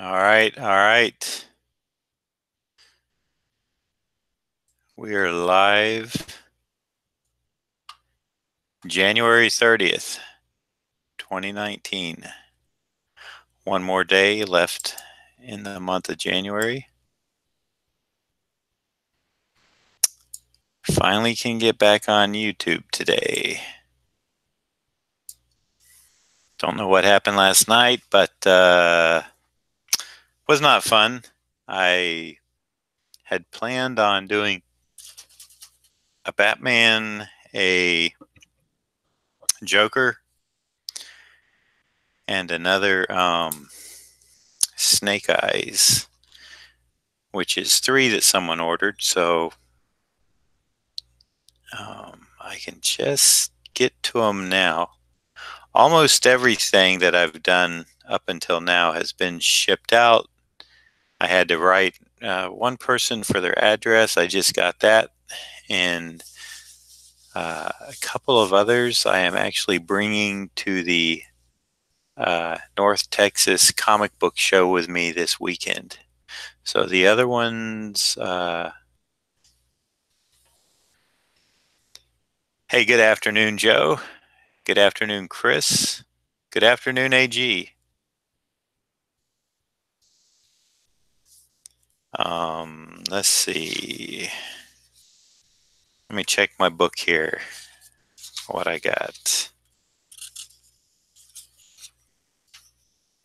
All right, all right. We are live January 30th, 2019. One more day left in the month of January. Finally can get back on YouTube today. Don't know what happened last night, but was not fun. I had planned on doing a Batman, a Joker, and another Snake Eyes, which is 3 that someone ordered. So I can just get to them now. Almost everything that I've done up until now has been shipped out. I had to write one person for their address. I just got that. And a couple of others I am actually bringing to the North Texas comic book show with me this weekend. So the other ones, hey, good afternoon, Joe. Good afternoon, Chris. Good afternoon, AG. Let's see. Let me check my book here. What I got.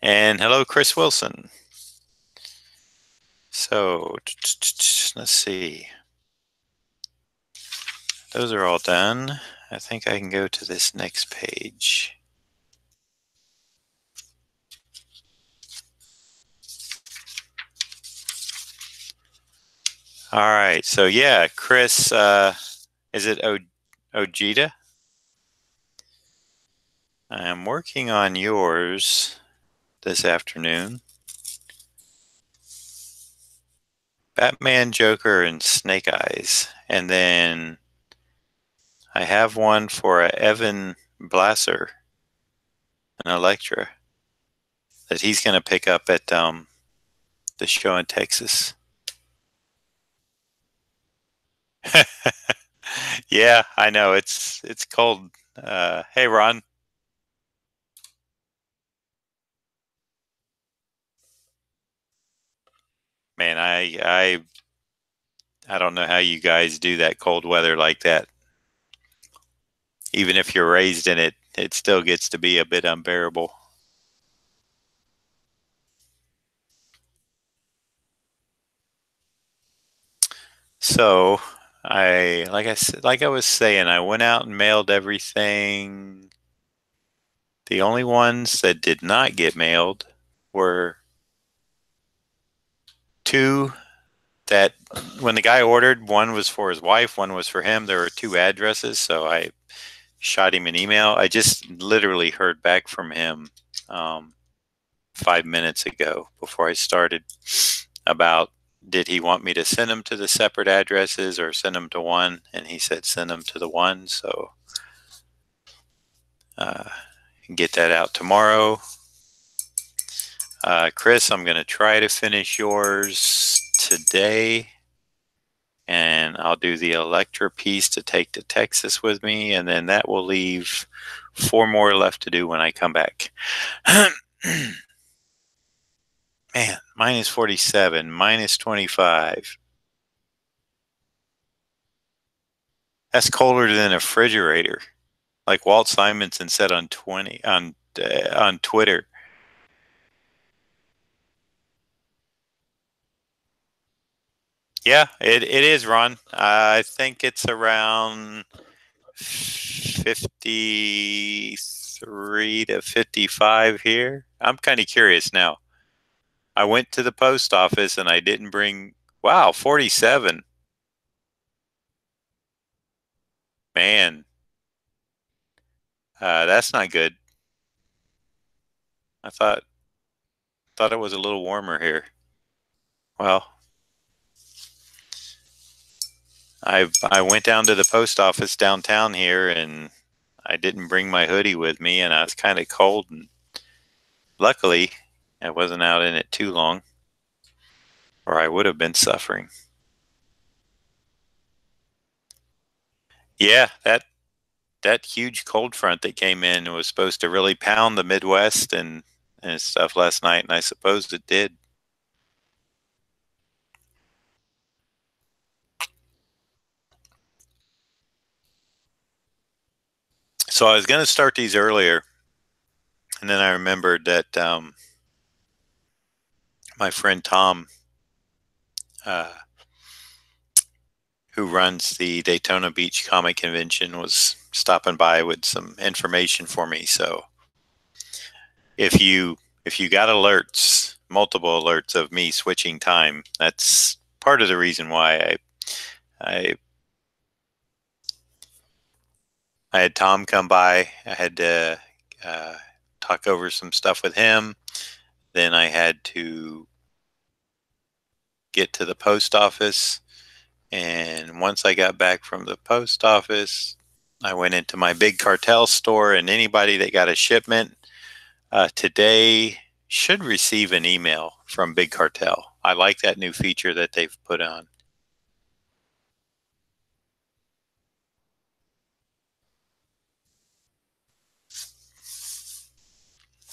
And hello, Chris Wilson. So let's see. Those are all done. I think I can go to this next page. All right. So yeah, Chris, is it Ojeda? I am working on yours this afternoon. Batman, Joker, and Snake Eyes. And then I have one for Evan Blasser, an Electra, that he's going to pick up at the show in Texas. Yeah, I know it's cold. Hey, Ron. Man, I don't know how you guys do that cold weather like that. Even if you're raised in it, it still gets to be a bit unbearable. So like I was saying, I went out and mailed everything. The only ones that did not get mailed were 2 that when the guy ordered, one was for his wife, one was for him. There were 2 addresses, so I shot him an email. I just literally heard back from him 5 minutes ago before I started about did he want me to send them to the separate addresses or send them to one, and he said send them to the one. So get that out tomorrow. Chris, I'm going to try to finish yours today, and I'll do the Electra piece to take to Texas with me, and then that will leave 4 more left to do when I come back. Man, minus 47, minus 25. That's colder than a refrigerator, like Walt Simonson said on 20 on Twitter. Yeah, it is, Ron. I think it's around 53 to 55 here. I'm kind of curious now. I went to the post office and I didn't bring, wow, 47. Man, that's not good. I thought it was a little warmer here. Well, I went down to the post office downtown here and I didn't bring my hoodie with me and I was kind of cold, and luckily I wasn't out in it too long, or I would have been suffering. Yeah, that huge cold front that came in was supposed to really pound the Midwest and stuff last night, and I suppose it did. So I was going to start these earlier, and then I remembered that my friend Tom, uh, who runs the Daytona Beach Comic Convention, was stopping by with some information for me. So if you if you got alerts, multiple alerts of me switching time, that's part of the reason why I I had Tom come by. I had to uh, talk over some stuff with him. Then I had to get to the post office. And once I got back from the post office, I went into my big cartel store, and anybody that got a shipment today should receive an email from Big Cartel. I like that new feature that they've put on.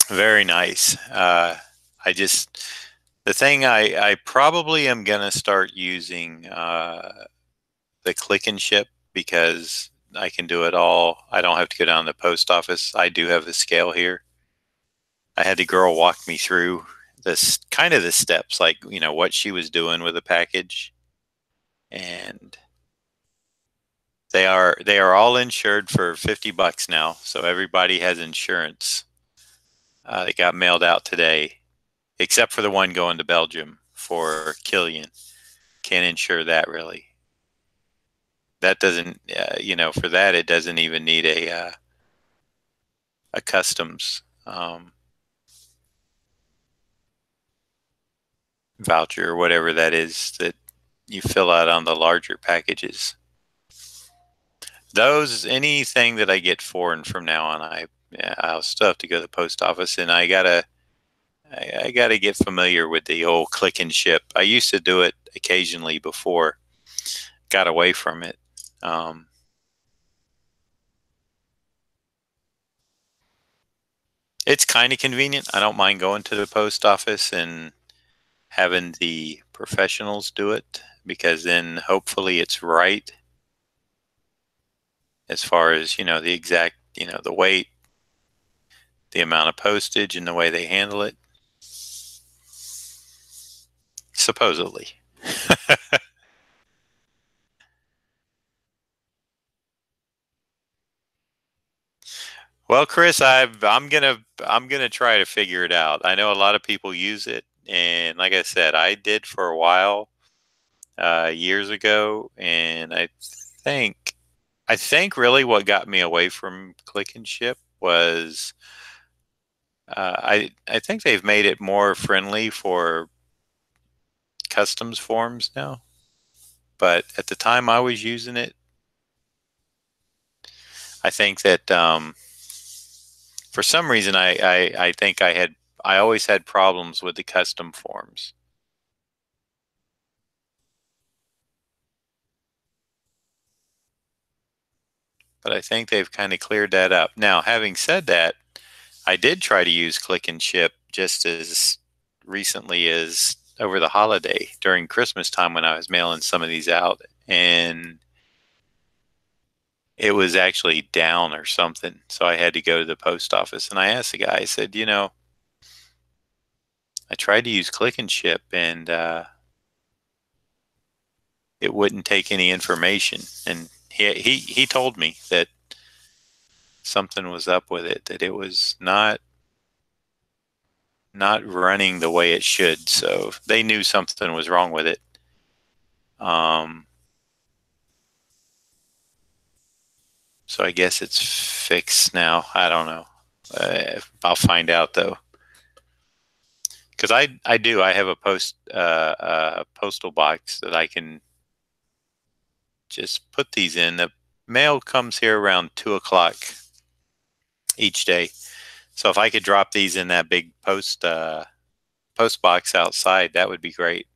Very nice. I just, the thing I probably am going to start using the click and ship because I can do it all. I don't have to go down to the post office. I do have a scale here. I had the girl walk me through this kind of the steps, like, what she was doing with the package. And they are all insured for $50 now. So everybody has insurance. They got mailed out today, except for the one going to Belgium for Killian. Can't insure that really. That doesn't, for that it doesn't even need a customs voucher or whatever that is that you fill out on the larger packages. Those, anything that I get foreign from now on, I'll still have to go to the post office, and I gotta get familiar with the old click and ship. I used to do it occasionally before, got away from it. Um, it's kind of convenient. I don't mind going to the post office and having the professionals do it because then hopefully it's right as far as, the exact, the weight, the amount of postage, and the way they handle it. Supposedly. Well, Chris, I'm gonna try to figure it out. I know a lot of people use it, and like I said, I did for a while years ago, and think I think really what got me away from Click and Ship was I think they've made it more friendly for customs forms now. But at the time I was using it, I think that for some reason I think I always had problems with the custom forms. But I think they've kind of cleared that up. Now, having said that, I did try to use Click and Ship just as recently as over the holiday during Christmas time when I was mailing some of these out, and it was actually down or something. So I had to go to the post office, and I asked the guy, I said, I tried to use Click and Ship, and it wouldn't take any information. And he told me that something was up with it, that it was not running the way it should. So they knew something was wrong with it. Um, so I guess it's fixed now. I don't know. I'll find out though, because I have a postal box that I can just put these in. The mail comes here around 2 o'clock each day. So if I could drop these in that big post post box outside, that would be great.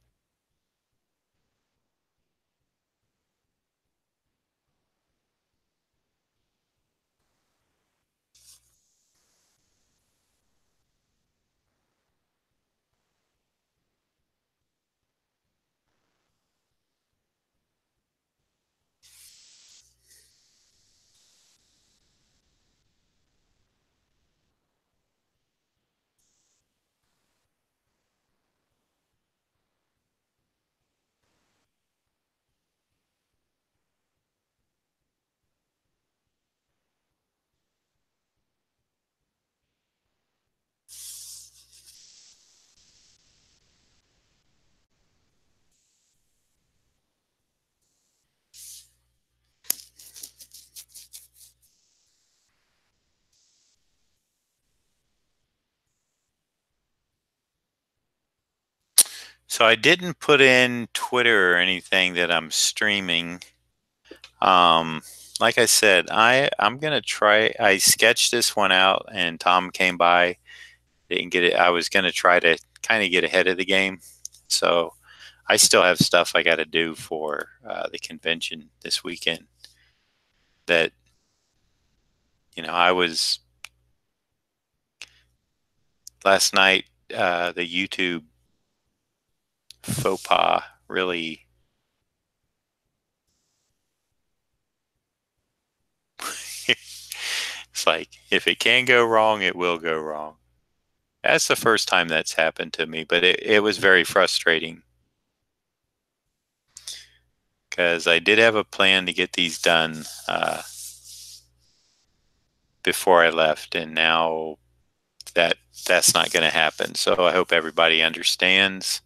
So I didn't put in Twitter or anything that I'm streaming. Um, like I said, I'm gonna try. I sketched this one out, and Tom came by. Didn't get it. I was gonna try to kind of get ahead of the game. So I still have stuff I got to do for the convention this weekend. That I was last night. The YouTube faux pas really. It's like if it can go wrong, it will go wrong. That's the first time that's happened to me, but it was very frustrating because I did have a plan to get these done before I left, and now that's not going to happen. So I hope everybody understands,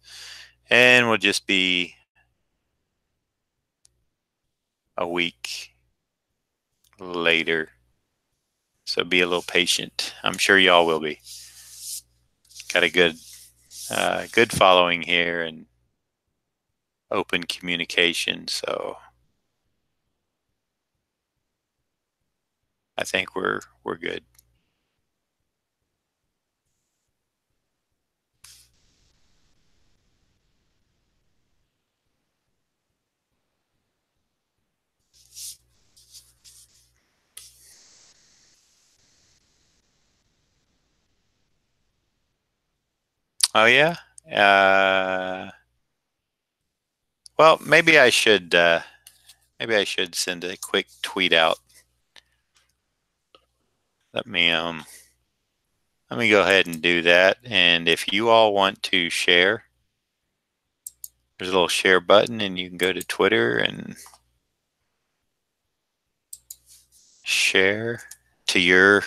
and we'll just be a week later. So be a little patient. I'm sure y'all will be. Got a good following here and open communication. So I think we're good. Oh yeah. Well, maybe I should send a quick tweet out. Let me go ahead and do that. And if you all want to share, there's a little share button, and you can go to Twitter and share to your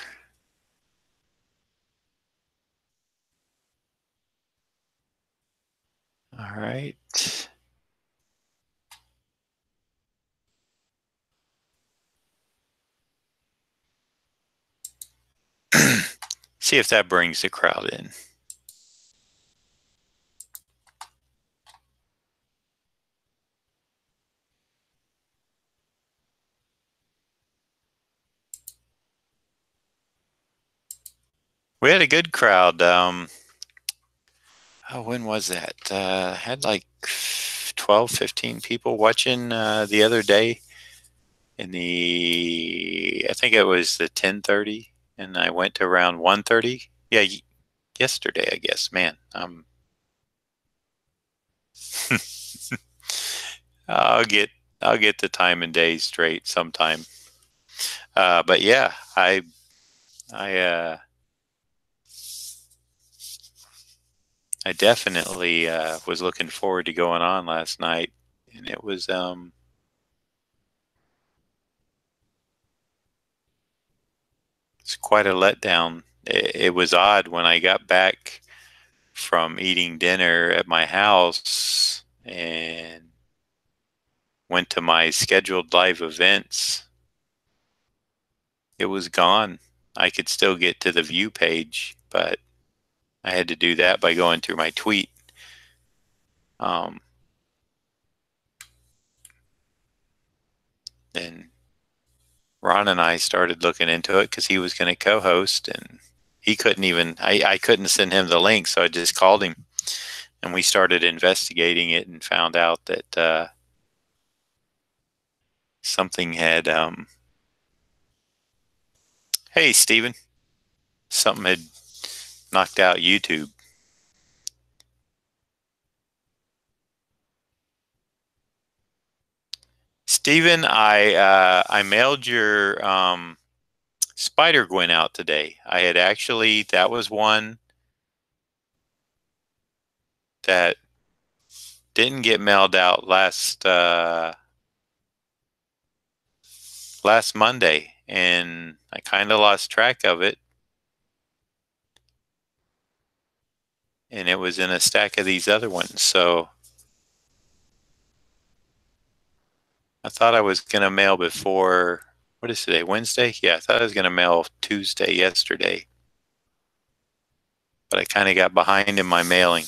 all right. See if that brings the crowd in. We had a good crowd. When was that? Had like 12, 15 people watching the other day I think it was the 10:30, and I went to around 1:30. Yeah, yesterday, I guess. Man, I'll get I'll get the time and day straight sometime. But yeah, I I definitely was looking forward to going on last night, and it's quite a letdown. It was odd when I got back from eating dinner at my house and went to my scheduled live events. It was gone. I could still get to the view page, but I had to do that by going through my tweet. And Ron and I started looking into it because he was going to co-host, and he couldn't even. I couldn't send him the link, so I just called him. And we started investigating it and found out that something had, hey, Stephen, something had knocked out YouTube. Stephen, I mailed your Spider Gwen out today. I had actually, that was one that didn't get mailed out last Monday, and I kind of lost track of it. And it was in a stack of these other ones. So I thought I was going to mail before, what is today, Wednesday? Yeah, I thought I was going to mail Tuesday, yesterday. But I kind of got behind in my mailing.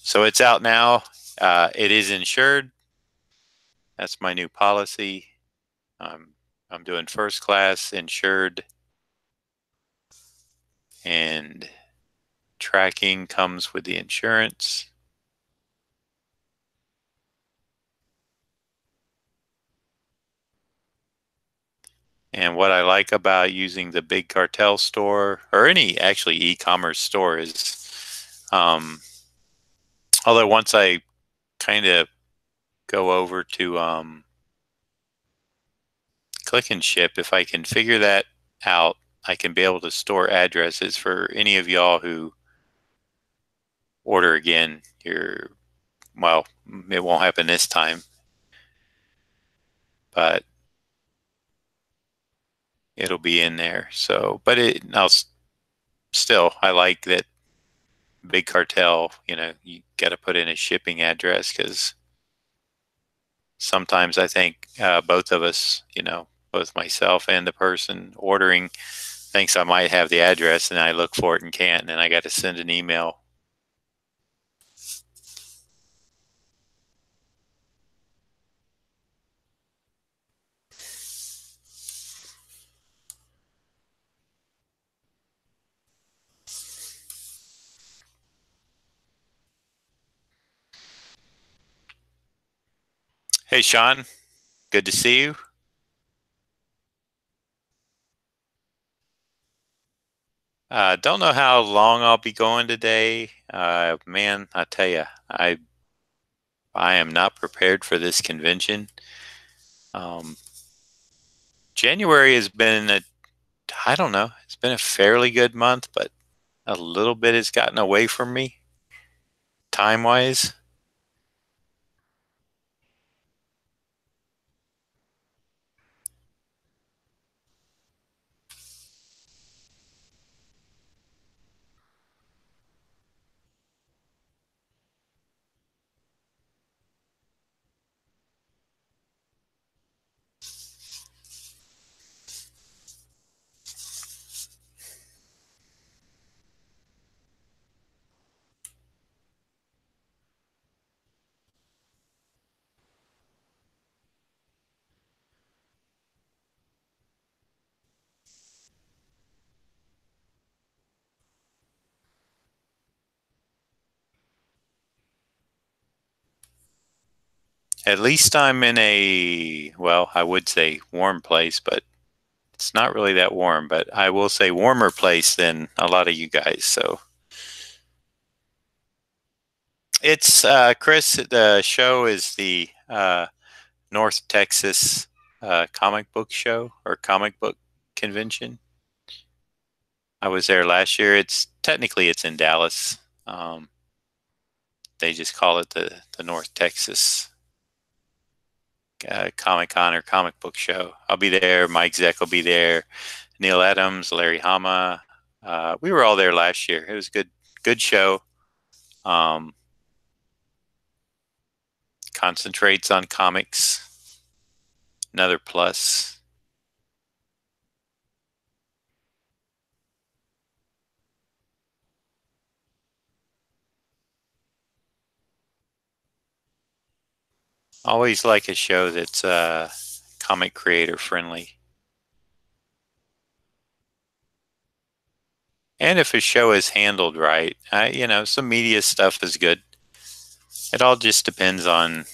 So it's out now. It is insured. That's my new policy. I'm doing first class, insured, and tracking comes with the insurance. And what I like about using the big cartel store, or any actually e-commerce store, is, although once I kind of go over to click and ship, if I can figure that out, I can be able to store addresses for any of y'all who order again. Well, it won't happen this time, but it'll be in there. So, but still, I like that big cartel, you got to put in a shipping address, because sometimes I think both of us, both myself and the person ordering, thinks I might have the address, and I look for it and can't, and then I got to send an email. Hey, Sean, good to see you. Don't know how long I'll be going today. Man, I tell you, I am not prepared for this convention. Um, January has been I don't know, it's been a fairly good month, but a little bit has gotten away from me time wise. At least I'm in well, I would say warm place, but it's not really that warm, but I will say warmer place than a lot of you guys. So it's, Chris, the show is the North Texas comic book show, or comic book convention. I was there last year. It's in Dallas. Um, they just call it the North Texas Comic Con or comic book show. I'll be there. Mike Zeck will be there. Neil Adams, Larry Hama. We were all there last year. It was good show. Um, Concentrates on comics. Another plus. Always like a show that's comic creator friendly. And if a show is handled right, some media stuff is good. It all just depends on,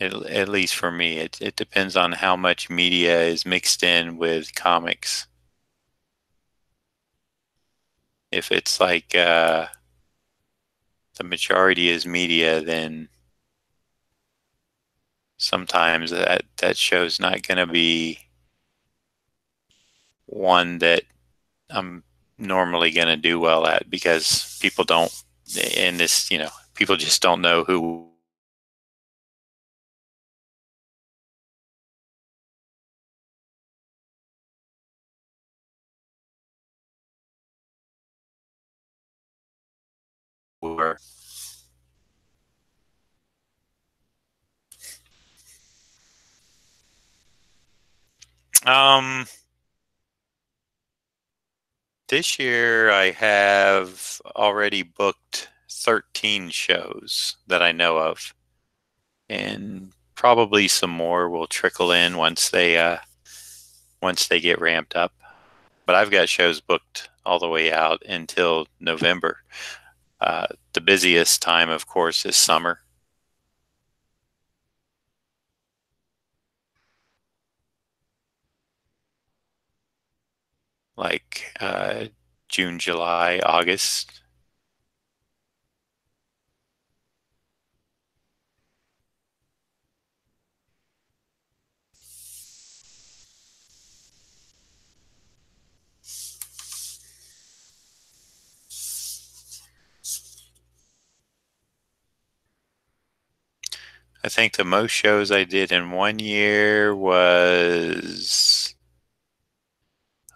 at least for me, it depends on how much media is mixed in with comics. If it's like the majority is media, then sometimes that show's not going to be one that I'm normally going to do well at because people don't, in this, people just don't know who were. Um, this year I have already booked 13 shows that I know of, and probably some more will trickle in once they get ramped up. But I've got shows booked all the way out until November. The busiest time, of course, is summer, like June, July, August. I think the most shows I did in one year was,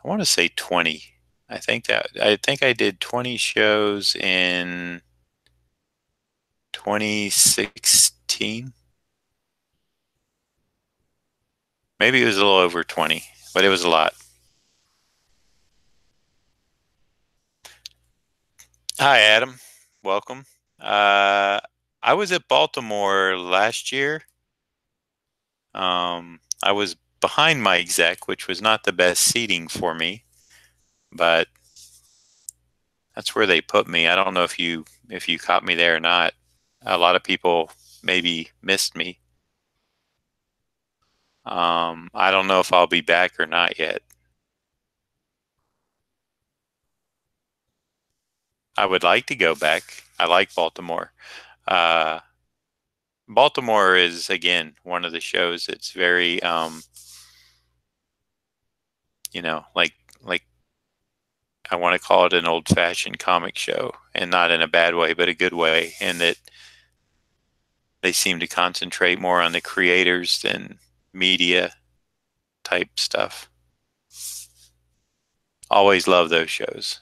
I want to say 20. I think I did 20 shows in 2016. Maybe it was a little over 20, but it was a lot. Hi, Adam. Welcome. Uh, I was at Baltimore last year. I was behind my exec, which was not the best seating for me, but that's where they put me. I don't know if you caught me there or not. A lot of people maybe missed me. I don't know if I'll be back or not yet. I would like to go back. I like Baltimore. Uh, Baltimore is again one of the shows that's very, like I want to call it an old-fashioned comic show, and not in a bad way, but a good way, in that they seem to concentrate more on the creators than media type stuff. Always love those shows.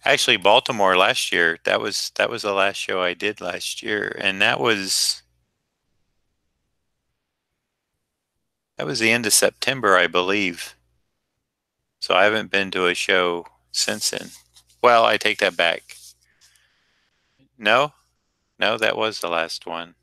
Actually, Baltimore last year, that was the last show I did last year, and that was the end of September, I believe. So I haven't been to a show since then. Well, I take that back. No, no, that was the last one.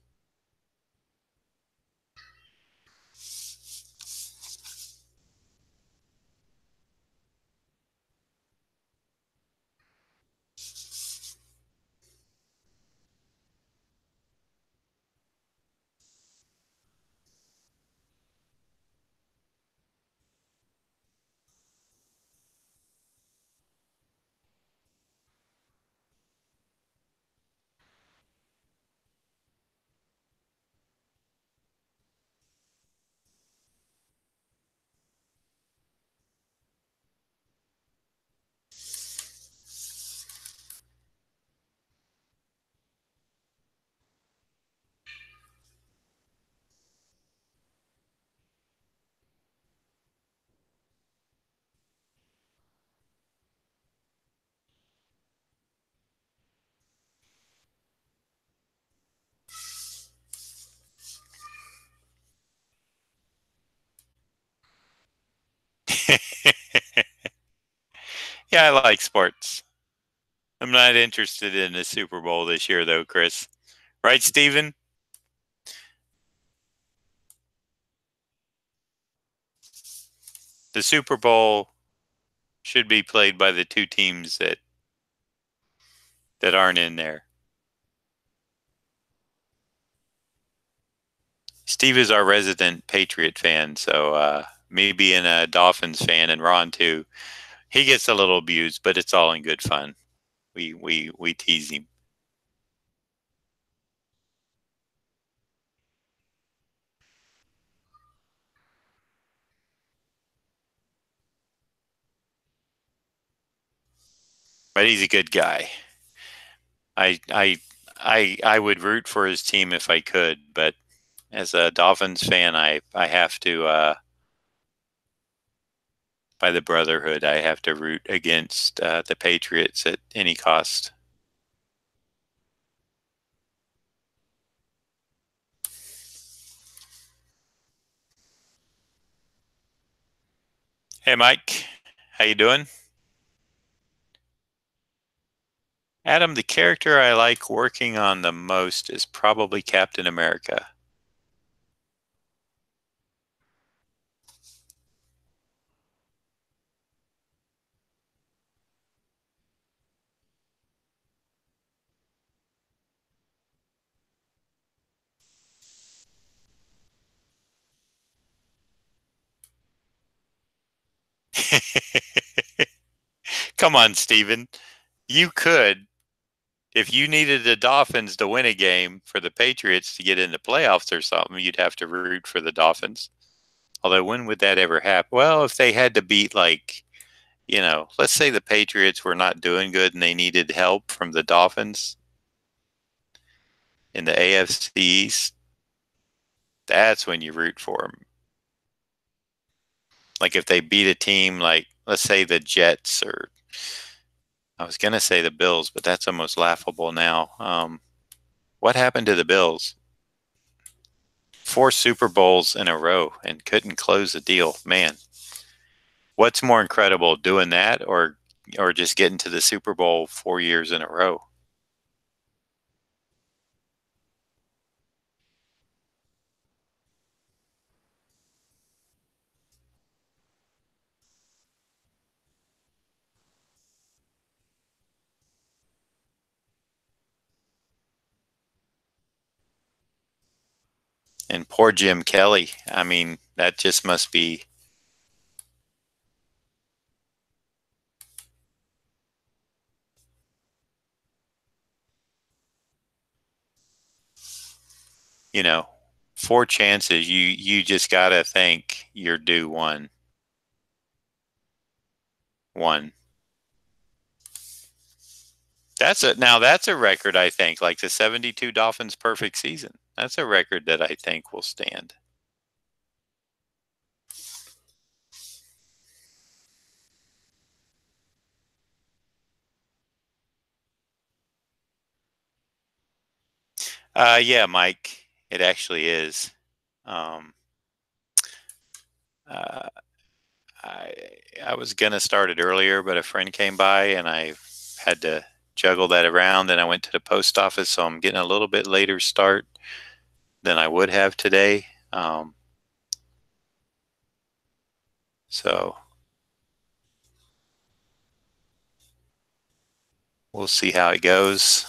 Yeah, I like sports. I'm not interested in the Super Bowl this year, though, Chris. Right, Steven? The Super Bowl should be played by the two teams that aren't in there. Steve is our resident Patriot fan, so me being a Dolphins fan and Ron too, he gets a little abused, but it's all in good fun. We tease him, but he's a good guy. I I I would root for his team if I could, but as a Dolphins fan, I have to by the brotherhood, I have to root against the Patriots at any cost. Hey, Mike, how you doing? Adam, the character I like working on the most is probably Captain America. Come on, Steven. You could, if you needed the Dolphins to win a game for the Patriots to get in the playoffs or something, you'd have to root for the Dolphins. Although, when would that ever happen? Well, if they had to beat, like, let's say the Patriots were not doing good and they needed help from the Dolphins in the AFC East, that's when you root for them. Like if they beat a team like, let's say the Jets, or I was going to say the Bills, but that's almost laughable now. What happened to the Bills? Four Super Bowls in a row and couldn't close the deal. Man, what's more incredible, doing that or just getting to the Super Bowl 4 years in a row? And poor Jim Kelly. I mean, that just must be, you know, four chances. You just got to think you're due one. That's a record, I think, like the 72 Dolphins perfect season. That's a record that I think will stand. Yeah, Mike, it actually is. Um, uh, I I was gonna start it earlier, but a friend came by and I had to juggle that around. And I went to the post office, so I'm getting a little bit later start than I would have today. So we'll see how it goes.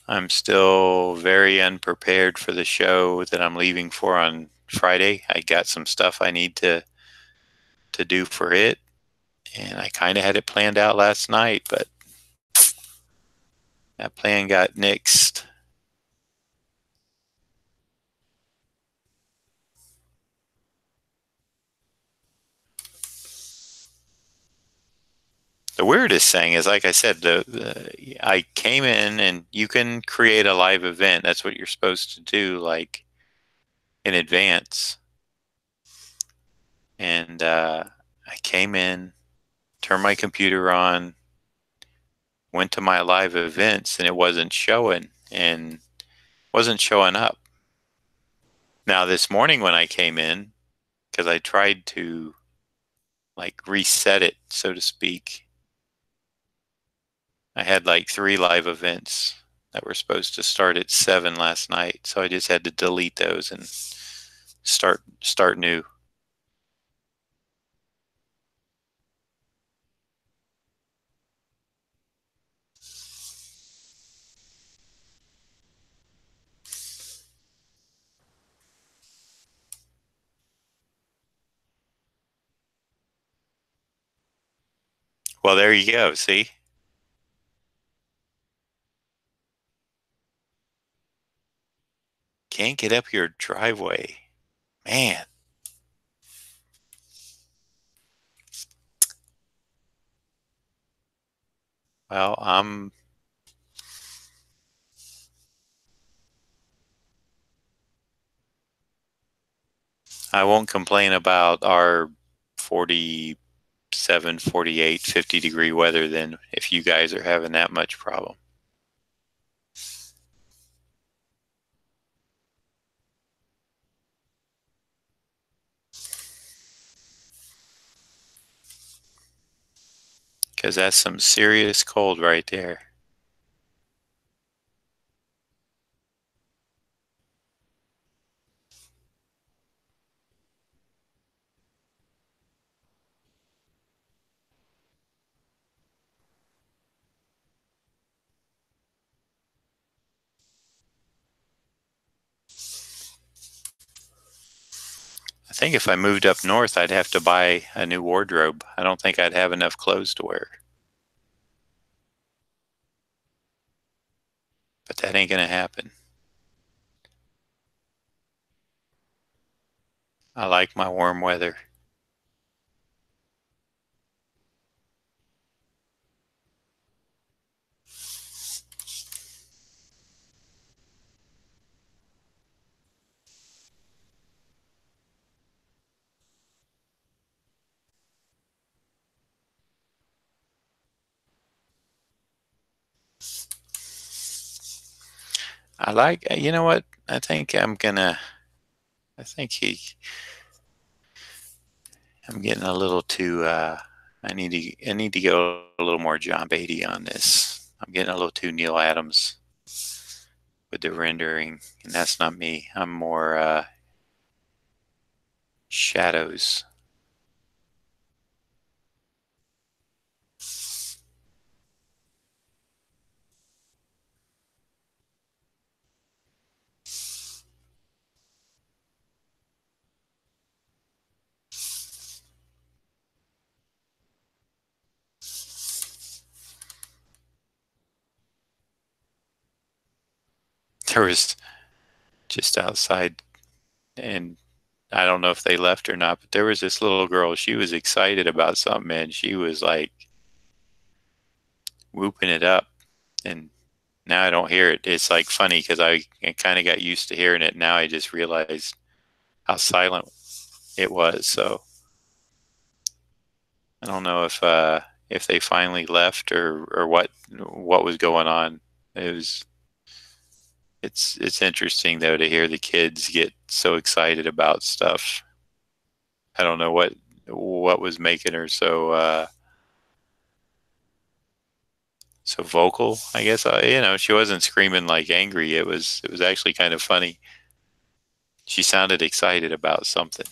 I'm still very unprepared for the show that I'm leaving for on Friday. I got some stuff I need to do for it, and I kind of had it planned out last night, but that plan got nixed. The weirdest thing is, like I said, I came in and you can create a live event. That's what you're supposed to do, like in advance. And I came in, turned my computer on, went to my live events, and it wasn't showing and wasn't showing up. Now, this morning when I came in, because I tried to like reset it, so to speak. I had like 3 live events that were supposed to start at 7 last night, so I just had to delete those and start new. Well, there you go. See, can't get up your driveway, man. Well, I won't complain about our 47, 48, 50-degree weather then if you guys are having that much problem. Because that's some serious cold right there. I think if I moved up north, I'd have to buy a new wardrobe. I don't think I'd have enough clothes to wear. But that ain't going to happen. I like my warm weather. You know what? I think I'm getting a little too, I need to go a little more John Beatty on this. I'm getting a little too Neil Adams with the rendering, and that's not me. I'm more, shadows. There was just outside, and I don't know if they left or not, but there was this little girl. She was excited about something, and she was like whooping it up. And now I don't hear it. It's like funny because I kind of got used to hearing it. Now I just realized how silent it was. So I don't know if they finally left or what was going on. It was it's interesting though to hear the kids get so excited about stuff. I don't know what was making her so vocal. I guess she wasn't screaming like angry. It was actually kind of funny. She sounded excited about something.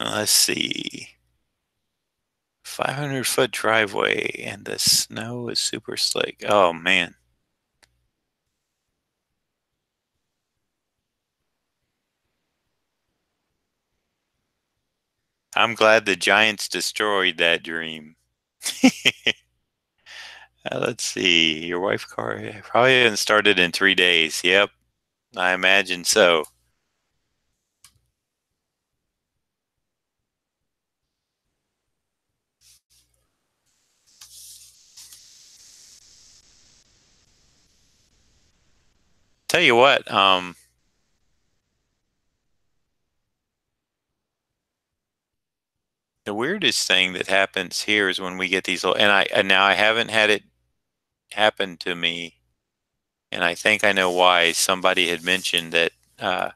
Let's see. 500-foot driveway and the snow is super slick. Oh man. I'm glad the Giants destroyed that dream. Let's see. Your wife car probably hasn't started in 3 days. Yep, I imagine so. Tell you what, the weirdest thing that happens here is when we get these little, and now I haven't had it happen to me, and I think I know why. Somebody had mentioned that uh,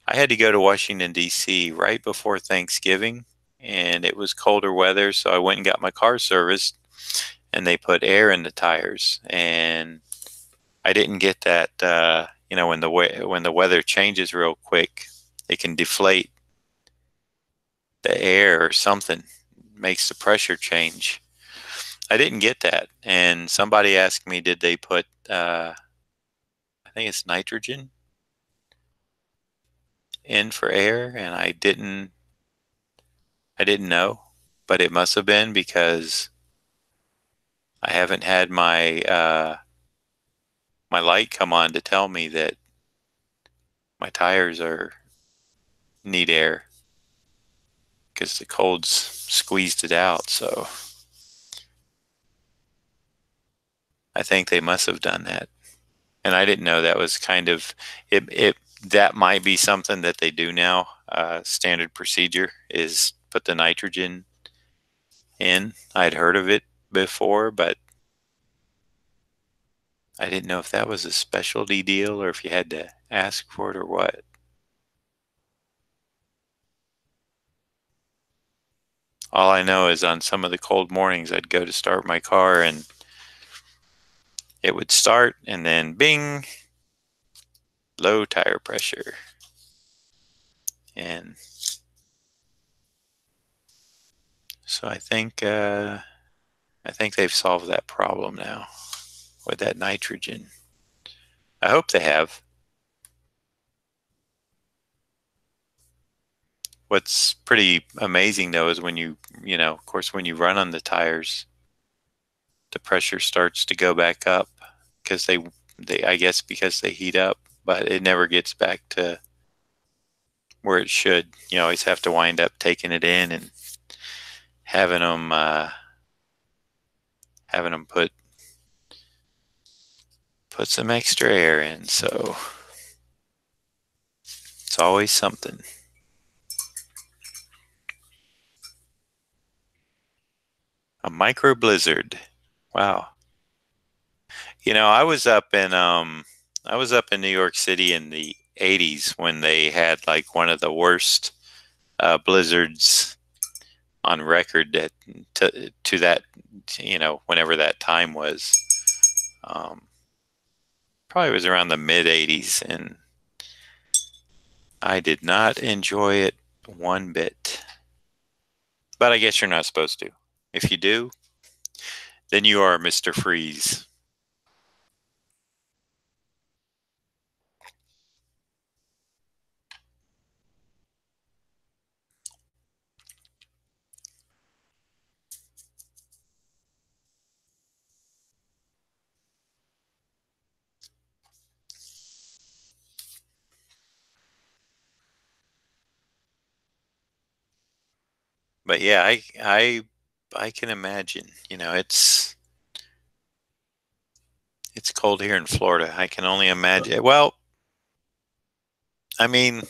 I had to go to Washington, D.C. right before Thanksgiving, and it was colder weather, so I went and got my car serviced, and they put air in the tires, and I didn't get that. When the weather changes real quick, it can deflate the air or something, makes the pressure change. I didn't get that, and somebody asked me, did they put? I think it's nitrogen in for air, and I didn't. I didn't know, but it must have been because I haven't had my light come on to tell me that my tires are need air because the cold's squeezed it out. So I think they must have done that, and I didn't know that was kind of it. That might be something that they do now. Standard procedure is put the nitrogen in. I'd heard of it before, but I didn't know if that was a specialty deal or if you had to ask for it or what. All I know is on some of the cold mornings, I'd go to start my car and it would start and then bing, low tire pressure. And so I think they've solved that problem now with that nitrogen. I hope they have. What's pretty amazing though is when of course, when you run on the tires, the pressure starts to go back up because I guess because they heat up, but it never gets back to where it should. You always have to wind up taking it in and having them put some extra air in. So it's always something. A micro blizzard. Wow. I was up in New York City in the 80s when they had like one of the worst blizzards on record to that, whenever that time was. Um, Probably was around the mid 80s, and I did not enjoy it one bit. But I guess you're not supposed to. If you do, then you are Mr. Freeze. But yeah, I can imagine. It's cold here in Florida. I can only imagine. Well, I mean,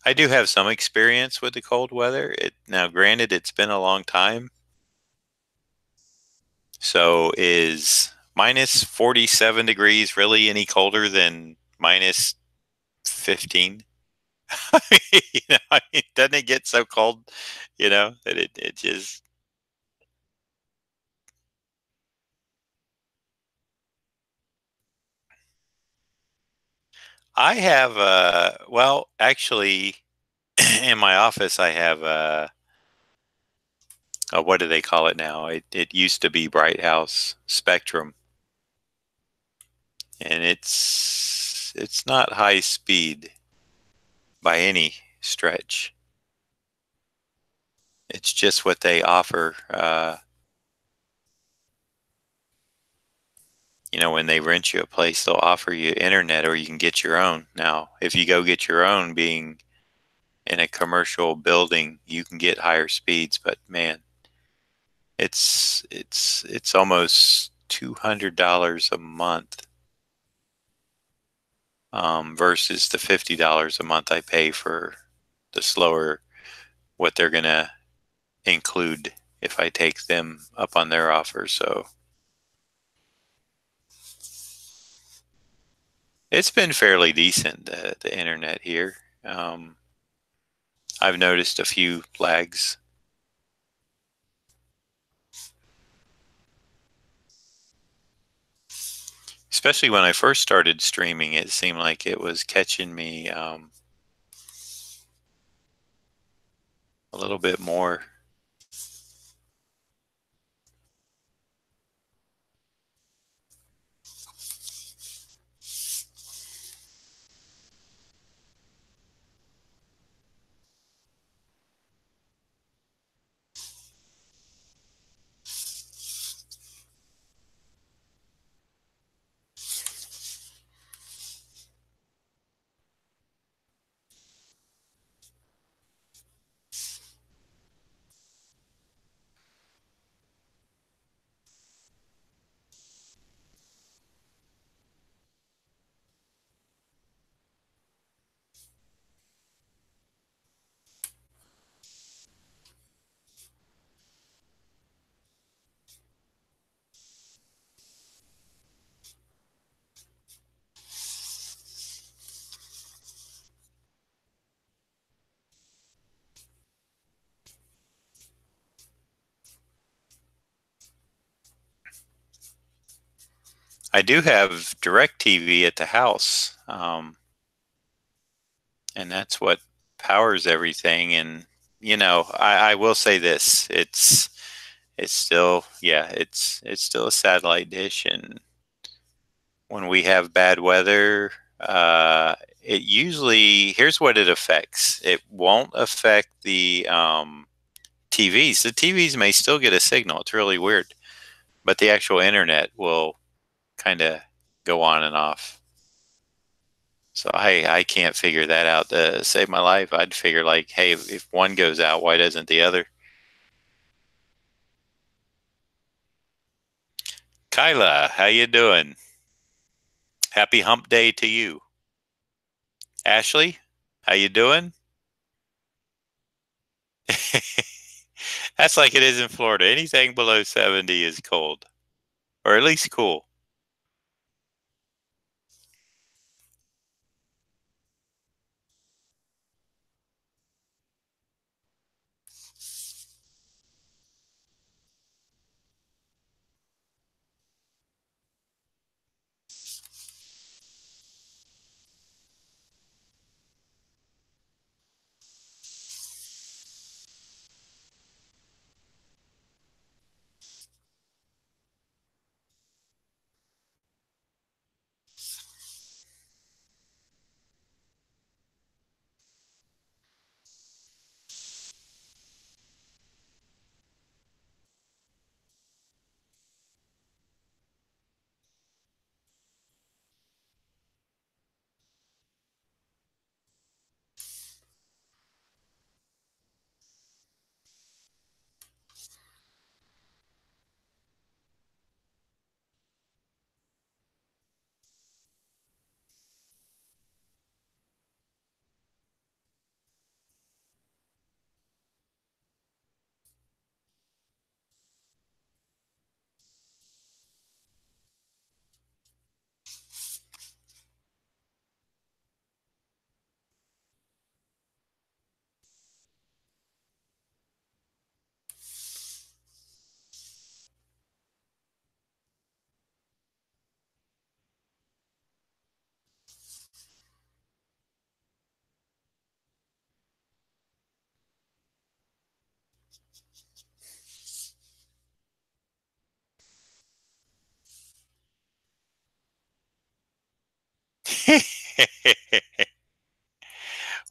I do have some experience with the cold weather. Now, granted, it's been a long time. So is minus 47 degrees really any colder than minus 15? Doesn't it get so cold, that it just. I have, well, actually, in my office, I have what do they call it now? It used to be Bright House Spectrum, and it's not high speed by any stretch. It's just what they offer. When they rent you a place, they'll offer you internet, or you can get your own. Now, if you go get your own, being in a commercial building, you can get higher speeds. But man, it's almost $200 a month, versus the $50 a month I pay for the slower, what they're gonna include if I take them up on their offer. So it's been fairly decent, the internet here. I've noticed a few lags, especially when I first started streaming. It seemed like it was catching me a little bit more. I do have direct TV at the house, and that's what powers everything. And I will say this: it's still, yeah, it's still a satellite dish, and when we have bad weather, it usually, here's what it affects. It won't affect the TVs. The TVs may still get a signal. It's really weird, but the actual internet will kind of go on and off. So I can't figure that out to save my life. I'd figure, like, hey, if one goes out, why doesn't the other? Kyla, how you doing? Happy hump day to you. Ashley, how you doing? That's like it is in Florida. Anything below 70 is cold, or at least cool.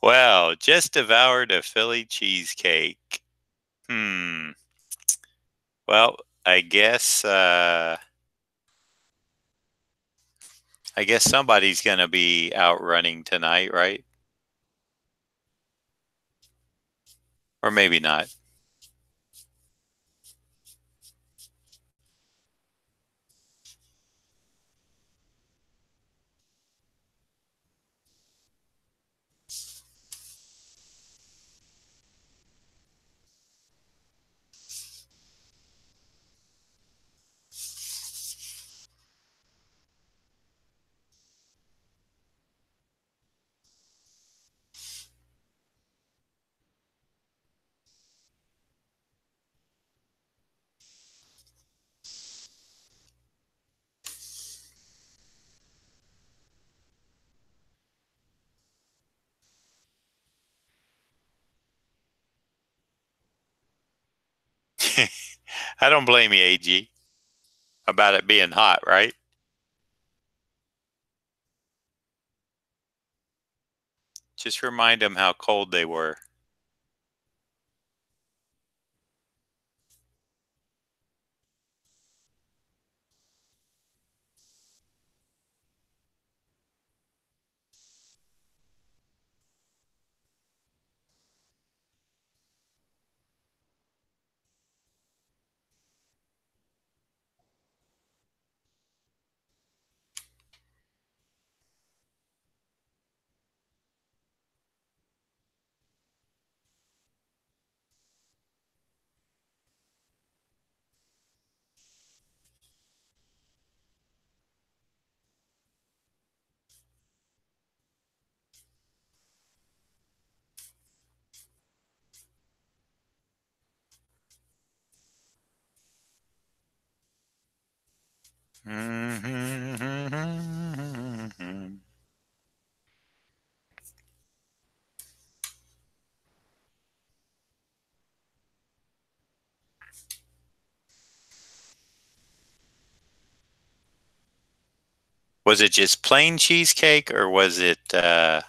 Well, just devoured a Philly cheesecake. Hmm. Well, I guess somebody's gonna be out running tonight, right? Or maybe not. I don't blame you, AG, about it being hot, right? Just remind them how cold they were. Was it just plain cheesecake, or was it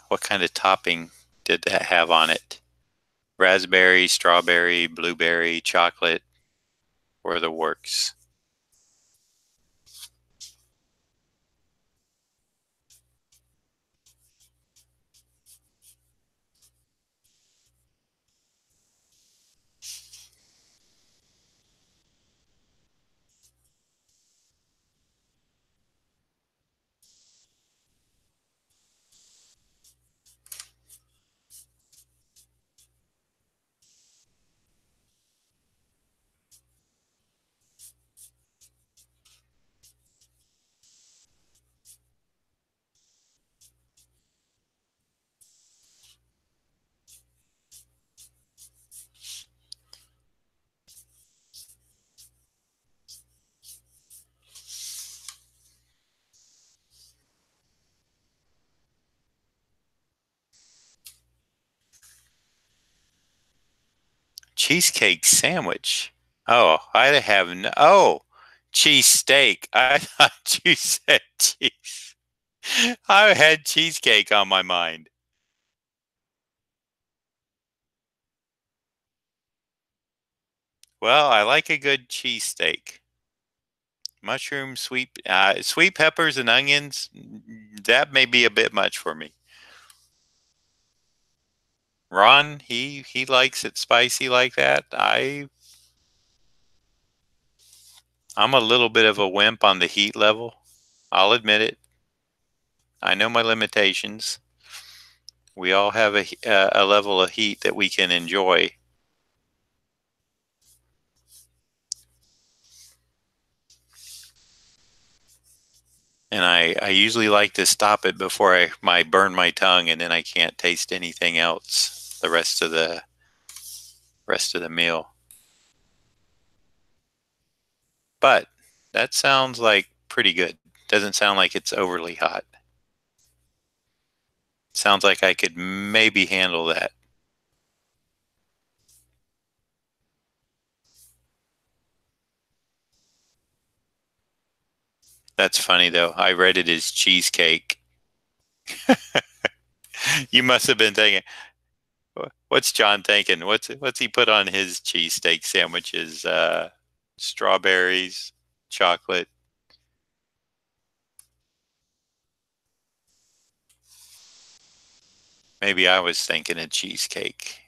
what kind of topping did that have on it? Raspberry, strawberry, blueberry, chocolate, or the works? Cheesecake sandwich. Oh, I have no. Oh, cheese steak. I thought you said cheese. I had cheesecake on my mind. Well, I like a good cheesesteak. Mushroom, sweet peppers and onions. That may be a bit much for me. Ron, he likes it spicy like that. I'm a little bit of a wimp on the heat level. I'll admit it. I know my limitations. We all have a level of heat that we can enjoy, and I usually like to stop it before I burn my tongue, and then I can't taste anything else the rest of the meal. But that sounds like pretty good. Doesn't sound like it's overly hot. Sounds like I could maybe handle that. That's funny though. I read it as cheesecake. You must have been thinking, what's John thinking? What's he put on his cheesesteak sandwiches? Strawberries, chocolate. Maybe I was thinking of cheesecake.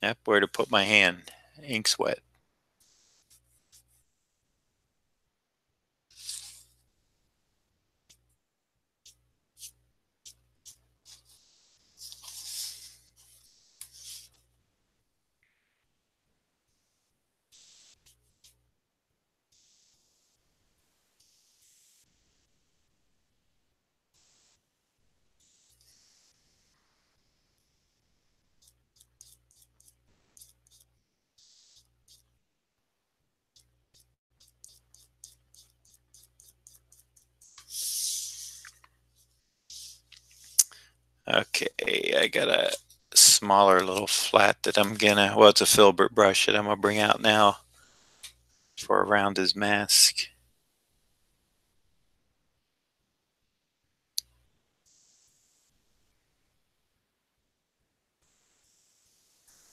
Yep, where to put my hand. Ink's wet. Okay, I got a smaller little flat that I'm gonna, well, it's a filbert brush that I'm gonna bring out now for around his mask.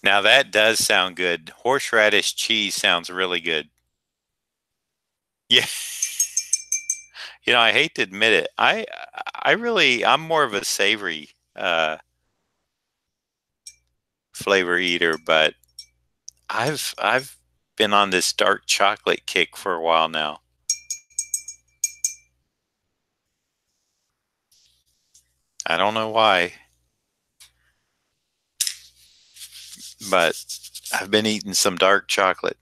Now that does sound good. Horseradish cheese sounds really good. Yeah. I hate to admit it. I'm more of a savory flavor eater, but I've been on this dark chocolate kick for a while now. I don't know why, but I've been eating some dark chocolate.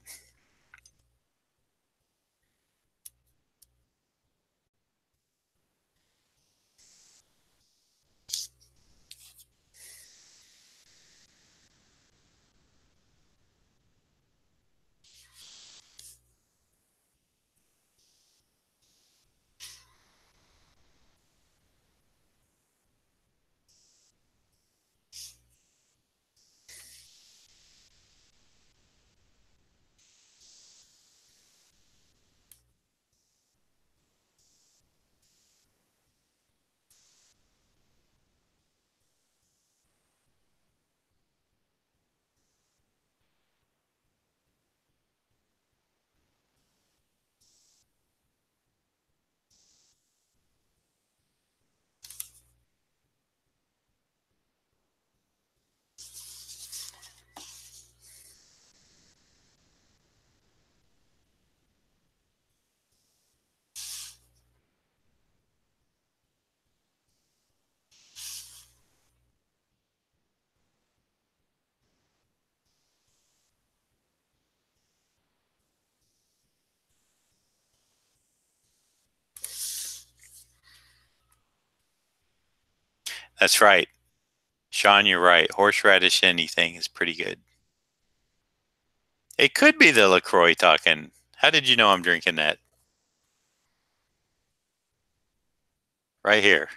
That's right. Sean, you're right. Horseradish anything is pretty good. It could be the LaCroix talking. How did you know I'm drinking that? Right here.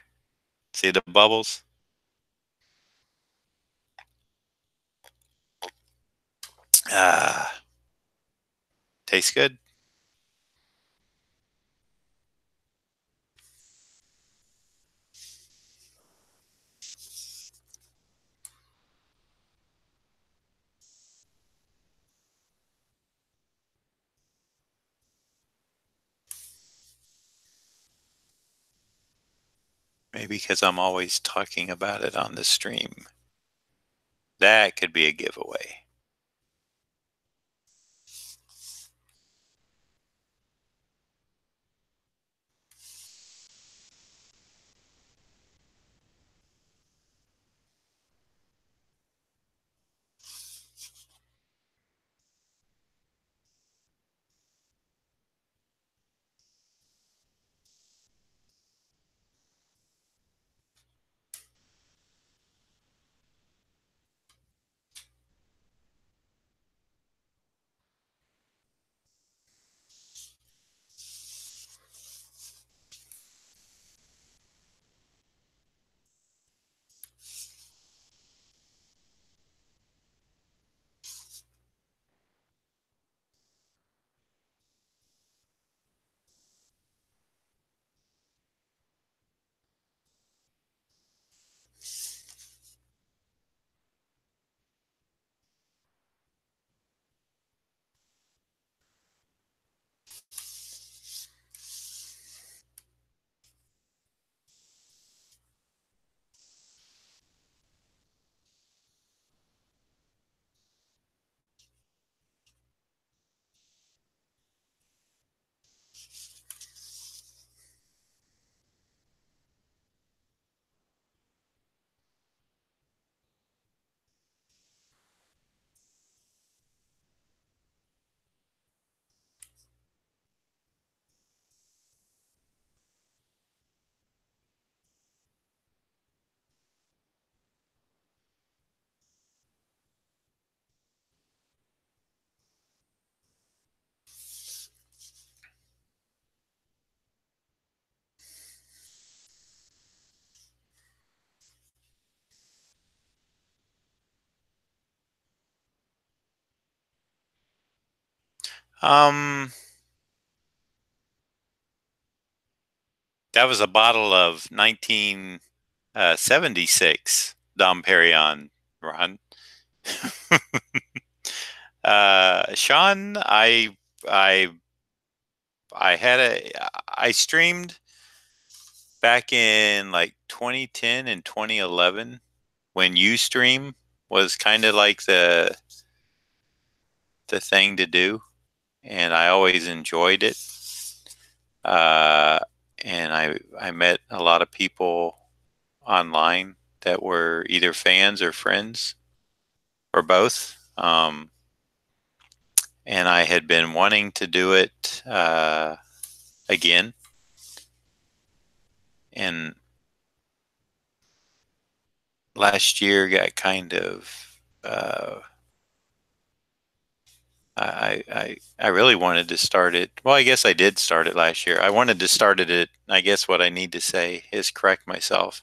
See the bubbles? Ah, tastes good. Maybe because I'm always talking about it on the stream. That could be a giveaway. Um, that was a bottle of 1976 Dom Perignon, Ron. Sean, I I had a I streamed back in like 2010 and 2011 when Ustream was kind of like the thing to do, and I always enjoyed it. Uh, and I met a lot of people online that were either fans or friends or both. And I had been wanting to do it again, and last year got kind of I really wanted to start it. Well, I guess I did start it last year. I wanted to start it at, I guess what I need to say is correct myself.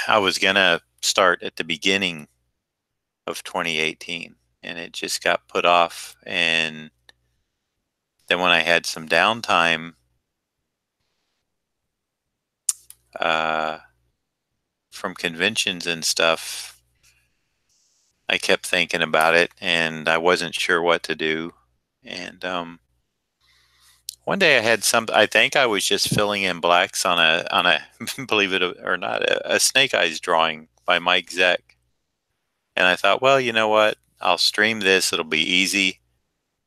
I was gonna start at the beginning of 2018, and it just got put off. And then when I had some downtime uh, from conventions and stuff, I kept thinking about it, and I wasn't sure what to do. And one day I had some. I think I was just filling in blacks on a believe it or not, a snake eyes drawing by Mike Zeck. And I thought, well, you know what? I'll stream this. It'll be easy.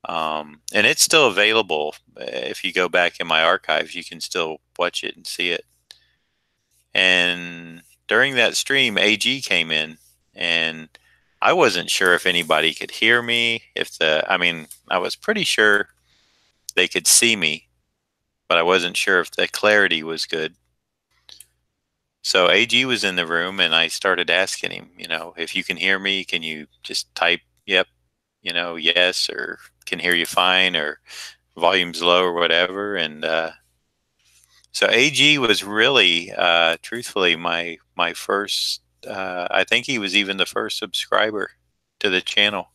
And it's still available. If you go back in my archives, you can still watch it and see it. And during that stream, AG came in, and I wasn't sure if anybody could hear me. I mean, I was pretty sure they could see me, but I wasn't sure if the clarity was good. So AG was in the room, and I started asking him, if you can hear me, can you just type, yep, yes, or can hear you fine, or volume's low, or whatever. And so AG was really, truthfully, my first. I think he was even the first subscriber to the channel.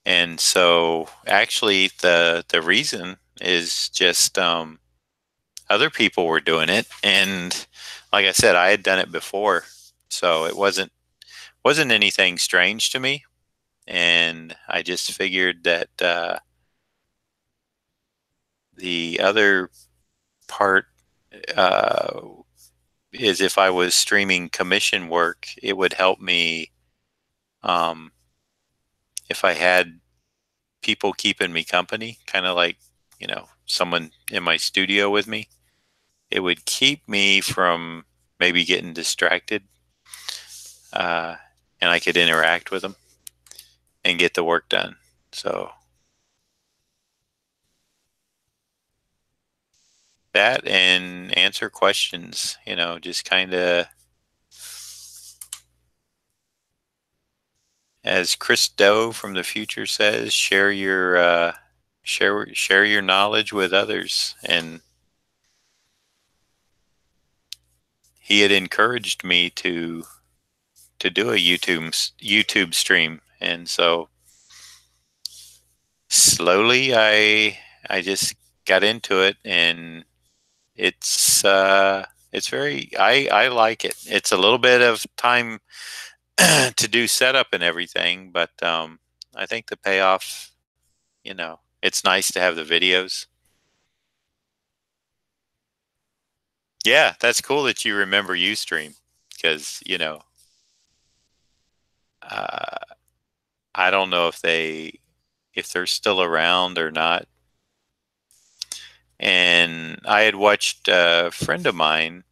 And so, actually, the reason is just other people were doing it, and like I said, I had done it before, so it wasn't anything strange to me. And I just figured that the other part uh, is if I was streaming commission work, it would help me um, if I had people keeping me company, kind of like, someone in my studio with me. It would keep me from maybe getting distracted, uh, and I could interact with them and get the work done. So that and answer questions, just kind of, as Chris Doe from the future says, share your knowledge with others. And he had encouraged me to do a YouTube stream, and so slowly I just got into it, and it's very I like it. It's a little bit of time to do setup and everything, but I think the payoff, it's nice to have the videos. Yeah, that's cool that you remember Ustream, because uh, I don't know if they're still around or not. And I had watched a friend of mine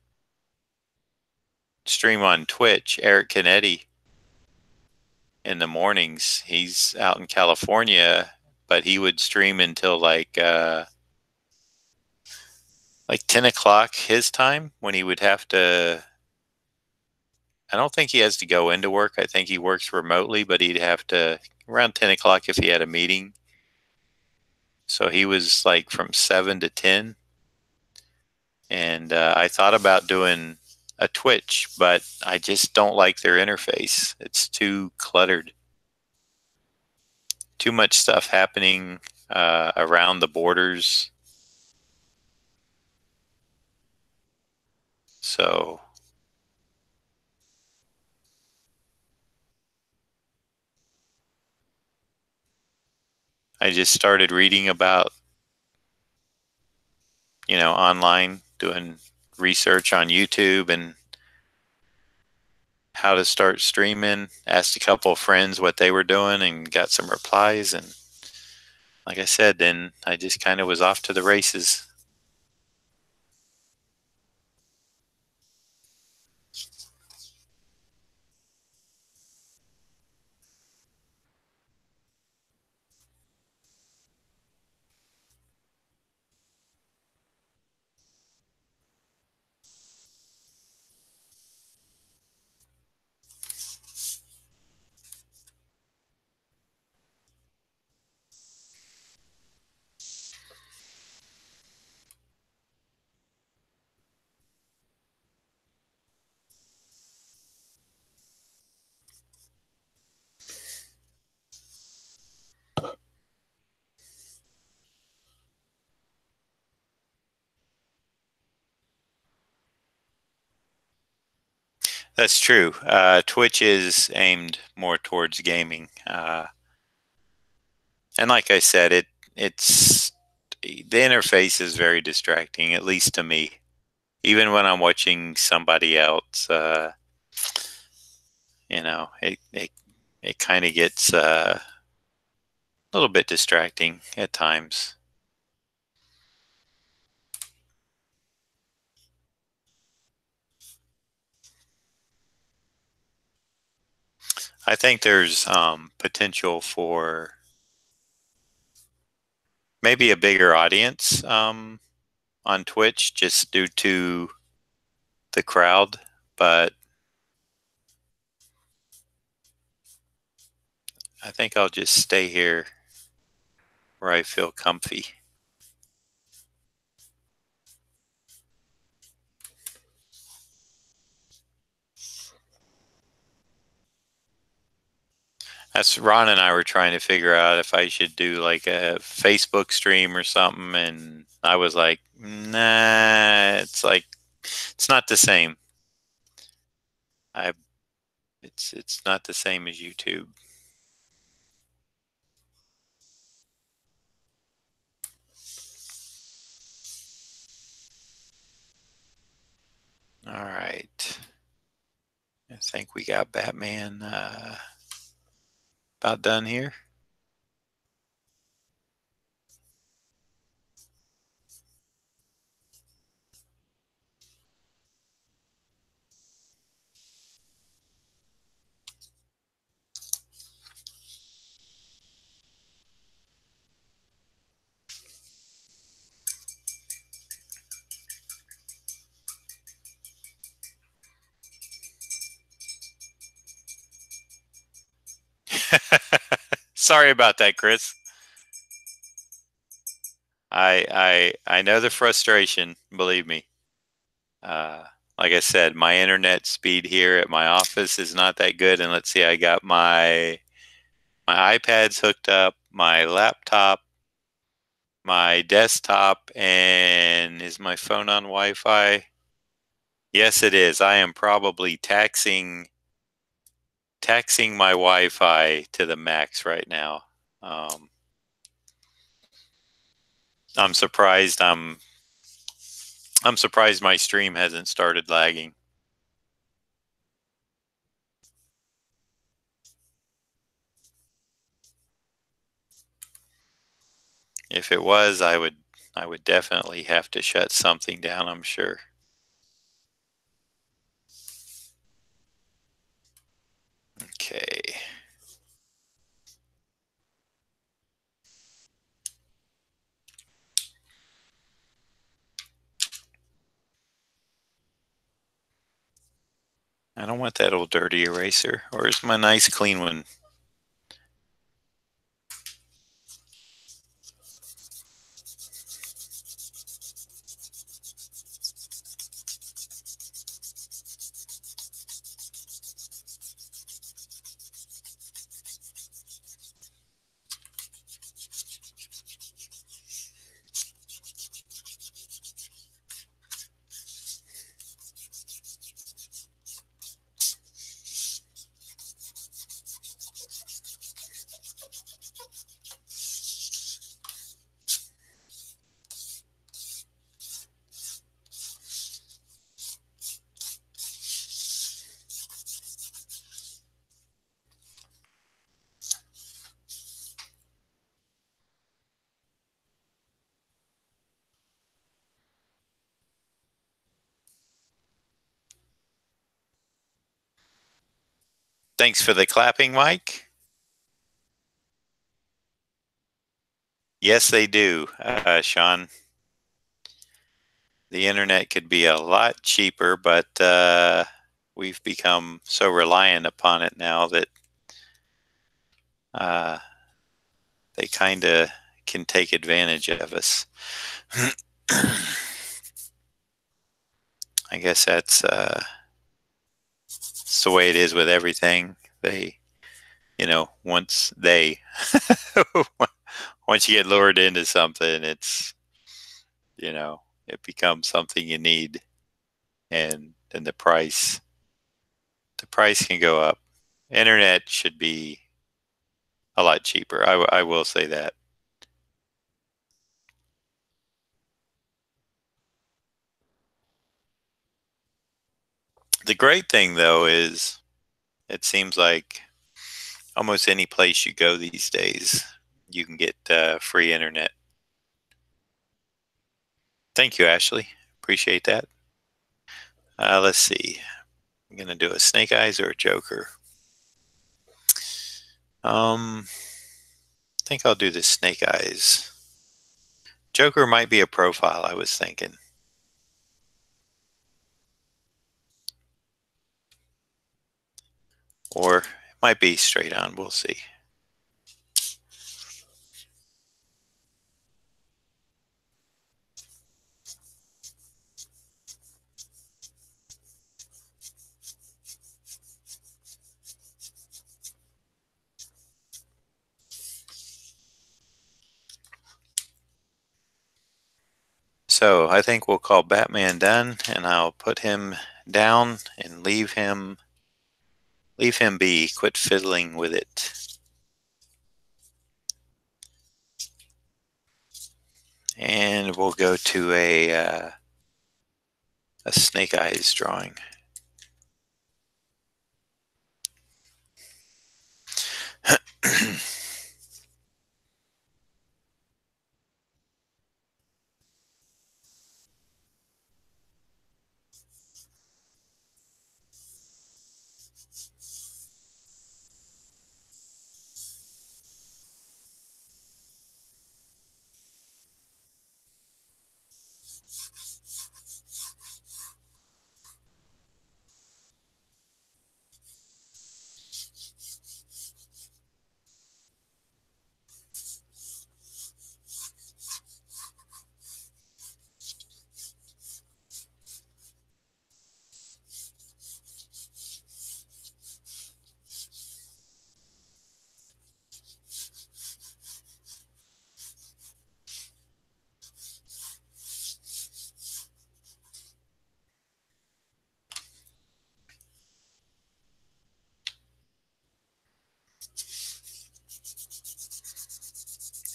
stream on Twitch, Eric Canetti, in the mornings. He's out in California, but he would stream until like 10 o'clock his time, when he would have to. I don't think he has to go into work. I think he works remotely, but he'd have to around 10 o'clock if he had a meeting. So he was like from 7 to 10. And I thought about doing a Twitch, but I just don't like their interface. It's too cluttered. too much stuff happening around the borders. So I just started reading about, online, doing research on YouTube and how to start streaming. Asked a couple of friends what they were doing and got some replies. And like I said, then I just kind of was off to the races. That's true. Twitch is aimed more towards gaming, and like I said, it's the interface is very distracting, at least to me. Even when I'm watching somebody else, it kind of gets a little bit distracting at times. I think there's potential for maybe a bigger audience on Twitch just due to the crowd, but I think I'll just stay here where I feel comfy. That's Ron and I were trying to figure out if I should do like a Facebook stream or something, and I was like, nah, it's not the same. I it's not the same as YouTube. All right. I think we got Batman about done here. Sorry about that, Chris. I know the frustration. Believe me. Uh, like I said, my internet speed here at my office is not that good. And let's see, I got my iPads hooked up, my laptop, my desktop, and is my phone on Wi-Fi? Yes, it is. I am probably taxing my Wi-Fi to the max right now. I'm surprised. I'm surprised my stream hasn't started lagging. If it was, I would definitely have to shut something down, I'm sure. Okay. I don't want that old dirty eraser. Where's my nice clean one? Thanks for the clapping, Mike. Yes, they do, Sean. The internet could be a lot cheaper, but we've become so reliant upon it now that uh, they kind of can take advantage of us. I guess that's the way it is with everything. They, once they, once you get lured into something, it becomes something you need, and then the price can go up. Internet should be a lot cheaper. I will say that. The great thing, though, is it seems like almost any place you go these days, you can get free internet. Thank you, Ashley. Appreciate that. Let's see. I'm gonna do a snake eyes or a joker. I think I'll do the snake eyes. Joker might be a profile, I was thinking. Or it might be straight on. We'll see. So I think we'll call Batman done, and I'll put him down and leave him be. Quit fiddling with it. And we'll go to a snake eyes drawing.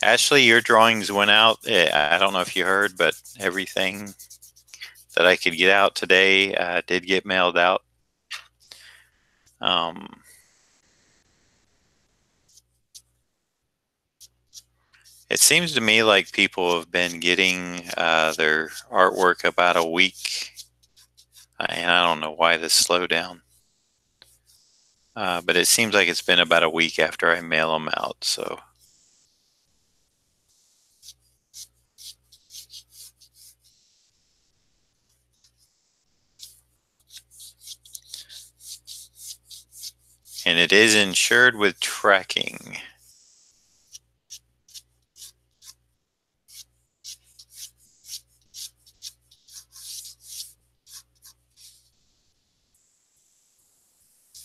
Ashley, your drawings went out. I don't know if you heard, but everything that I could get out today did get mailed out. Um, it seems to me like people have been getting their artwork about a week, and I don't know why this slowdown. But it seems like it's been about a week after I mail them out. So, and it is insured with tracking.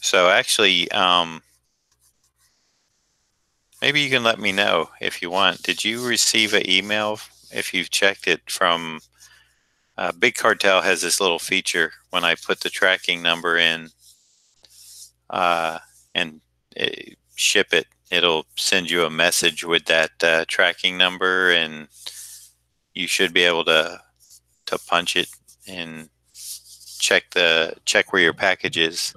So actually, maybe you can let me know if you want. Did you receive an email if you've checked it from Big Cartel has this little feature when I put the tracking number in uh, and ship it, it'll send you a message with that tracking number, and you should be able to punch it and check where your package is.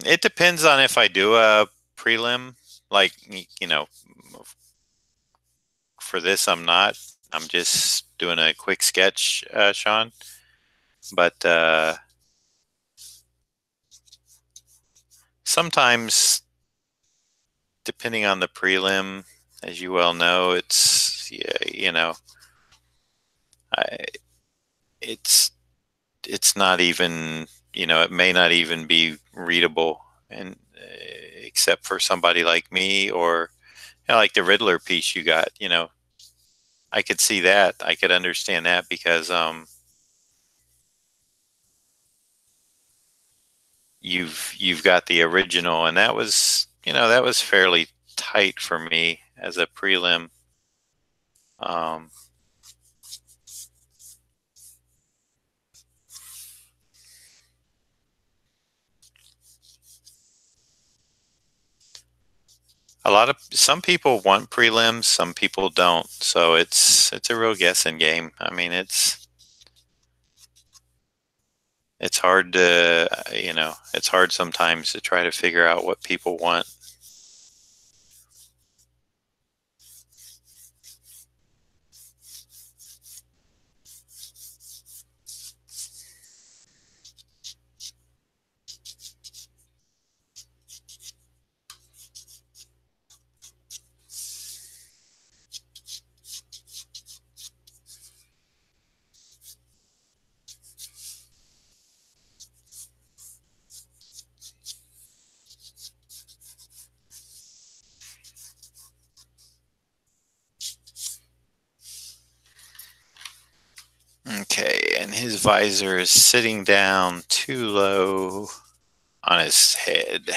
It depends on if I do a prelim. Like, for this, I'm not. I'm just doing a quick sketch, Sean. But sometimes, depending on the prelim, as you well know, yeah, I, it's it's not even, it may not even be readable, and except for somebody like me, or like the Riddler piece you got. I could see that. I could understand that because you've got the original, and that was fairly tight for me as a prelim. Um, some people want prelims, some people don't. So it's a real guessing game. I mean, it's hard to, it's hard sometimes to try to figure out what people want. Okay, and his visor is sitting down too low on his head.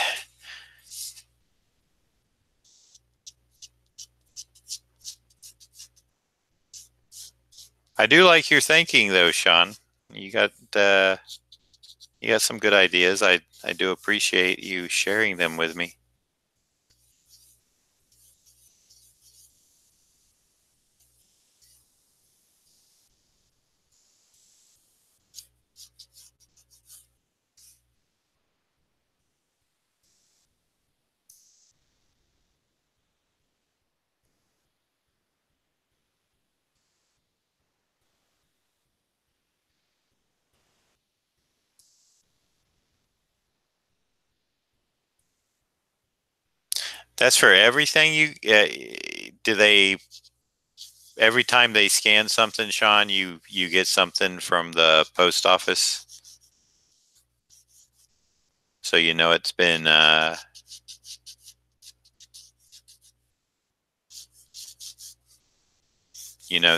I do like your thinking, though, Sean. You got uh, you got some good ideas. I do appreciate you sharing them with me. That's for everything. Do they every time they scan something, Sean? You get something from the post office, so it's been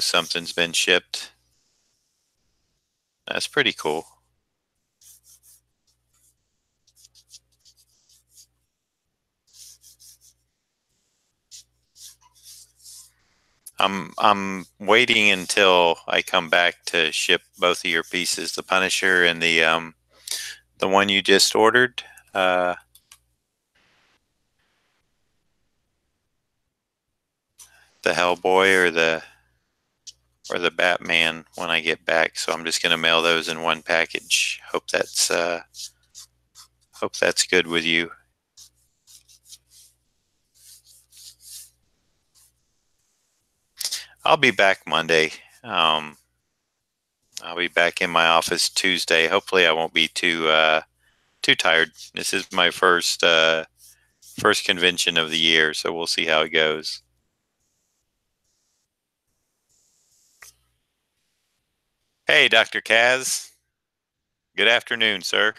something's been shipped. That's pretty cool. I'm waiting until I come back to ship both of your pieces, the Punisher and the one you just ordered. The Hellboy or the Batman when I get back. So I'm just gonna mail those in one package. Hope that's good with you. I'll be back Monday. Um, I'll be back in my office Tuesday. Hopefully, I won't be too tired. This is my first convention of the year, so we'll see how it goes. Hey, Dr. Kaz. Good afternoon, sir.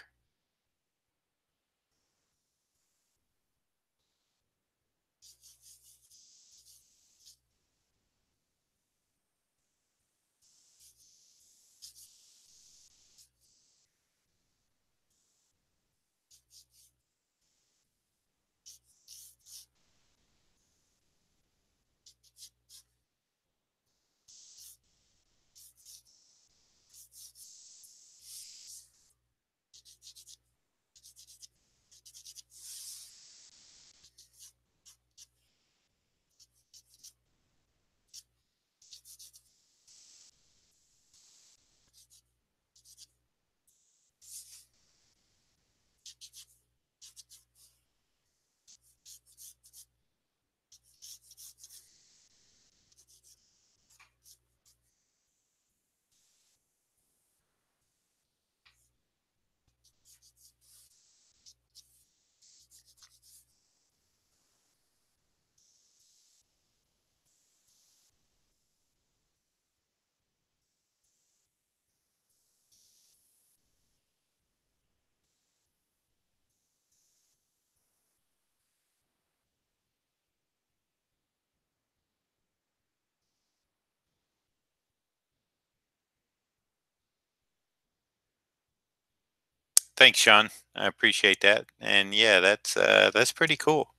Thanks, Sean. I appreciate that. And yeah, that's pretty cool.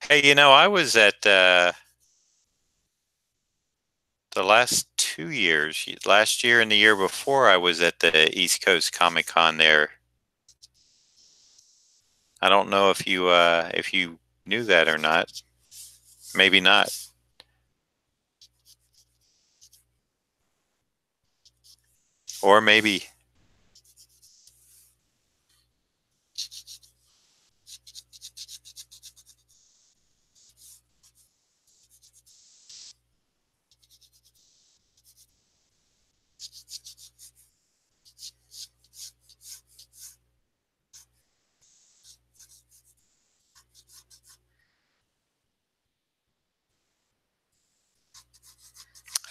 Hey, I was at the last 2 years, last year and the year before, I was at the East Coast Comic Con there. I don't know if you knew that or not. Maybe not. Or maybe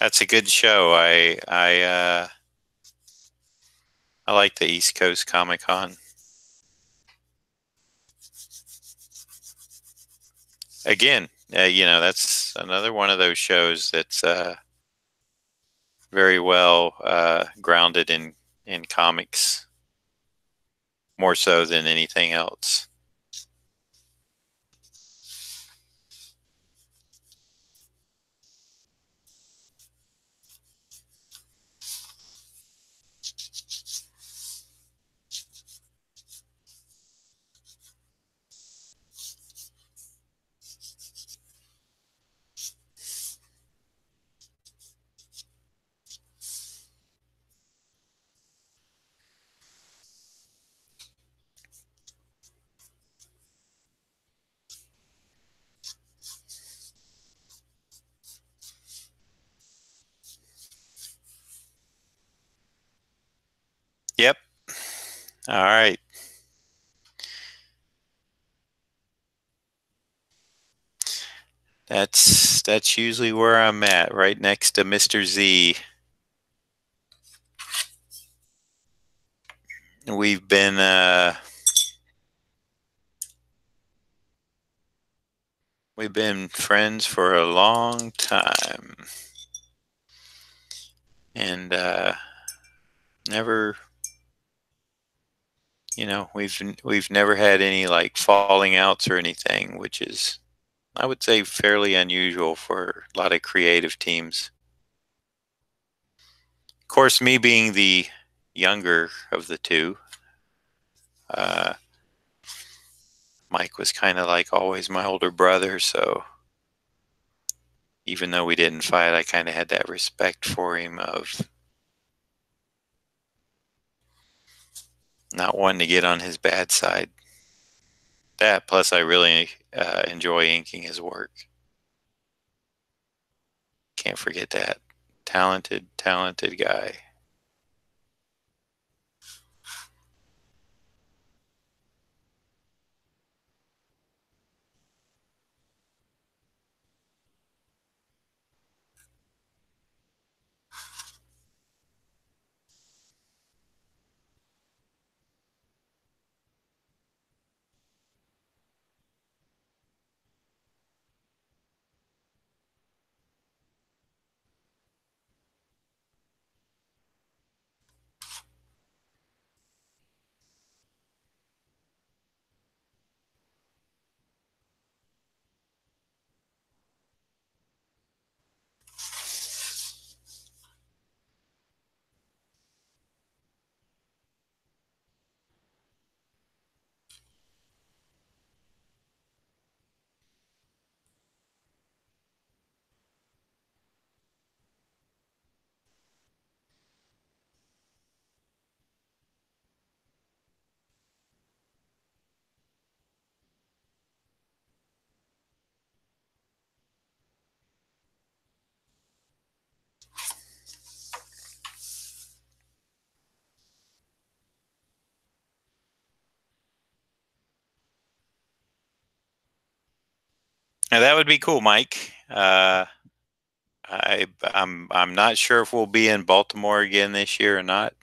that's a good show. I like the East Coast Comic Con. Again, that's another one of those shows that's very well grounded in comics, more so than anything else. Yep. All right. That's usually where I'm at, right next to Mr. Z. We've been friends for a long time, and never, we've never had any like falling outs or anything, which is, I would say, fairly unusual for a lot of creative teams. Of course, me being the younger of the two, uh, Mike was kind of like always my older brother, so even though we didn't fight, I kind of had that respect for him of not wanting to get on his bad side. That plus, I really enjoy inking his work. Can't forget that. Talented, talented guy. Now that would be cool, Mike. I'm not sure if we'll be in Baltimore again this year or not.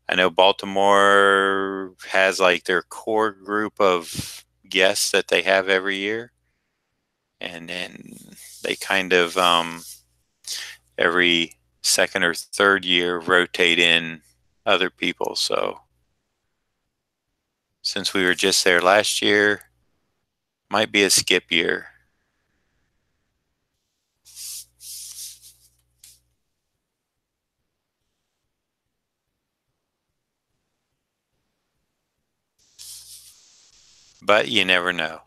I know Baltimore has like their core group of guests that they have every year, and then they kind of every second or third year rotate in other people. So since we were just there last year, might be a skip year. But you never know.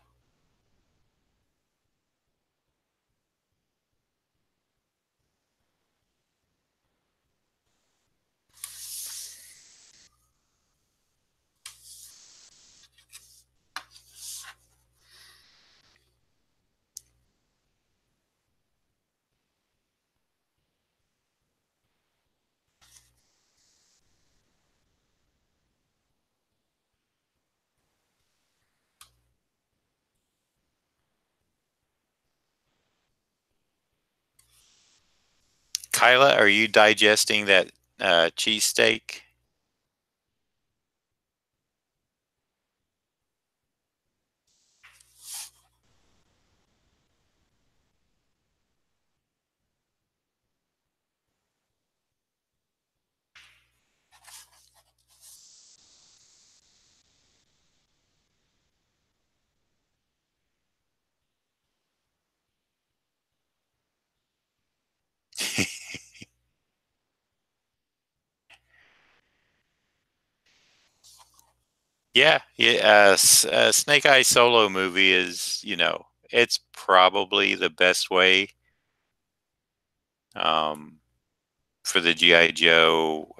Kyla, are you digesting that cheesesteak? Yeah, yeah. Snake Eye solo movie is, it's probably the best way um, for the GI Joe.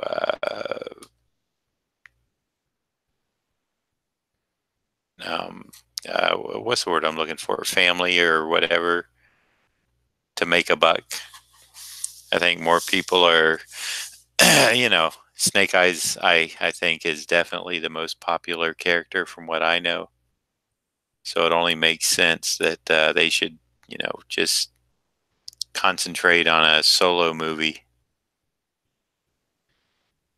Um, what's the word I'm looking for? Family or whatever to make a buck. I think more people are, Snake Eyes. I think is definitely the most popular character from what I know. So it only makes sense that they should, just concentrate on a solo movie.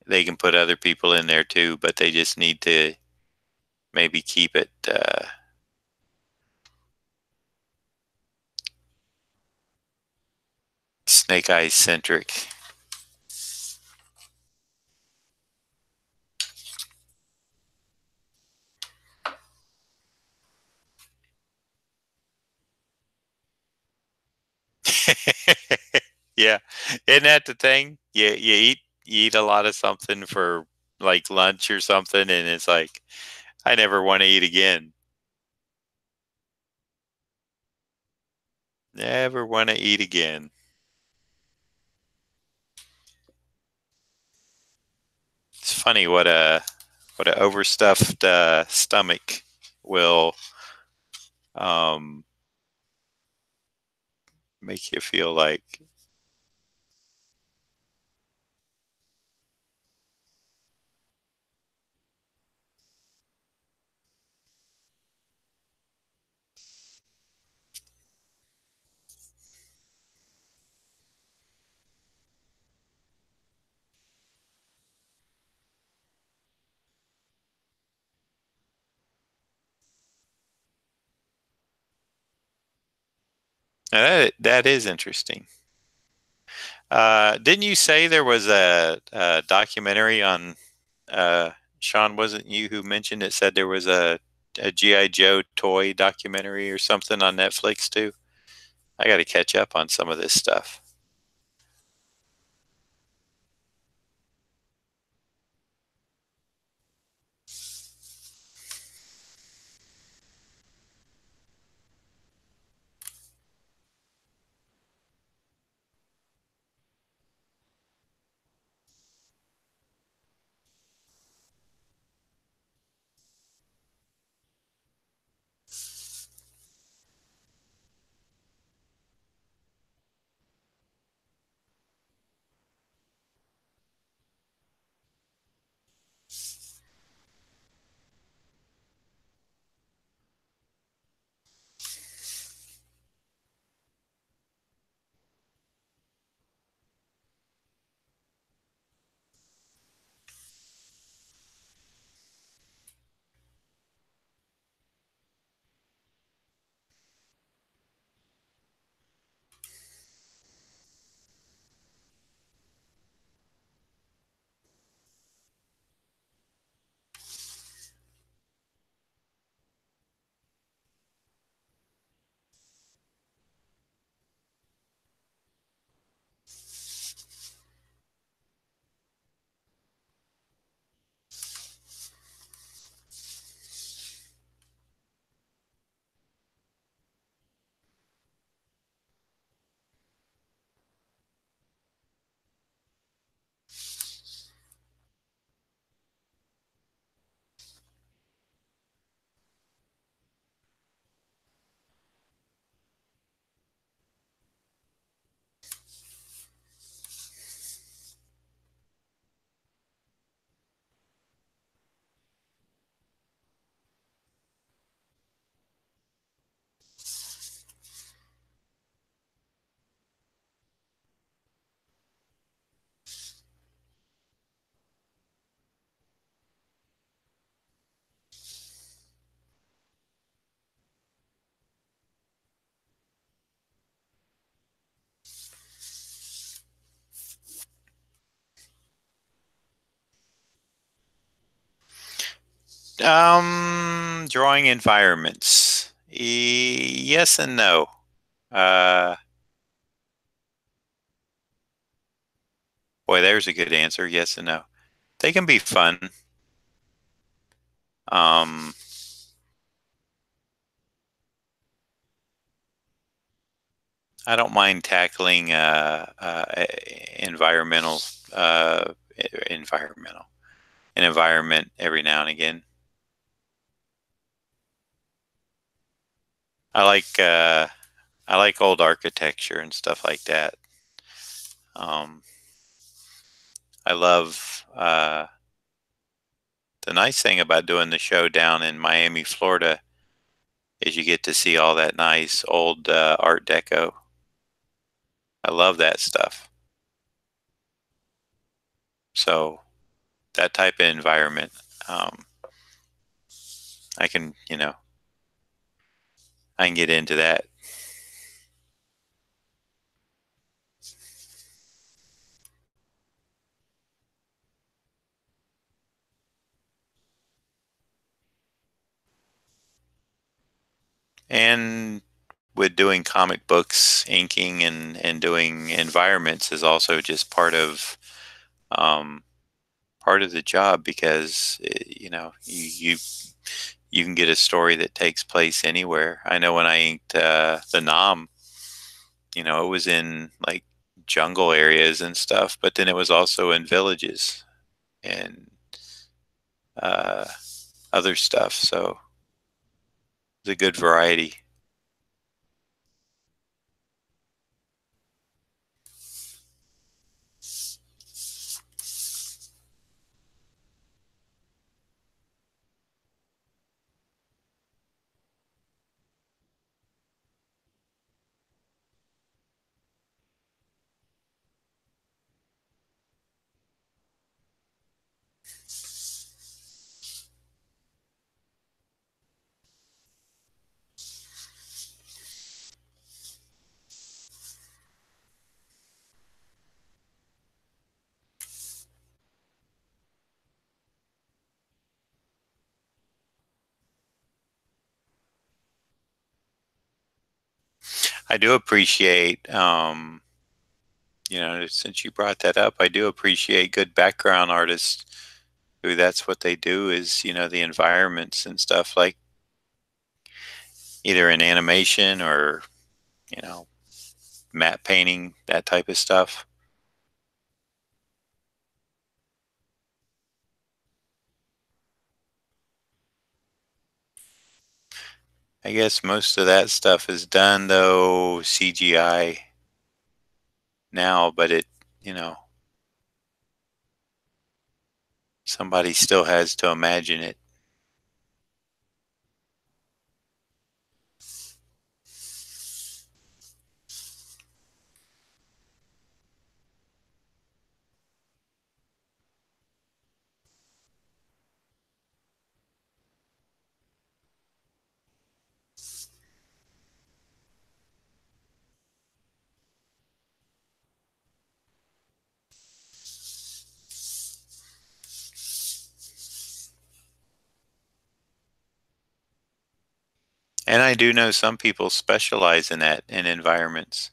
They can put other people in there too, but they just need to maybe keep it Snake Eyes centric. Yeah, isn't that the thing? You eat a lot of something for like lunch or something, and it's like I never want to eat again. Never want to eat again. It's funny what a overstuffed stomach will um, make you feel like. That is interesting. Didn't you say there was a documentary on Sean? Wasn't you who mentioned it? Said there was a GI Joe toy documentary or something on Netflix too. I got to catch up on some of this stuff. Drawing environments. Yes and no. Uh, Boy, there's a good answer. Yes and no. They can be fun. Um, I don't mind tackling environmental uh, environmental an environment every now and again. I like uh, I like old architecture and stuff like that. Um, I love the nice thing about doing the show down in Miami, Florida, is you get to see all that nice old Art Deco. I love that stuff. So that type of environment, um, I can, I can get into that. And with doing comic books, inking, and doing environments is also just um, part of the job because you can get a story that takes place anywhere. I know when I inked the Nom, it was in like jungle areas and stuff, but then it was also in villages and uh, other stuff. So it's a good variety. I do appreciate, since you brought that up, I do appreciate good background artists who that's what they do is, the environments and stuff like either in animation or, you know, matte painting, that type of stuff. I guess most of that stuff is done though CGI now, but you know, somebody still has to imagine it. And I do know some people specialize in that in environments.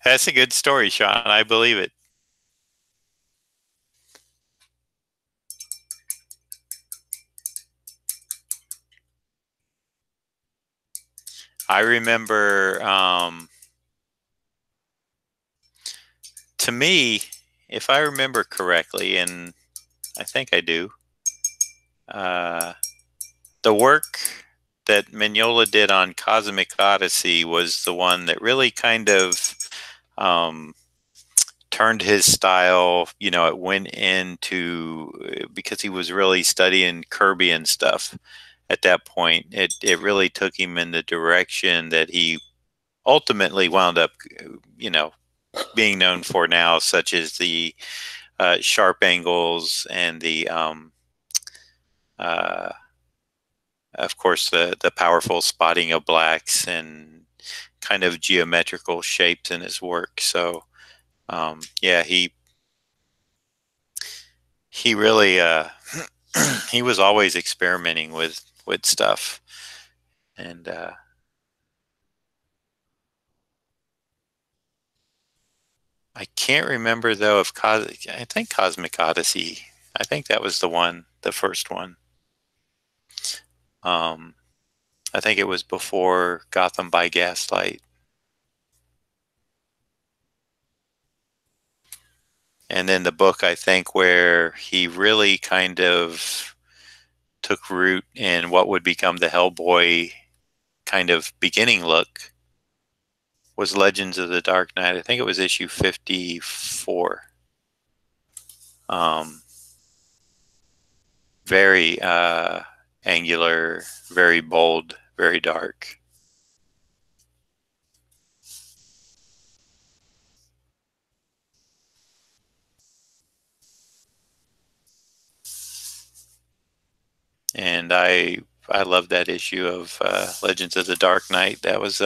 That's a good story, Sean. I believe it. I remember, to me, if I remember correctly, and I think I do, uh, the work that Mignola did on Cosmic Odyssey was the one that really kind of um, turned his style. You know, it went into because he was really studying Kirby and stuff at that point. It really took him in the direction that he ultimately wound up, you know, being known for now, such as the sharp angles and the uh, of course, the powerful spotting of blacks and kind of geometrical shapes in his work. So, yeah, he really he was always experimenting with stuff, and I can't remember though if I think Cosmic Odyssey. I think that was the one, the first one. Um, I think it was before Gotham by Gaslight. And then the book, I think, where he really kind of took root in what would become the Hellboy kind of beginning look was Legends of the Dark Knight. I think it was issue 54. Um, very angular, very bold, very dark. And I love that issue of Legends of the Dark Knight. That was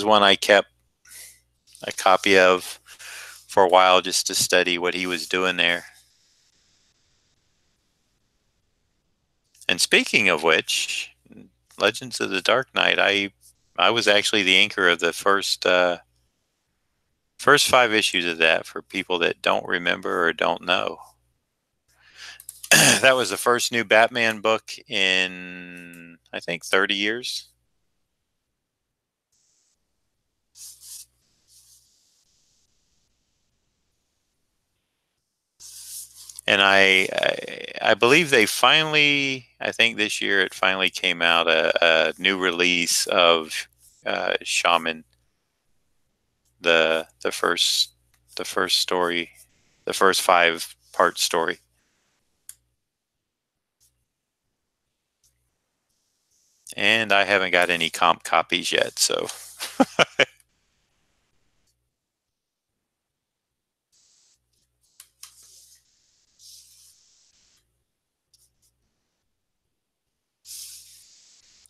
one I kept a copy of for a while just to study what he was doing there. And speaking of which, Legends of the Dark Knight, I was actually the anchor of the first five issues of that for people that don't remember or don't know. That was the first new Batman book in I think 30 years. And I believe they finally, I think this year it finally came out a new release of Shaman, the first story, the first 5 part story. And I haven't got any comp copies yet, so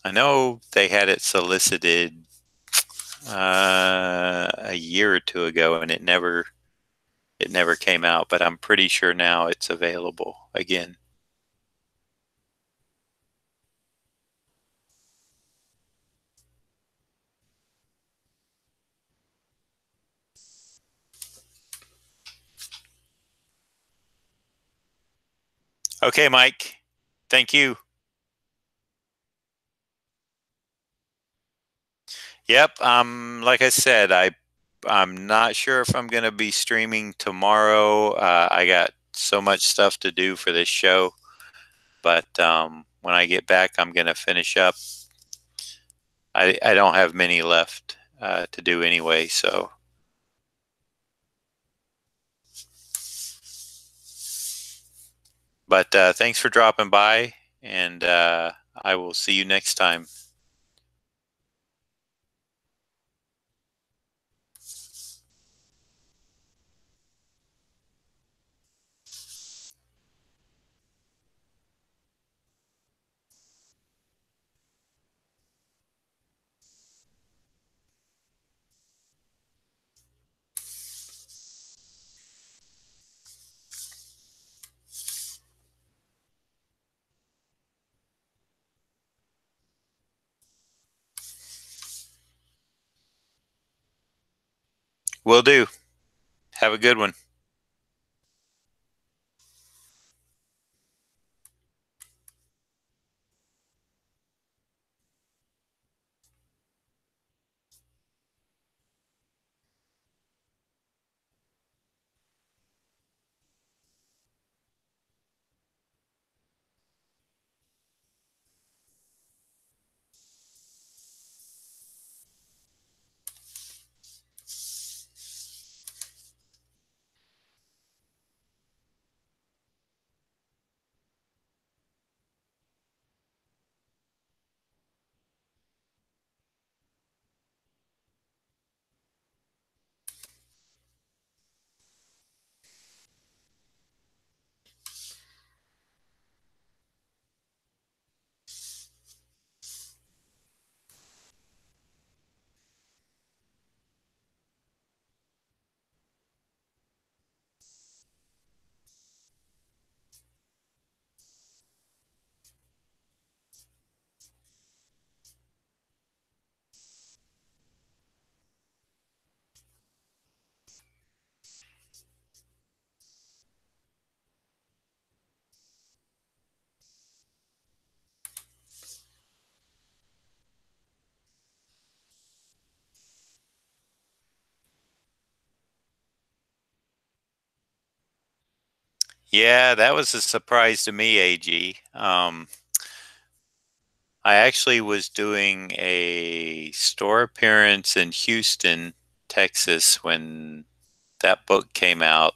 I know they had it solicited a year or two ago, and it never came out. But I'm pretty sure now it's available again. Okay, Mike. Thank you. Yep. Like I said, I'm not sure if I'm going to be streaming tomorrow. I got so much stuff to do for this show, but when I get back, I'm going to finish up. I don't have many left to do anyway, so. But thanks for dropping by, and I will see you next time. Will do. Have a good one. Yeah, that was a surprise to me, AG. I actually was doing a store appearance in Houston, Texas when that book came out,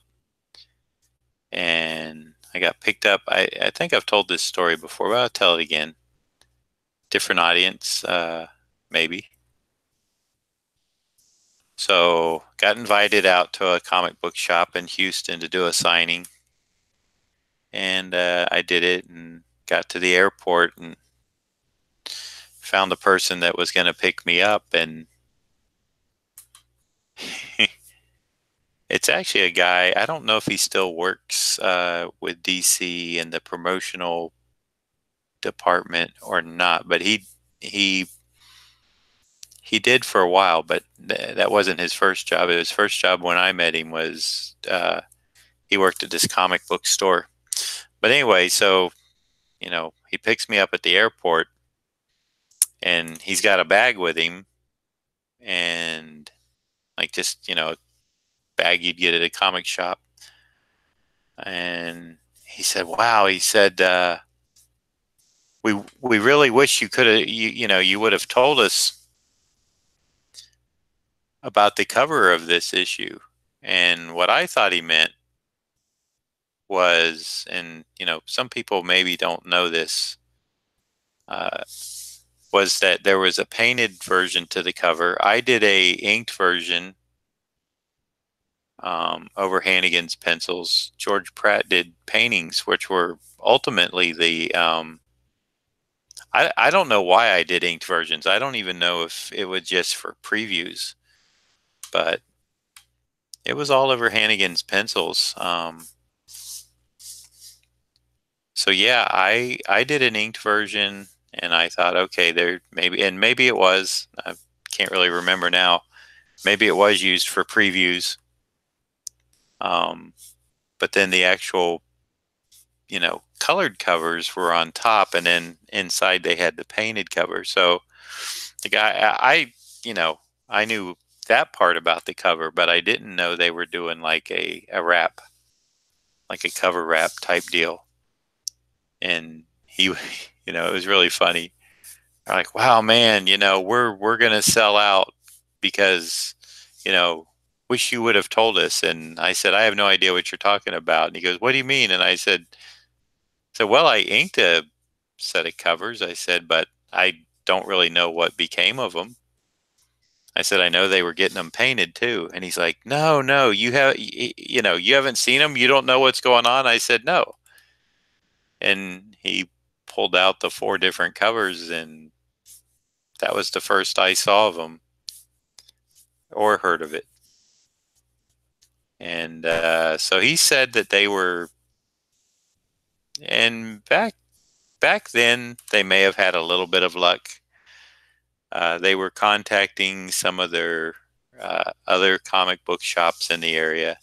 and I got picked up. I think I've told this story before, but I'll tell it again. Different audience, maybe. So, got invited out to a comic book shop in Houston to do a signing, and I did it and got to the airport and found the person that was going to pick me up, and it's actually a guy. I don't know if he still works with DC in the promotional department or not, but he he did for a while. But that wasn't his first job. His first job when I met him was he worked at this comic book store. But anyway, so he picks me up at the airport, and he's got a bag with him, and like just bag you'd get at a comic shop. And he said, "Wow," he said, "we really wish you could have you would have told us about the cover of this issue." And what I thought he meant was, and some people maybe don't know this, uh, was that there was a painted version to the cover. I did a inked version over Hannigan's pencils. George Pratt did paintings, which were ultimately the I don't know why I did inked versions. I don't even know if it was just for previews, but it was all over Hannigan's pencils. So yeah, I did an inked version, and I thought, okay, there maybe it was. I can't really remember now. Maybe it was used for previews. Um, but then the actual colored covers were on top, and then inside they had the painted cover. So the guy, you know, I knew that part about the cover, but I didn't know they were doing like a wrap, like a cover wrap type deal. And he, it was really funny. I'm like, wow, man, we're gonna sell out because, you know, wish you would have told us. And I said, I have no idea what you're talking about. And he goes, what do you mean? And I said, so well, I inked a set of covers. I said, but I don't really know what became of them. I said, I know they were getting them painted too. And he's like, no, no, you haven't seen them. You don't know what's going on. I said, no. And he pulled out the 4 different covers, and that was the first I saw of them or heard of it. And so he said that they were, and back then they may have had a little bit of luck. They were contacting some of their other comic book shops in the area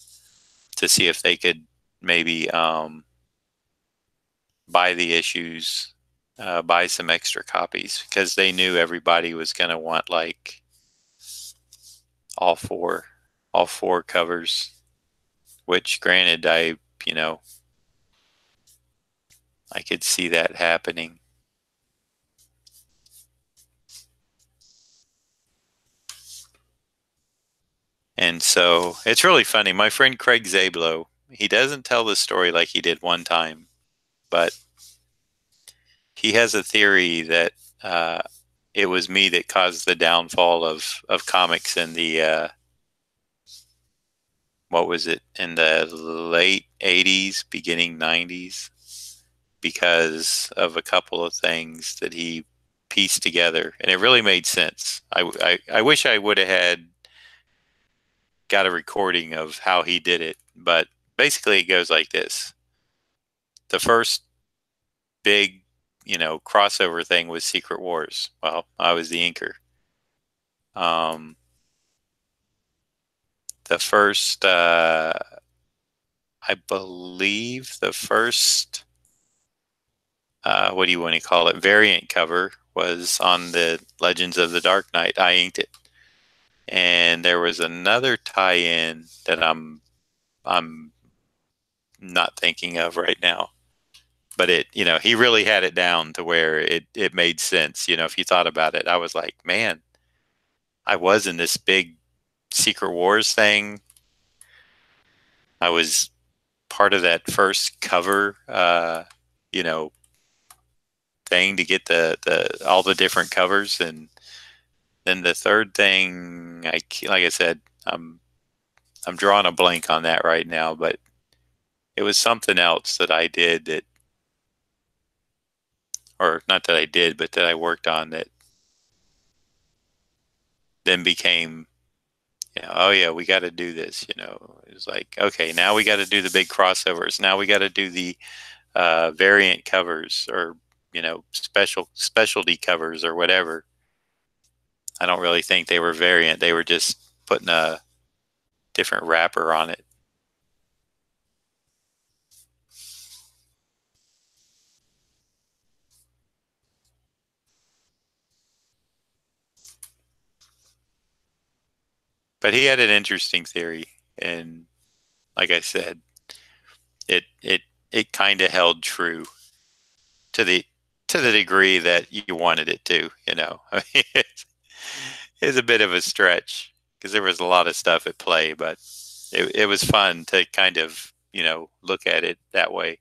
to see if they could maybe buy the issues, buy some extra copies because they knew everybody was going to want like all four, all four covers. Which, granted, you know, I could see that happening. And so it's really funny. My friend Craig Zablo, he doesn't tell the story like he did one time, but he has a theory that uh, it was me that caused the downfall of comics in the what was it, in the late 80s, beginning 90s, because of a couple of things that he pieced together, and it really made sense. I wish I would have had got a recording of how he did it, but basically it goes like this. The first big, crossover thing was Secret Wars. Well, I was the inker. Um, the first, I believe, the first, what do you want to call it, variant cover was on the Legends of the Dark Knight. I inked it, and there was another tie-in that I'm not thinking of right now. But he really had it down to where it made sense. If you thought about it, I was like, man, I was in this big Secret Wars thing. I was part of that first cover, you know, thing to get the all the different covers, and then the third thing, like I said, I'm drawing a blank on that right now, but it was something else that I did that, or not that I did, but that I worked on that then became, oh yeah, we got to do this. It was like, okay, now we got to do the big crossovers. Now we got to do the variant covers, or specialty covers, or whatever. I don't really think they were variant. They were just putting a different wrapper on it. But he had an interesting theory, and like I said, it kind of held true to the degree that you wanted it to. I mean, it's a bit of a stretch because there was a lot of stuff at play, but it was fun to kind of look at it that way.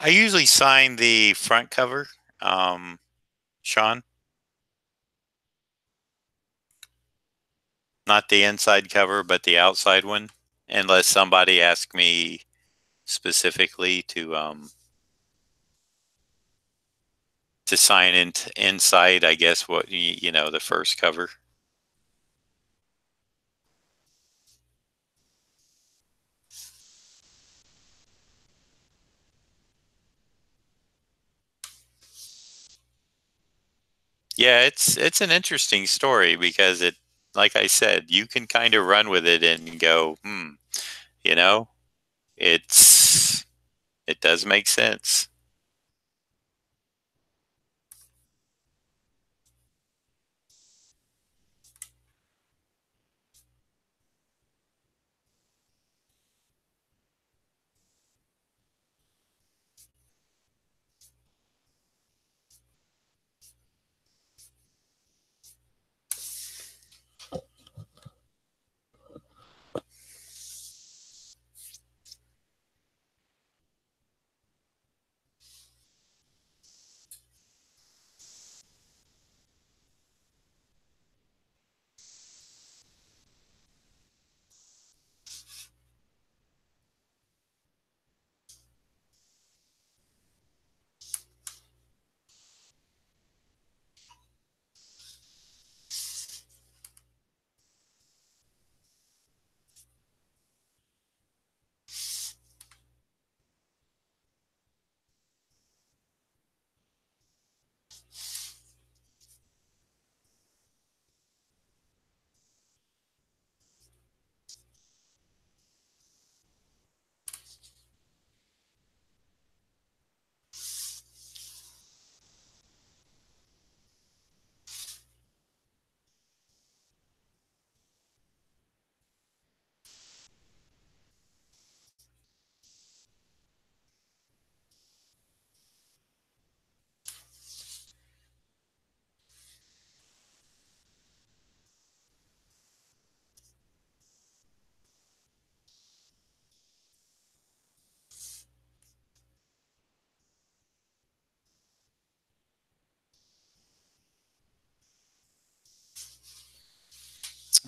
I usually sign the front cover, um, Sean, not the inside cover, but the outside one, unless somebody asks me specifically to sign inside. I guess what the first cover. Yeah, it's an interesting story because it, like I said, you can kind of run with it and go, you know, it does make sense.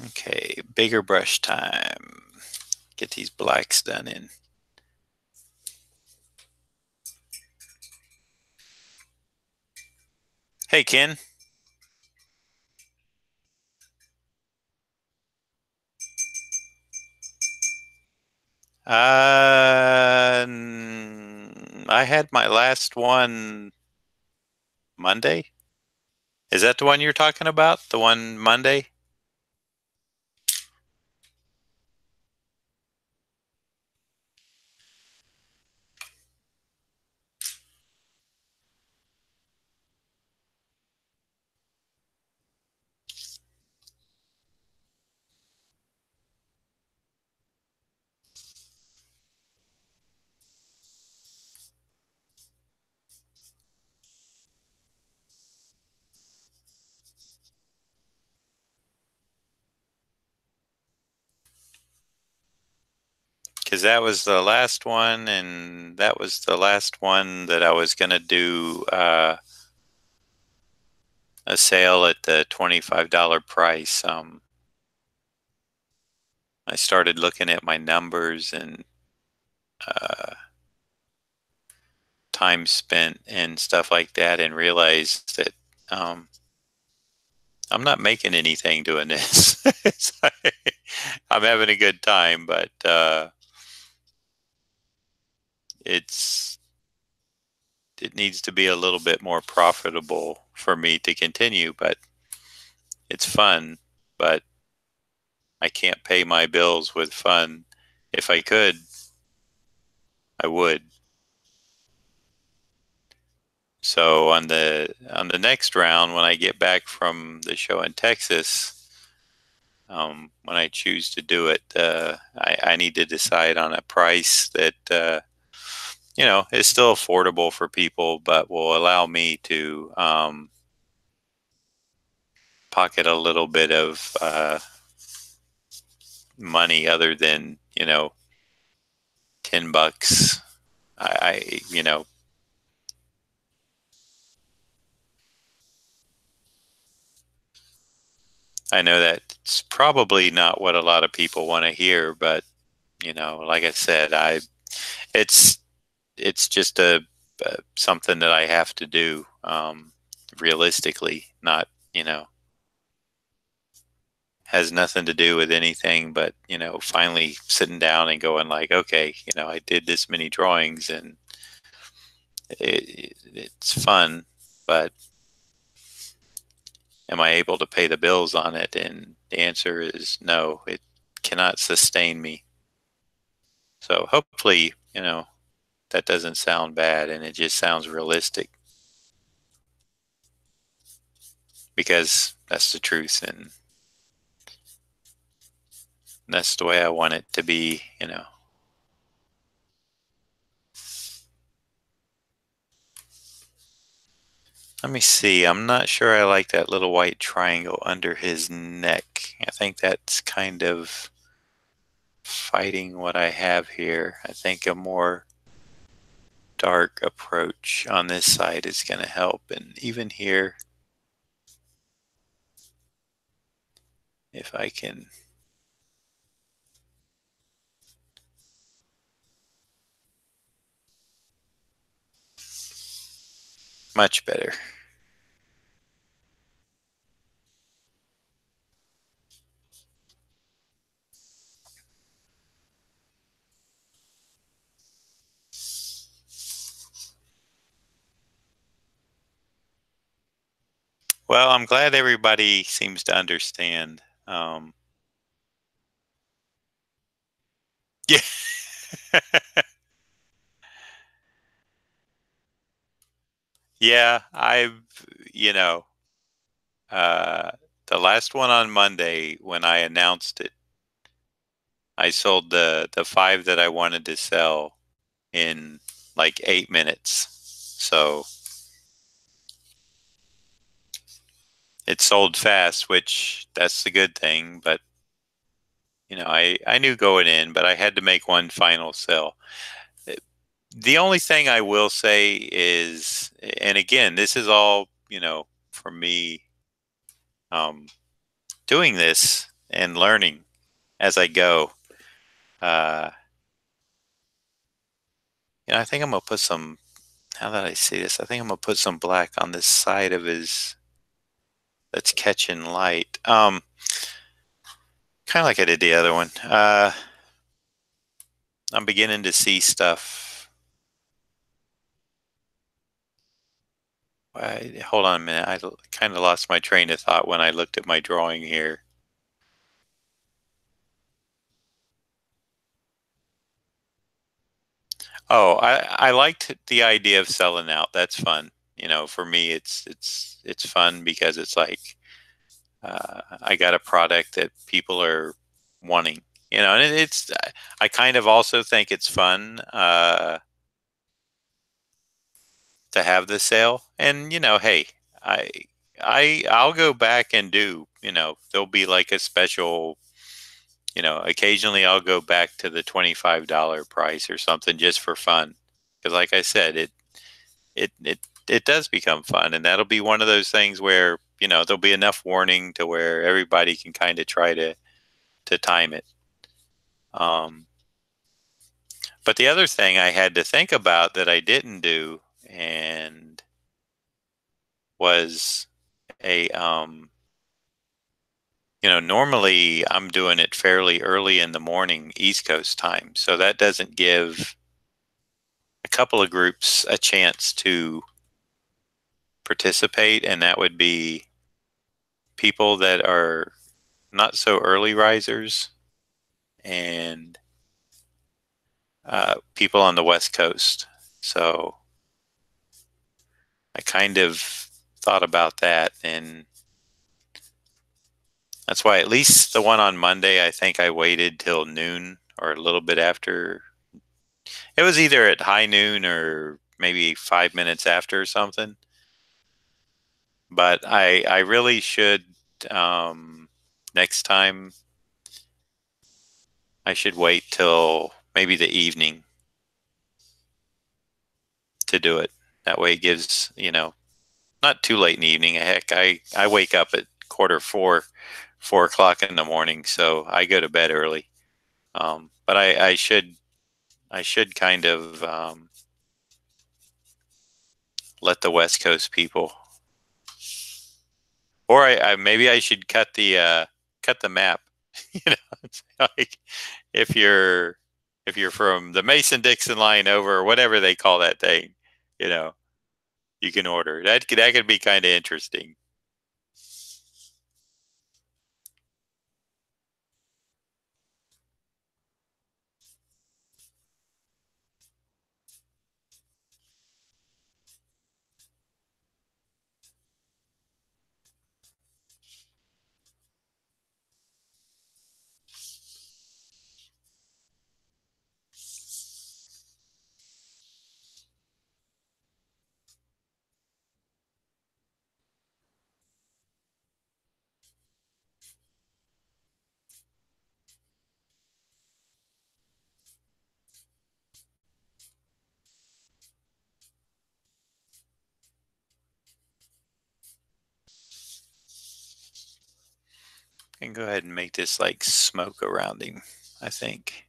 Okay, bigger brush time. Get these blacks done in. Hey, Ken. I had my last one Monday. Is that the one you're talking about? The one Monday? Because that was the last one, and that was the last one that I was going to do a sale at the $25 price. I started looking at my numbers and uh, time spent and stuff like that, and realized that I'm not making anything doing this. I'm having a good time, but it's it needs to be a little bit more profitable for me to continue. But it's fun, but I can't pay my bills with fun. If I could, I would. So on the next round, when I get back from the show in Texas, when I choose to do it, I need to decide on a price that is still affordable for people, but will allow me to pocket a little bit of money other than $10. I know that's probably not what a lot of people want to hear, but like I said, it's it's just a something that I have to do realistically, not has nothing to do with anything but finally sitting down and going like, okay, I did this many drawings and it's fun, but am I able to pay the bills on it? And the answer is no, it cannot sustain me. So hopefully, that doesn't sound bad and it just sounds realistic, because that's the truth and that's the way I want it to be. Let me see. I'm not sure I like that little white triangle under his neck. I think that's kind of fighting what I have here. I think a more dark approach on this side is going to help. And even here, if I can. Much better. Well, I'm glad everybody seems to understand. Yeah. Yeah, you know, uh, the last one on Monday when I announced it, I sold the five that I wanted to sell in like 8 minutes. So it sold fast, which that's the good thing. But I knew going in, but I had to make one final sell. The only thing I will say is, and again, this is all for me, um, doing this and learning as I go. Uh, I think I'm gonna put some. Now that I see this, I think I'm gonna put some black on this side of his that's catching light. Kind of like I did the other one. I'm beginning to see stuff. Hold on a minute. I kind of lost my train of thought when I looked at my drawing here. Oh, I liked the idea of selling out. That's fun. For me, it's fun because it's like I got a product that people are wanting. And it's I kind of also think it's fun to have the sale. And hey, I I'll go back and do. There'll be like a special. Occasionally I'll go back to the $25 price or something just for fun. Because like I said, it it it does become fun, and that'll be one of those things where there'll be enough warning to where everybody can kind of try to time it. Um, but the other thing I had to think about that I didn't do and was a normally I'm doing it fairly early in the morning East Coast time, so that doesn't give a couple of groups a chance to participate, and that would be people that are not so early risers and people on the West Coast. So I kind of thought about that, and that's why at least the one on Monday, I think I waited till noon or a little bit after. It was either at high noon or maybe 5 minutes after or something. But I really should, next time I should wait till maybe the evening to do it. That way it gives, not too late in the evening. Heck, I wake up at quarter four, 4 o'clock in the morning, so I go to bed early. But I should kind of let the West Coast people, or maybe I should cut the map. It's like if you're if you're from the Mason-Dixon line over or whatever they call that thing, you know, you can order. That could be kind of interesting. And go ahead and make this like smoke around him, I think.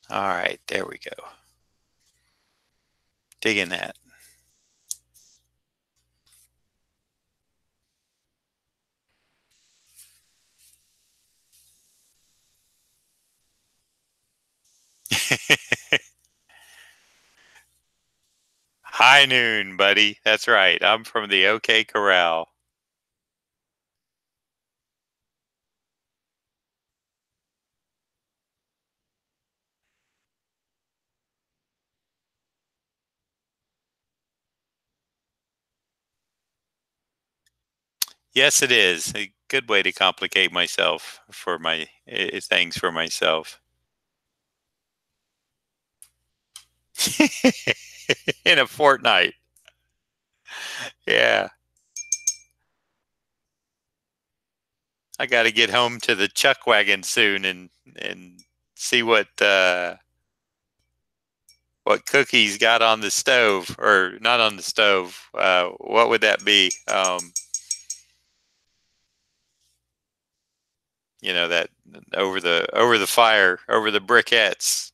All right, there we go. Digging that. High noon, buddy. That's right. I'm from the OK Corral. Yes, it is a good way to complicate myself for my things for myself. In a fortnight. Yeah, I got to get home to the chuck wagon soon and see what cookies got on the stove, or not on the stove. What would that be? That over the fire, over the briquettes.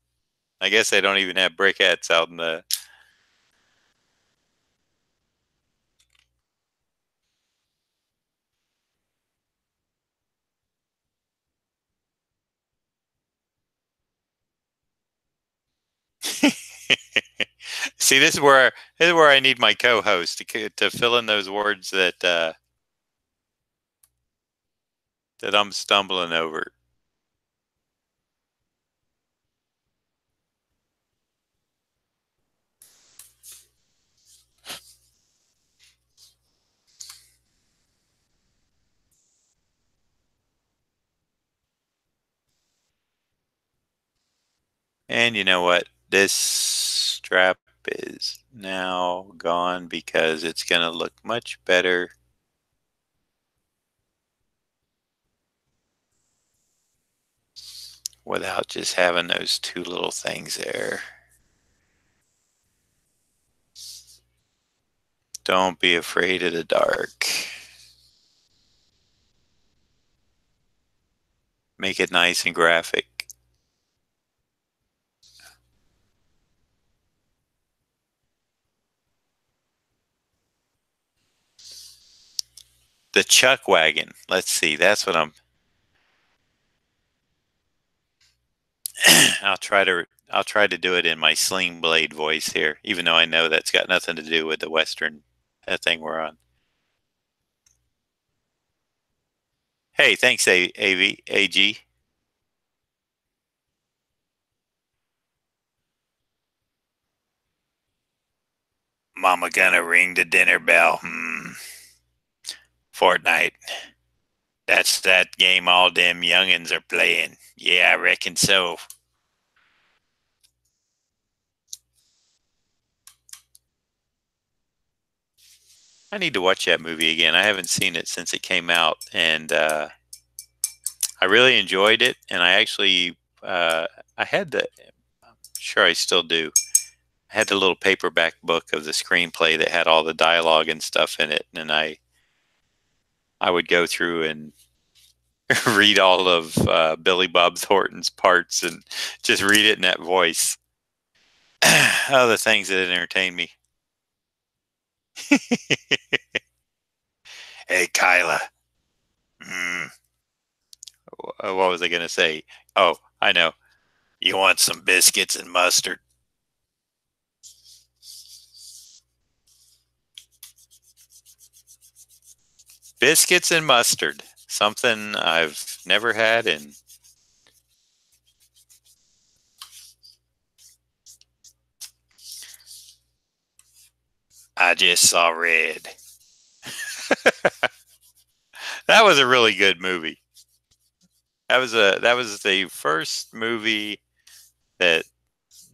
I guess they don't even have briquettes out in the. See, this is where I need my co-host to fill in those words that I'm stumbling over. And you know what? This strap is now gone because it's going to look much better without just having those two little things there. Don't be afraid of the dark. Make it nice and graphic. The chuck wagon. Let's see. That's what I'm. I'll try to do it in my Sling Blade voice here, even though I know that's got nothing to do with the Western thing we're on. Hey, thanks, AG. Mama gonna ring the dinner bell. Fortnite. That's that game all them youngins are playing. Yeah, I reckon so. I need to watch that movie again. I haven't seen it since it came out, and I really enjoyed it. And I actually, I had I'm sure I still do. I had the little paperback book of the screenplay that had all the dialogue and stuff in it, and I would go through and read all of Billy Bob Thornton's parts and just read it in that voice. Other things that entertain me. Hey, Kyla. Mm, what was I going to say? Oh, I know. You want some biscuits and mustard? Biscuits and mustard. Something I've never had. And I just saw red. That was a really good movie. That was the first movie that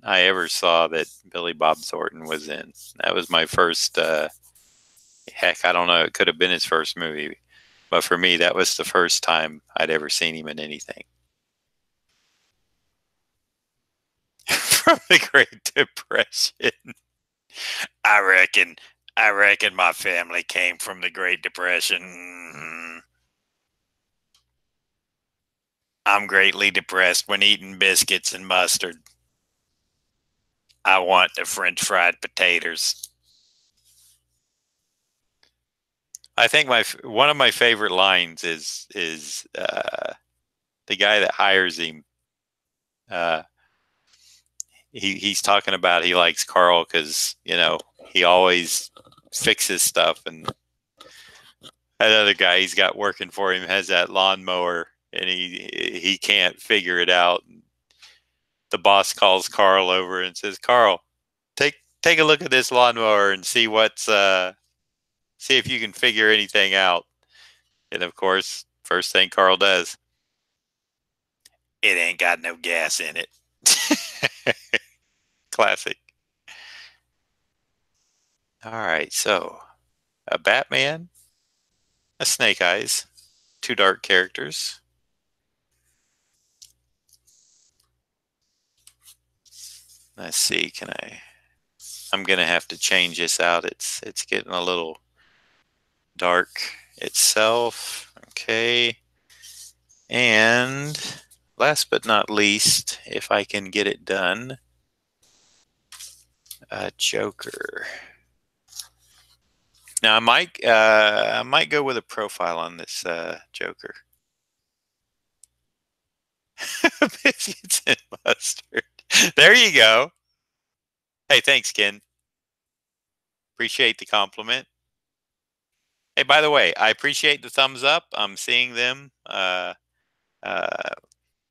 I ever saw that Billy Bob Thornton was in. That was my first. Heck, I don't know. It could have been his first movie, but for me, that was the first time I'd ever seen him in anything. From the Great Depression. I reckon. I reckon my family came from the Great Depression. I'm greatly depressed when eating biscuits and mustard. I want the French fried potatoes. I think my one of my favorite lines is the guy that hires him. Uh, he's talking about he likes Carl because he always fixes stuff, and that other guy he's got working for him has that lawnmower, and he can't figure it out. The boss calls Carl over and says, "Carl, take a look at this lawnmower and see if you can figure anything out." And of course, first thing Carl does, it ain't got no gas in it. Classic. All right, so a Batman, a Snake Eyes, two dark characters. Let's see, can I? I'm gonna have to change this out. It's getting a little dark itself. Okay, and last but not least, if I can get it done, a Joker. Now I might go with a profile on this Joker. Biscuits and mustard. There you go. Hey, thanks, Ken. Appreciate the compliment. Hey, by the way, I appreciate the thumbs up. I'm seeing them. Uh,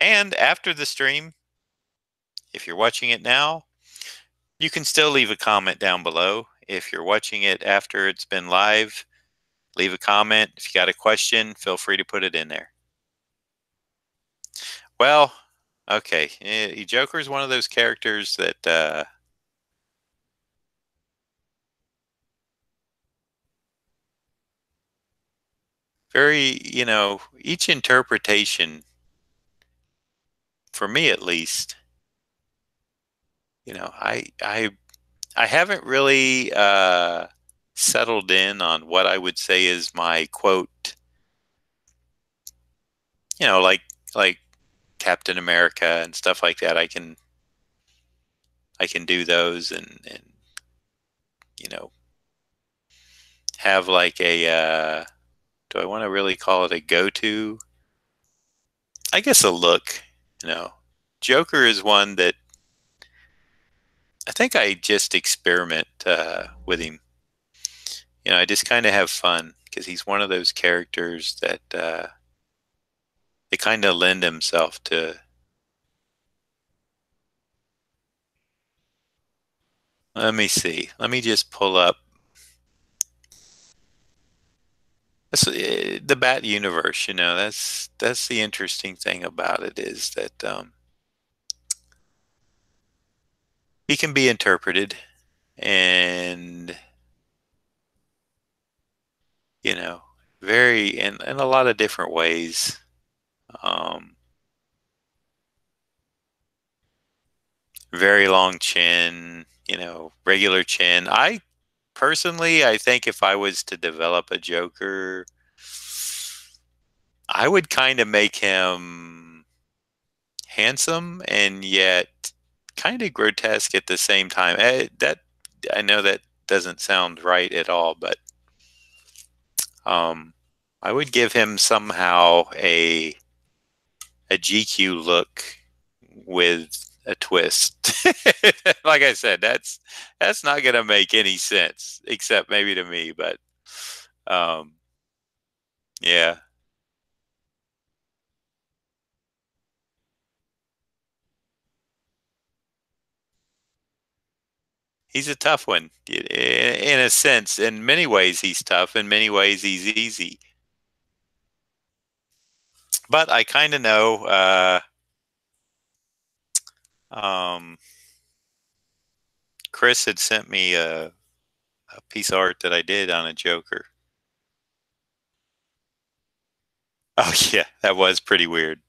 and after the stream, if you're watching it now, you can still leave a comment down below. If you're watching it after it's been live, leave a comment. If you got a question, feel free to put it in there. Well, okay. Joker is one of those characters that very, each interpretation, for me at least, I haven't really settled in on what I would say is my quote, like Captain America and stuff like that. I can do those and you know have like a do I want to really call it a go-to? I guess a look. You know, Joker is one that I think I just experiment with him. I just kind of have fun because he's one of those characters that they kind of lend himself to. Let me see. Let me just pull up the Bat universe. That's the interesting thing about it is that he can be interpreted, and you know, very in a lot of different ways. Um, very long chin, regular chin. I think if I was to develop a Joker, I would kind of make him handsome and yet kind of grotesque at the same time. That I know that doesn't sound right at all, but um, I would give him somehow a GQ look with a twist. Like I said, that's not going to make any sense except maybe to me, but um, yeah. He's a tough one in a sense. In many ways, he's tough. In many ways, he's easy. But I kind of know. Um, Chris had sent me a piece of art that I did on a Joker. Oh yeah, that was pretty weird.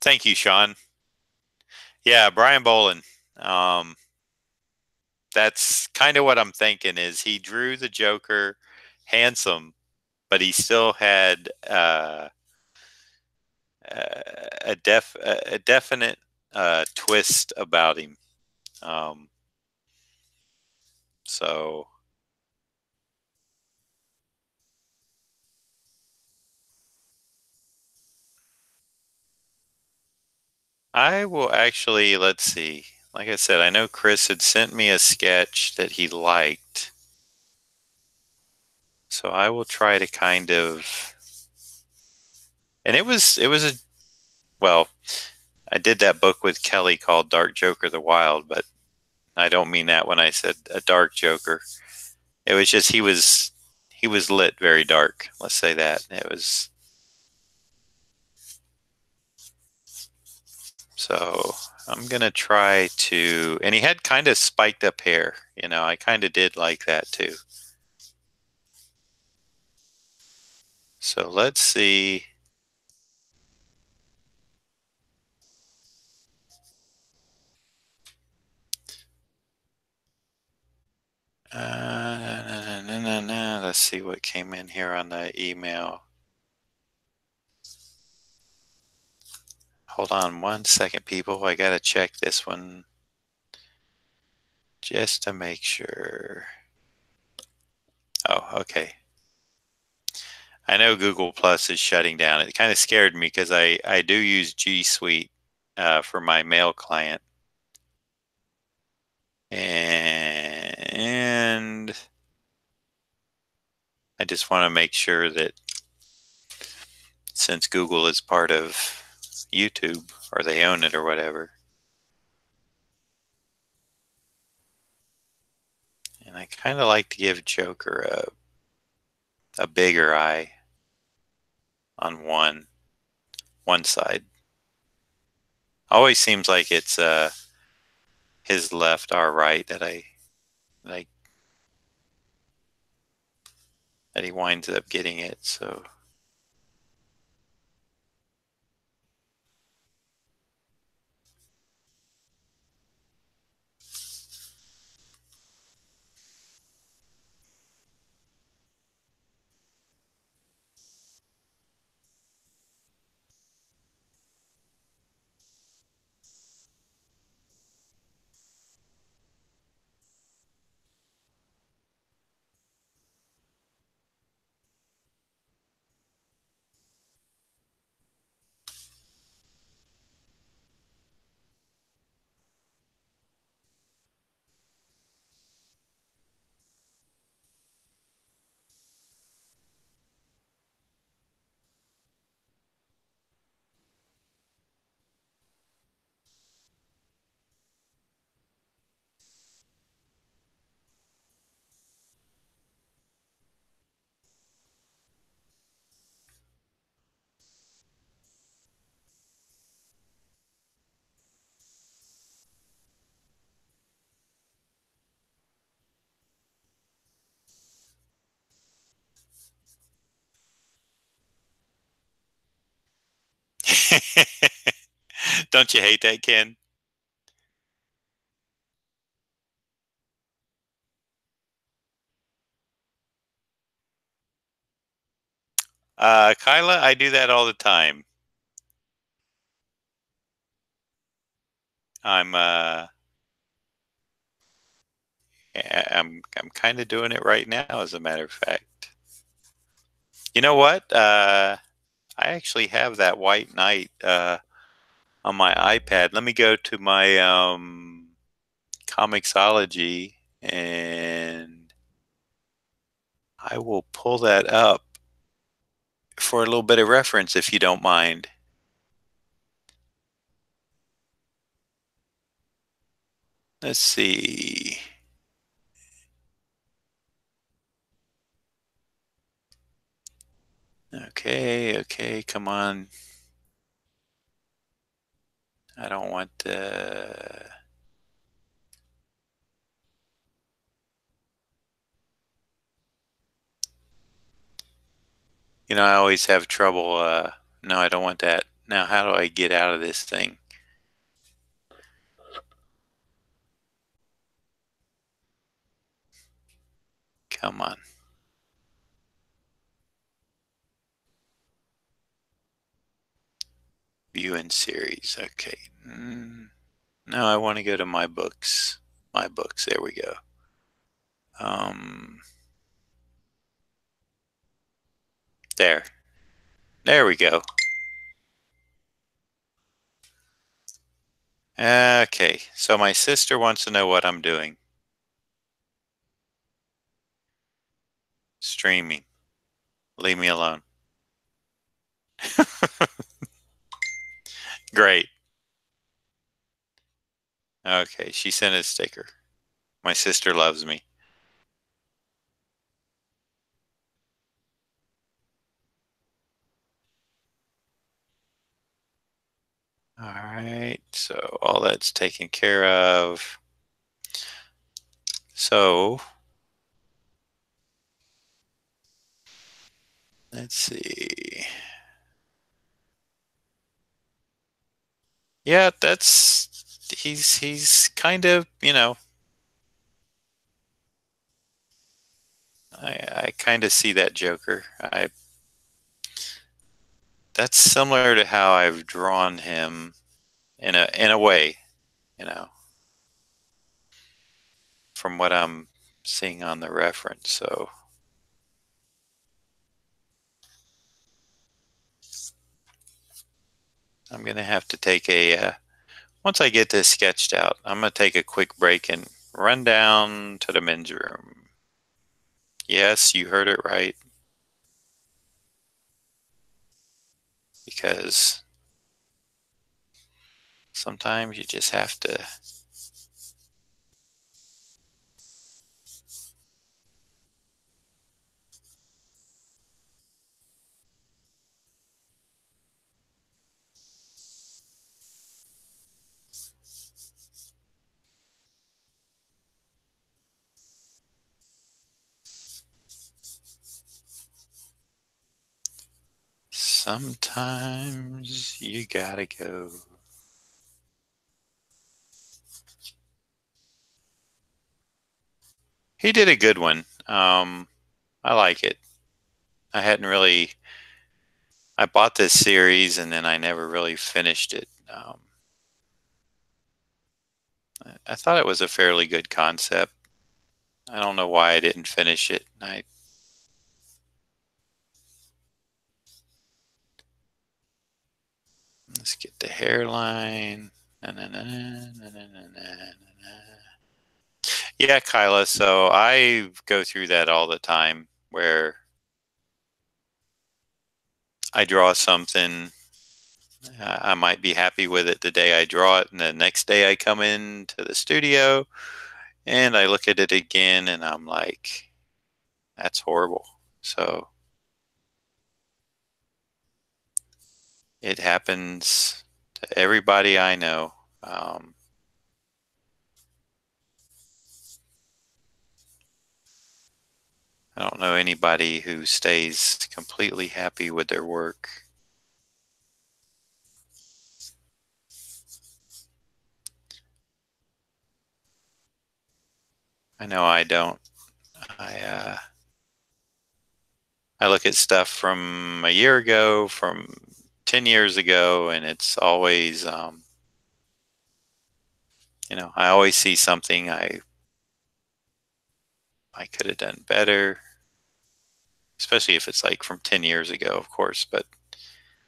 Thank you, Sean. Yeah, Brian Bolin. Um, that's kind of what I'm thinking. Is he drew the Joker handsome, but he still had a definite twist about him. Um, so I will actually, let's see. Like I said, I know Chris had sent me a sketch that he liked. So I will try to kind of, and it was a, well, I did that book with Kelly called Dark Joker the Wild, but I don't mean that when I said a dark Joker. It was just he was lit very dark. Let's say that. It was so I'm gonna try to, and he had kind of spiked up hair. I kind of did like that too. So let's see. Let's see what came in here on the email. Hold on one second, people. I gotta check this one just to make sure. Oh, okay. I know Google Plus is shutting down. It kind of scared me because I do use G Suite for my mail client, and I just want to make sure that since Google is part of YouTube or they own it or whatever, and I kind of like to give Joker a bigger eye on one side. Always seems like it's his left, our right like that he winds up getting it. So don't you hate that, Ken? Kyla, I do that all the time. I'm uh I'm kind of doing it right now, as a matter of fact. You know what? I actually have that White Knight on my iPad. Let me go to my Comixology and I will pull that up for a little bit of reference if you don't mind. Let's see. Okay, come on. I don't want the... I always have trouble. No, I don't want that. Now, how do I get out of this thing? Come on. View in series. Okay. No, I want to go to my books. My books. There we go. Um, there. There we go. Okay. So my sister wants to know what I'm doing. Streaming. Leave me alone. Great. Okay. She sent a sticker. My sister loves me. All right. So all that's taken care of. So let's see. Yeah, he's kind of, I kind of see that Joker. That's similar to how I've drawn him in a way, you know, from what I'm seeing on the reference. So I'm gonna have to take once I get this sketched out, I'm gonna take a quick break and run down to the men's room. Yes, you heard it right. Because sometimes you just have to. Sometimes you gotta go. He did a good one. I like it. I hadn't really. I bought this series and then I never really finished it. I thought it was a fairly good concept. I don't know why I didn't finish it. Let's get the hairline. Na, na, na, na, na, na, na. Yeah, Kyla. So I go through that all the time where I draw something. I might be happy with it the day I draw it, and the next day I come into the studio and I look at it again and I'm like, that's horrible. So it happens to everybody I know. I don't know anybody who stays completely happy with their work. I know I don't. I uh, I look at stuff from a year ago, from 10 years ago, and it's always, I always see something I could have done better, especially if it's like from 10 years ago, of course, but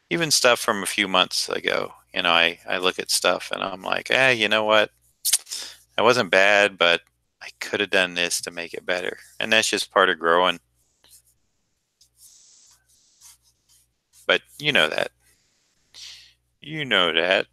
even stuff from a few months ago, I look at stuff and I'm like, you know what? That wasn't bad, but I could have done this to make it better. And that's just part of growing. But you know that. You know that.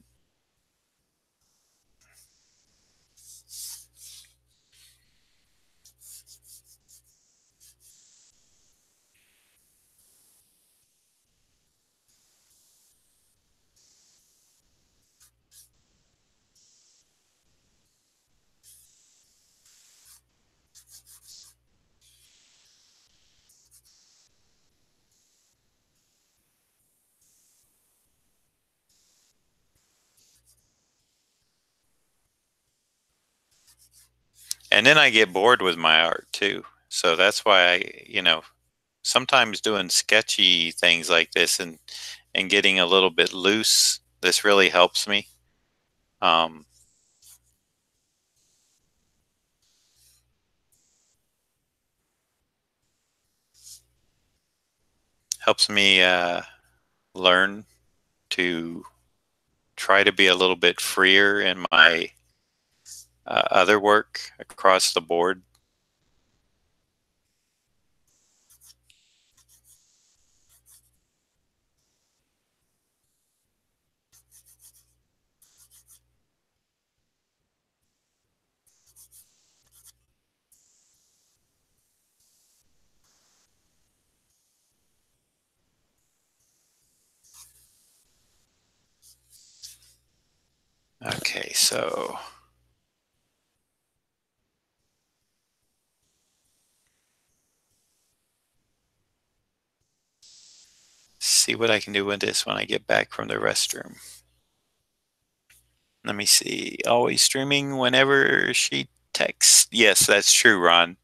And then I get bored with my art too. So that's why sometimes doing sketchy things like this and getting a little bit loose, this really helps me. Um, Helps me learn to try to be a little bit freer in my other work across the board. Okay, so see what I can do with this when I get back from the restroom. Let me see. Always streaming whenever she texts. Yes, that's true, Ron.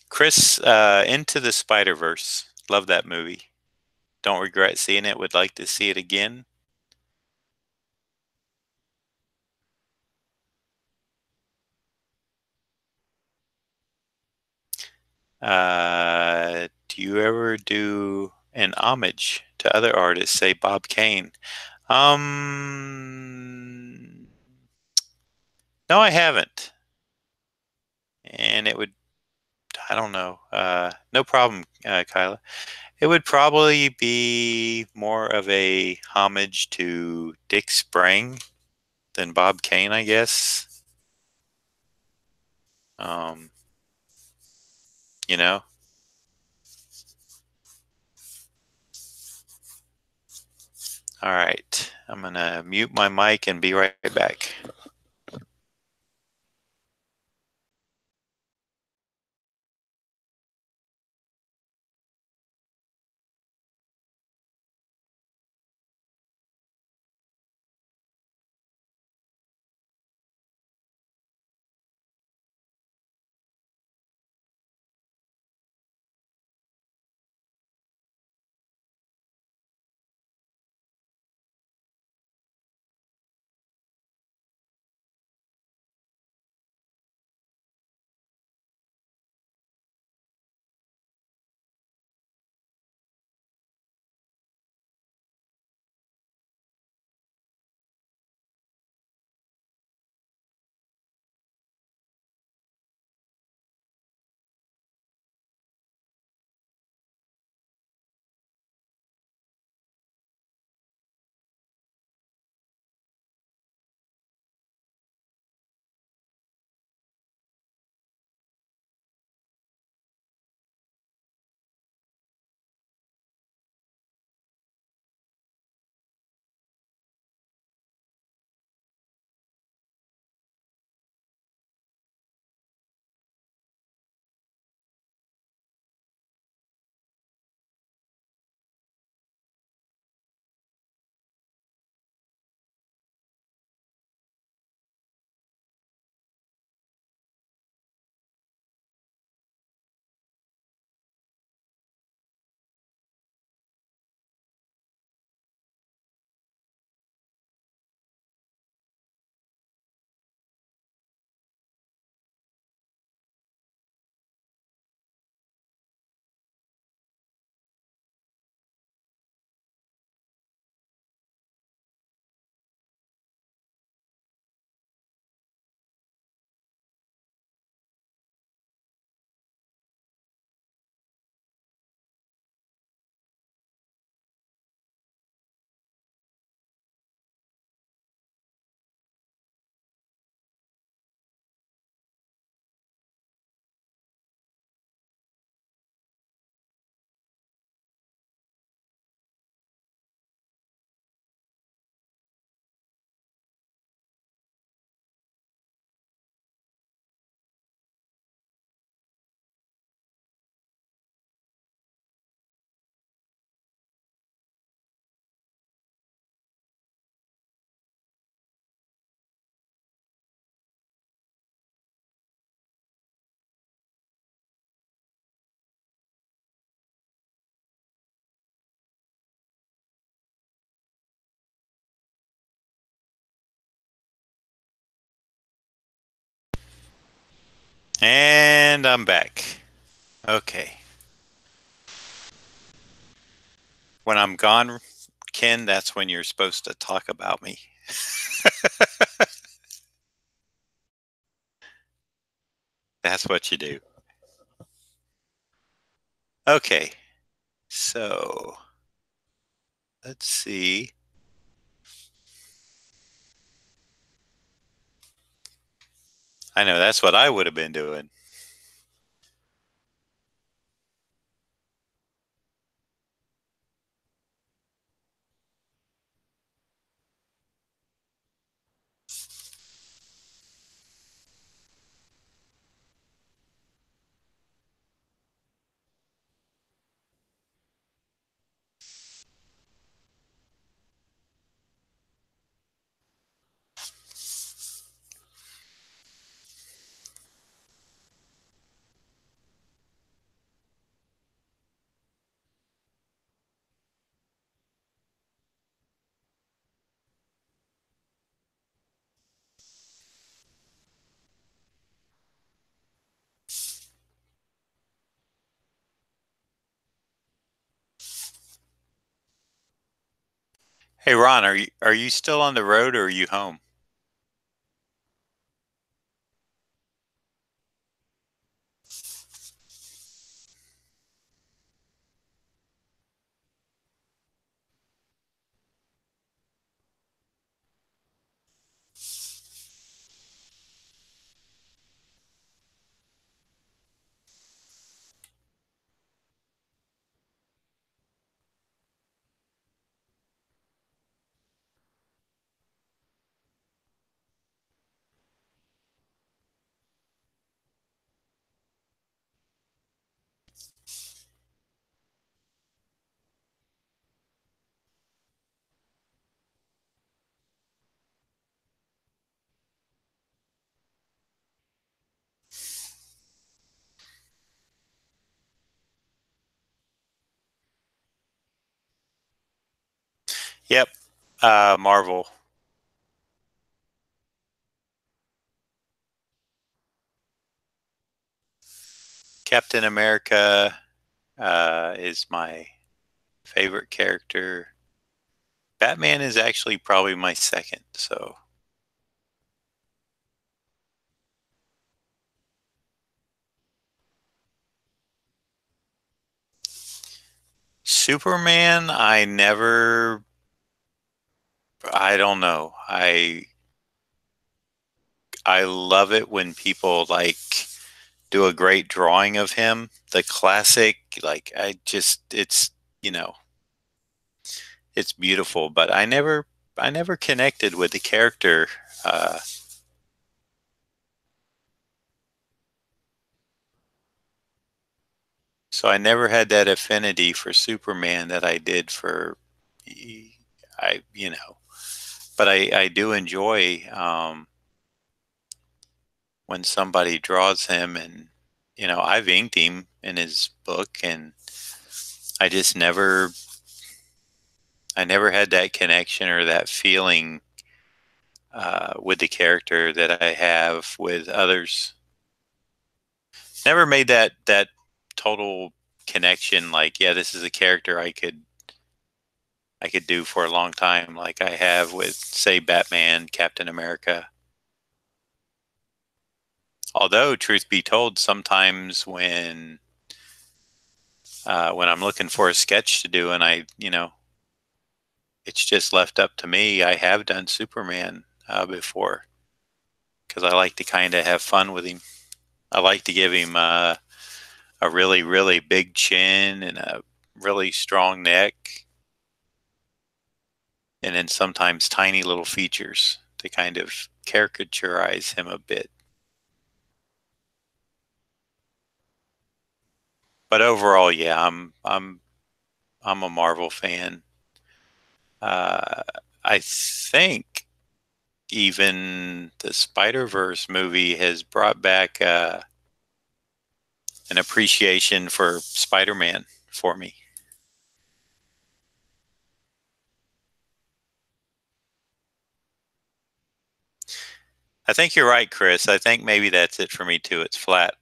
Chris, Into the Spider-Verse. Love that movie. Don't regret seeing it. Would like to see it again. Do you ever do an homage to other artists, say Bob Kane? Um, no, I haven't. And it would, I don't know. No problem, Kyla. It would probably be more of a homage to Dick Sprang than Bob Kane, I guess. Um, you know? All right. I'm going to mute my mic and be right back. And I'm back. Okay. When I'm gone, Ken, that's when you're supposed to talk about me. That's what you do. Okay. So let's see. I know that's what I would have been doing. Hey Ron, are you still on the road or are you home? Yep. Marvel. Captain America is my favorite character. Batman is actually probably my second. So Superman, I don't know. I love it when people like do a great drawing of him. The classic, like I just you know, it's beautiful, but I never connected with the character. Uh, so I never had that affinity for Superman that I did for but I do enjoy when somebody draws him and I've inked him in his book and I just never had that connection or that feeling with the character that I have with others. Never made that total connection. Like, yeah, this is a character I could do for a long time, like I have with, say, Batman, Captain America. Although, truth be told, sometimes when I'm looking for a sketch to do, and it's just left up to me, I have done Superman before because I like to kind of have fun with him. I like to give him a really, really big chin and a really strong neck, and then sometimes tiny little features to kind of caricaturize him a bit. But overall, yeah, I'm a Marvel fan. Uh, I think even the Spider Verse movie has brought back an appreciation for Spider Man for me. I think you're right, Chris. I think maybe that's it for me too. It's flat.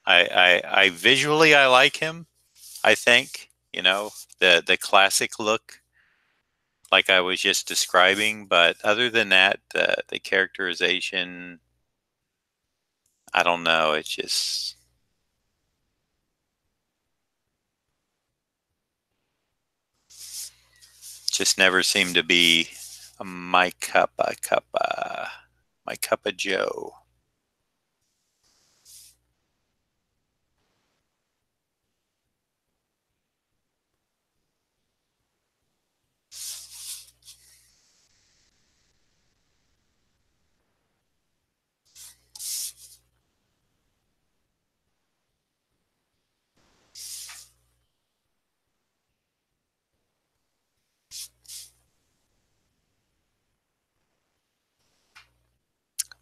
I visually I like him. I think the classic look, like I was just describing. But other than that, the characterization, I don't know. It's just never seemed to be my cup of Joe.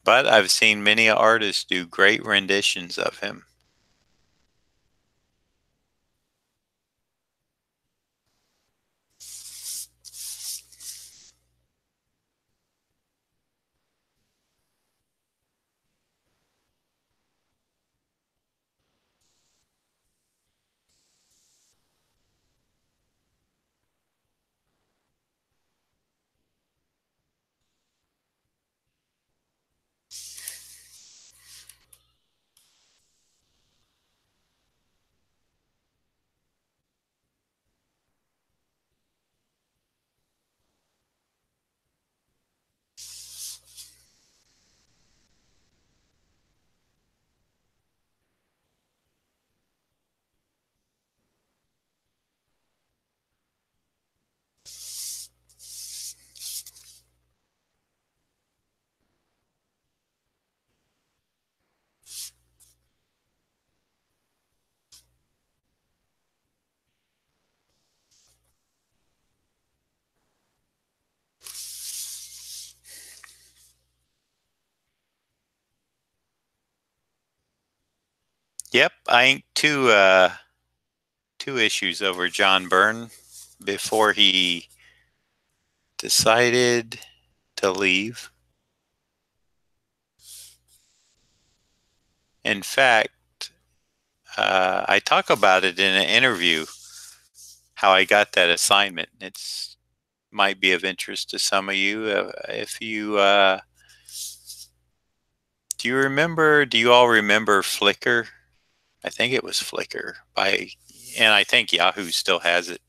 But I've seen many artists do great renditions of him. Yep, I inked two issues over John Byrne before he decided to leave. In fact, I talk about it in an interview how I got that assignment. It's might be of interest to some of you. If you do you all remember Flickr? I think it was Flickr and I think Yahoo still has it.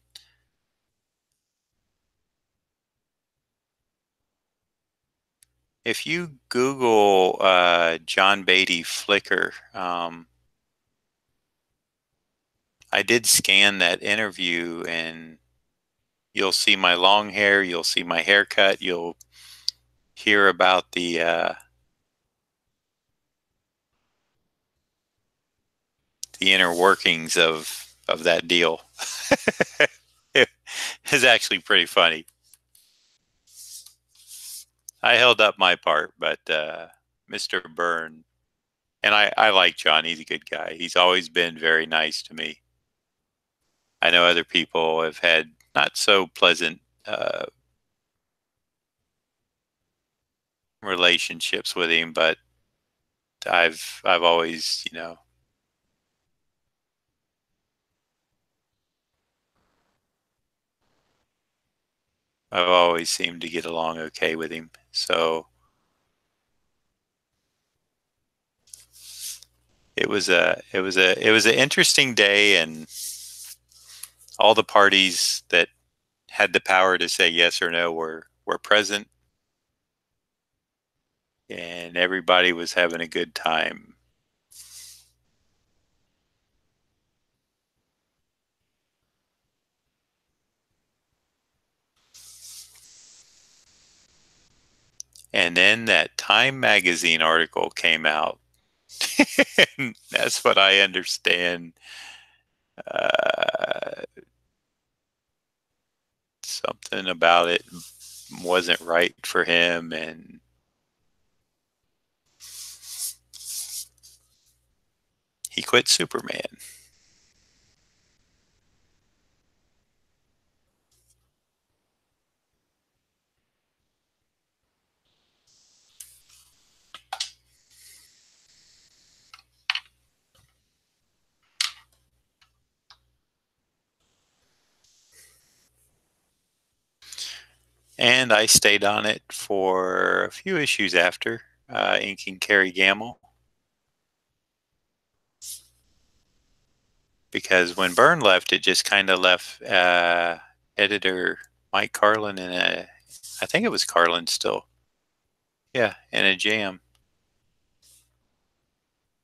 If you Google John Beatty Flickr, I did scan that interview, and you'll see my long hair, you'll see my haircut, you'll hear about the inner workings of that deal. It's actually pretty funny. I held up my part, but Mr. Byrne, and I like John. He's a good guy. He's always been very nice to me. I know other people have had not so pleasant relationships with him, but I've always, I've always seemed to get along okay with him. So it was an interesting day, and all the parties that had the power to say yes or no were present, and everybody was having a good time. And then that Time magazine article came out. And that's what I understand. Uh, Something about it wasn't right for him, and he quit Superman. And I stayed on it for a few issues after, inking Carrie Gamble. Because when Byrne left, it just kind of left editor Mike Carlin in a, I think it was Carlin still, yeah, in a jam.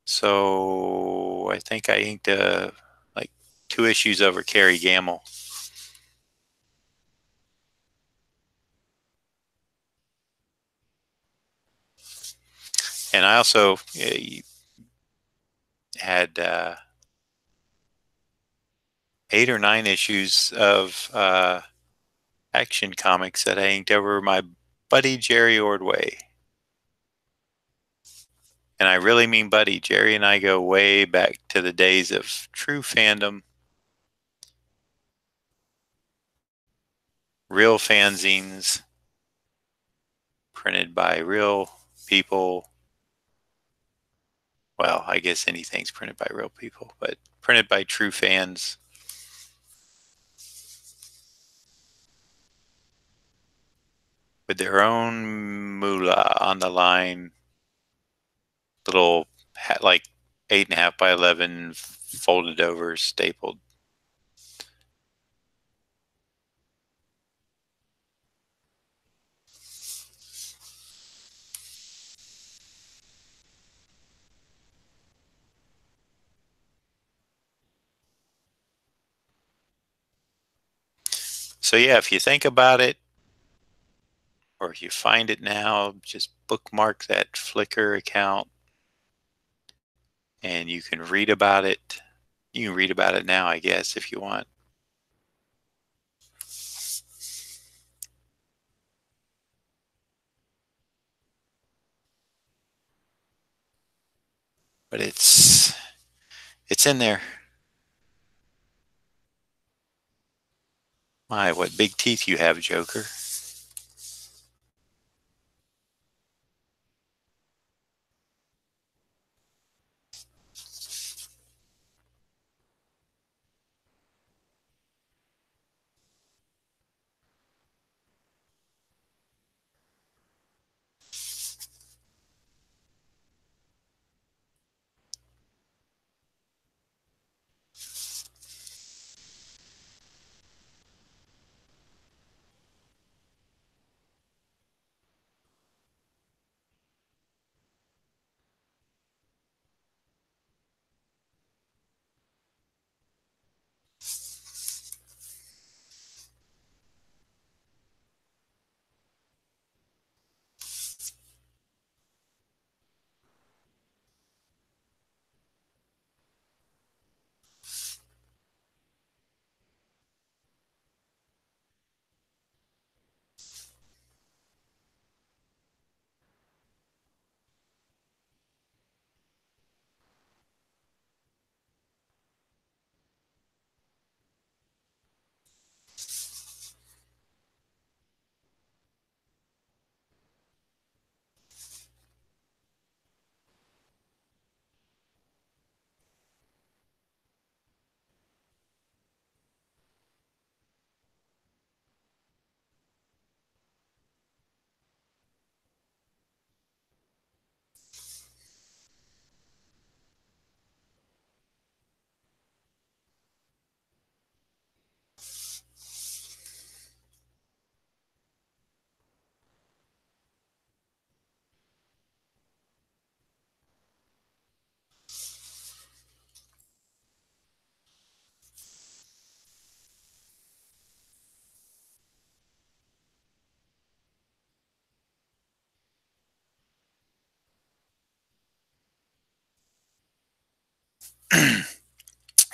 So I think I inked like 2 issues over Carrie Gamble. And I also had 8 or 9 issues of Action Comics that I inked over my buddy Jerry Ordway. And I really mean buddy. Jerry and I go way back to the days of true fandom, real fanzines, printed by real people. Well, I guess anything's printed by real people, but printed by true fans with their own moolah on the line. Little, like 8.5 by 11 folded over, stapled. So yeah, if you think about it, or if you find it now, just bookmark that Flickr account and you can read about it. You can read about it now, I guess, if you want. But it's in there. My, what big teeth you have, Joker.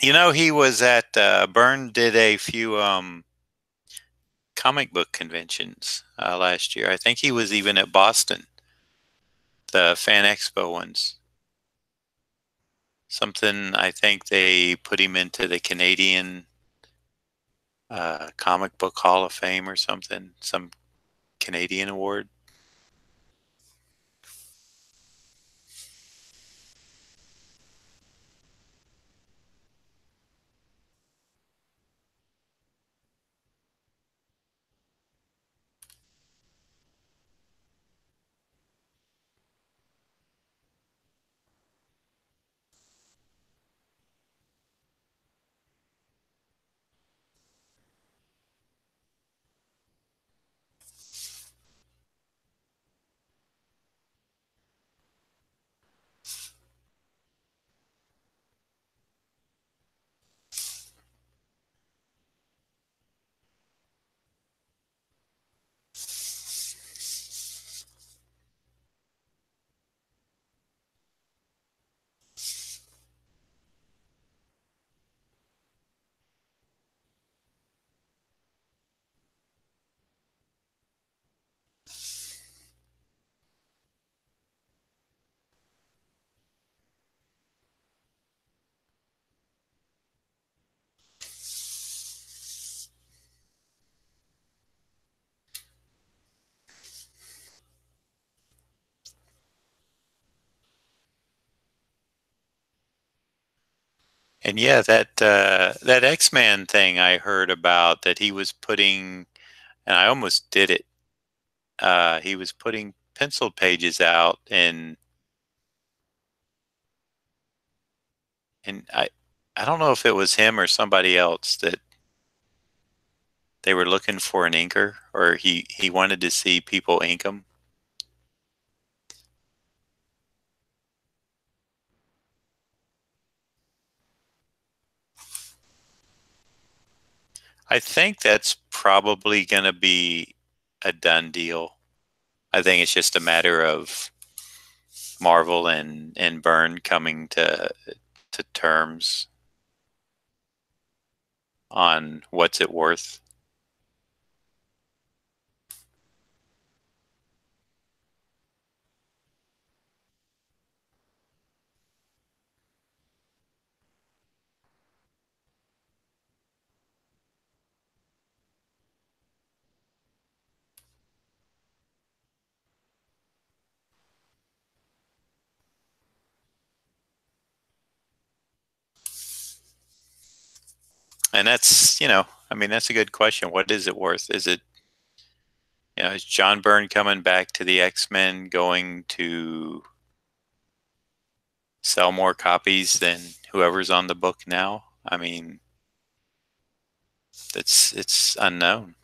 You know, he was at Byrne did a few comic book conventions last year. I think he was even at Boston, the Fan Expo ones. Something, I think they put him into the Canadian Comic Book Hall of Fame or something, some Canadian award. And yeah, that X-Man thing I heard about that he was putting, and I almost did it. He was putting penciled pages out, and I don't know if it was him or somebody else that they were looking for an inker, or he wanted to see people ink them. I think that's probably going to be a done deal. I think it's just a matter of Marvel and Byrne coming to terms on what's it worth. And that's, I mean, that's a good question. What is it worth? Is it, is John Byrne coming back to the X-Men going to sell more copies than whoever's on the book now? I mean, it's unknown.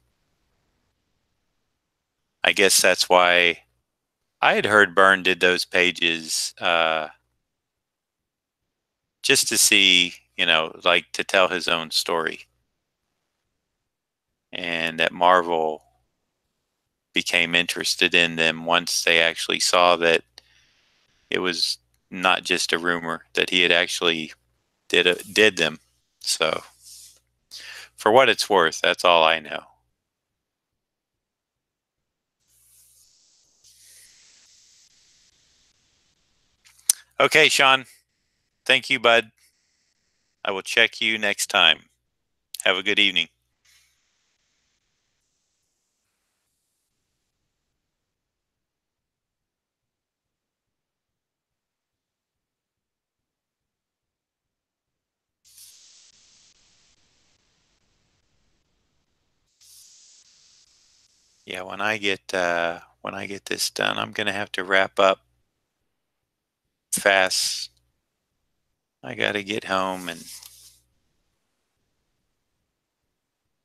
I guess that's why I had heard Byrne did those pages just to see, like to tell his own story, and that Marvel became interested in them once they actually saw that it was not just a rumor, that he had actually did them. So, for what it's worth, that's all I know. Okay, Sean. Thank you, bud. I will check you next time. Have a good evening. Yeah, when I get this done, I'm gonna have to wrap up fast. I gotta get home and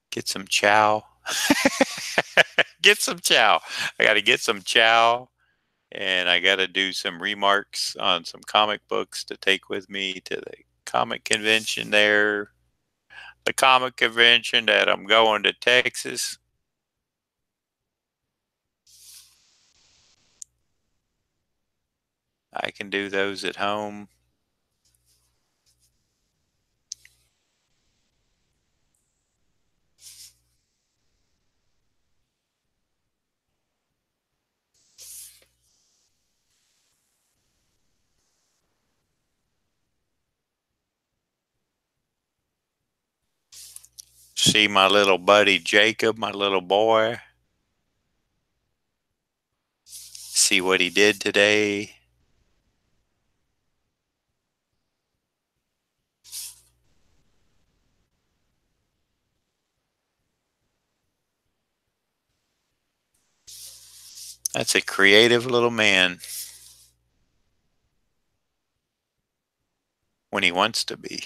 get some chow. Get some chow. I gotta get some chow, and I gotta do some remarks on some comic books to take with me to the comic convention there. The comic convention that I'm going to Texas. I can do those at home. See my little buddy Jacob, my little boy. See what he did today. That's a creative little man when he wants to be.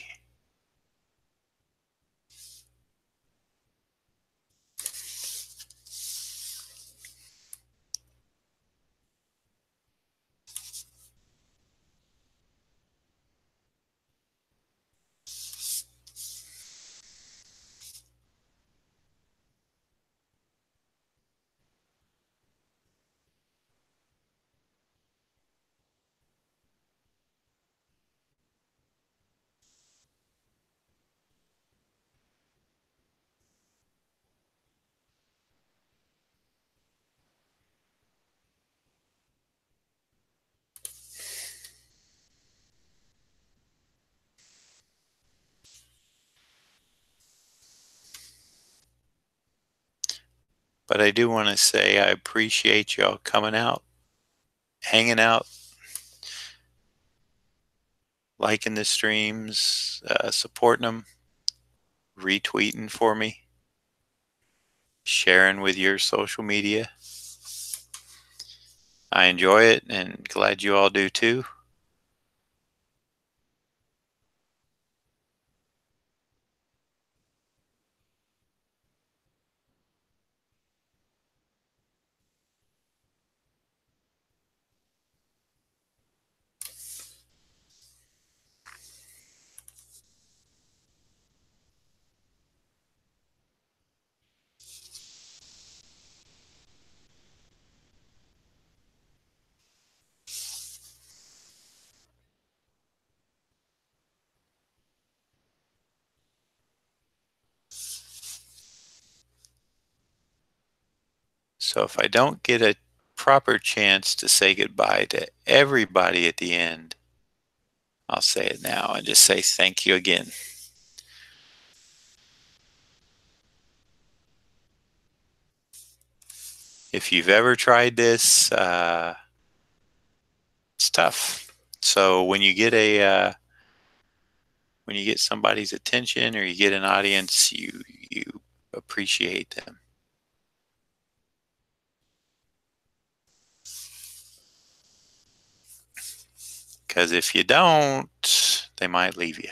But I do want to say I appreciate y'all coming out, hanging out, liking the streams, supporting them, retweeting for me, sharing with your social media. I enjoy it and glad you all do too. So if I don't get a proper chance to say goodbye to everybody at the end, I'll say it now and just say thank you again. If you've ever tried this, it's tough. So when you get somebody's attention or you get an audience, you appreciate them. Because if you don't, they might leave you.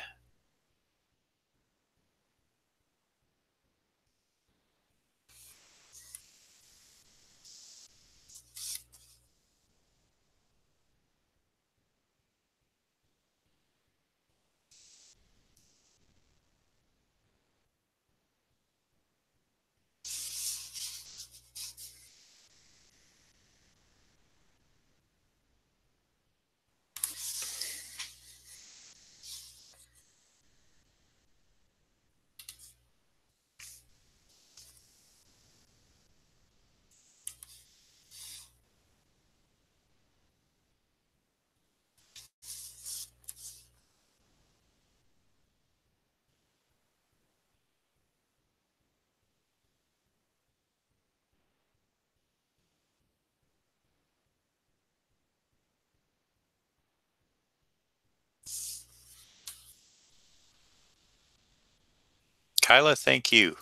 Kyla, thank you.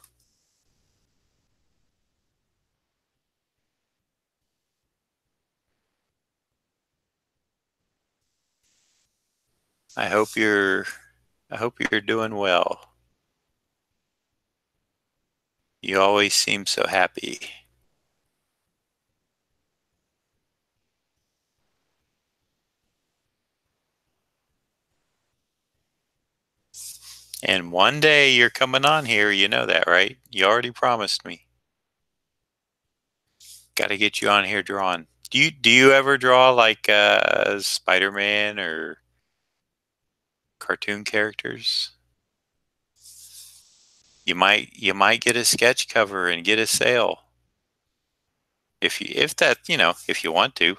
I hope you're I hope you're doing well. You always seem so happy. And one day you're coming on here, you know that, right? You already promised me. Got to get you on here drawing. Do you ever draw like Spider-Man or cartoon characters? You might get a sketch cover and get a sale. If you want to.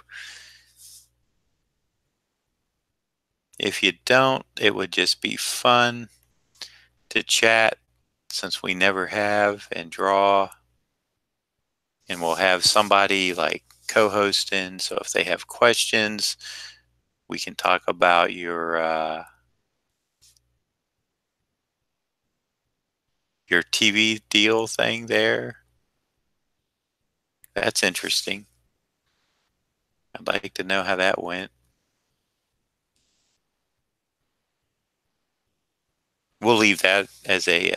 If you don't, it would just be fun to chat since we never have and draw, and we'll have somebody like co-hosting, so if they have questions, we can talk about your TV deal thing there. That's interesting. I'd like to know how that went. We'll leave that as a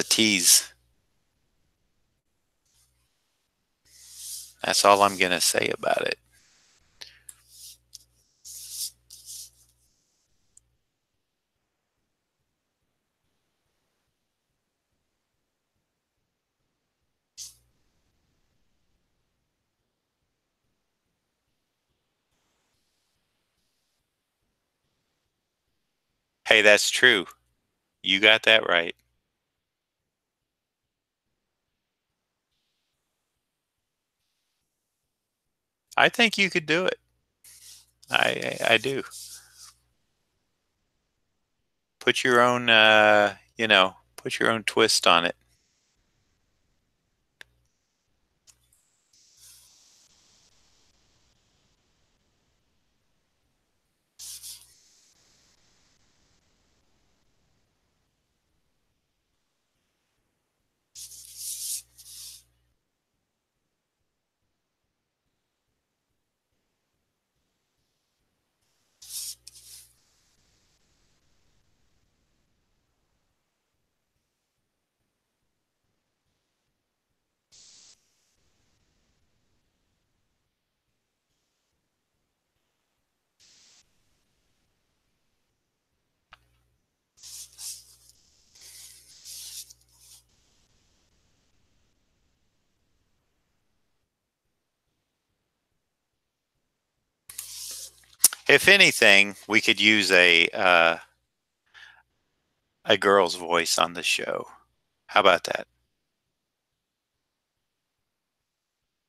tease. That's all I'm gonna say about it. Hey, that's true. You got that right. I think you could do it. I do. Put your own put your own twist on it. If anything, we could use a girl's voice on the show. How about that?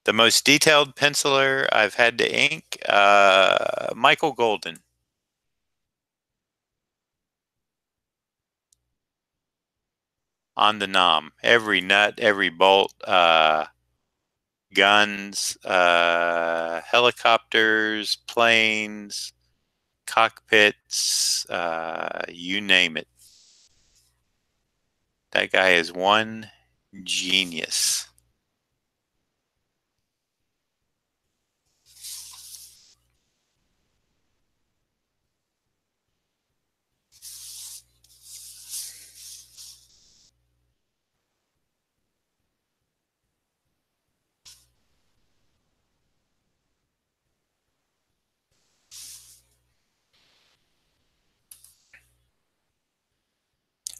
The most detailed penciler I've had to ink, Michael Golden on the nom. Every nut, every bolt, guns, helicopters, planes, cockpits, you name it. That guy is one genius.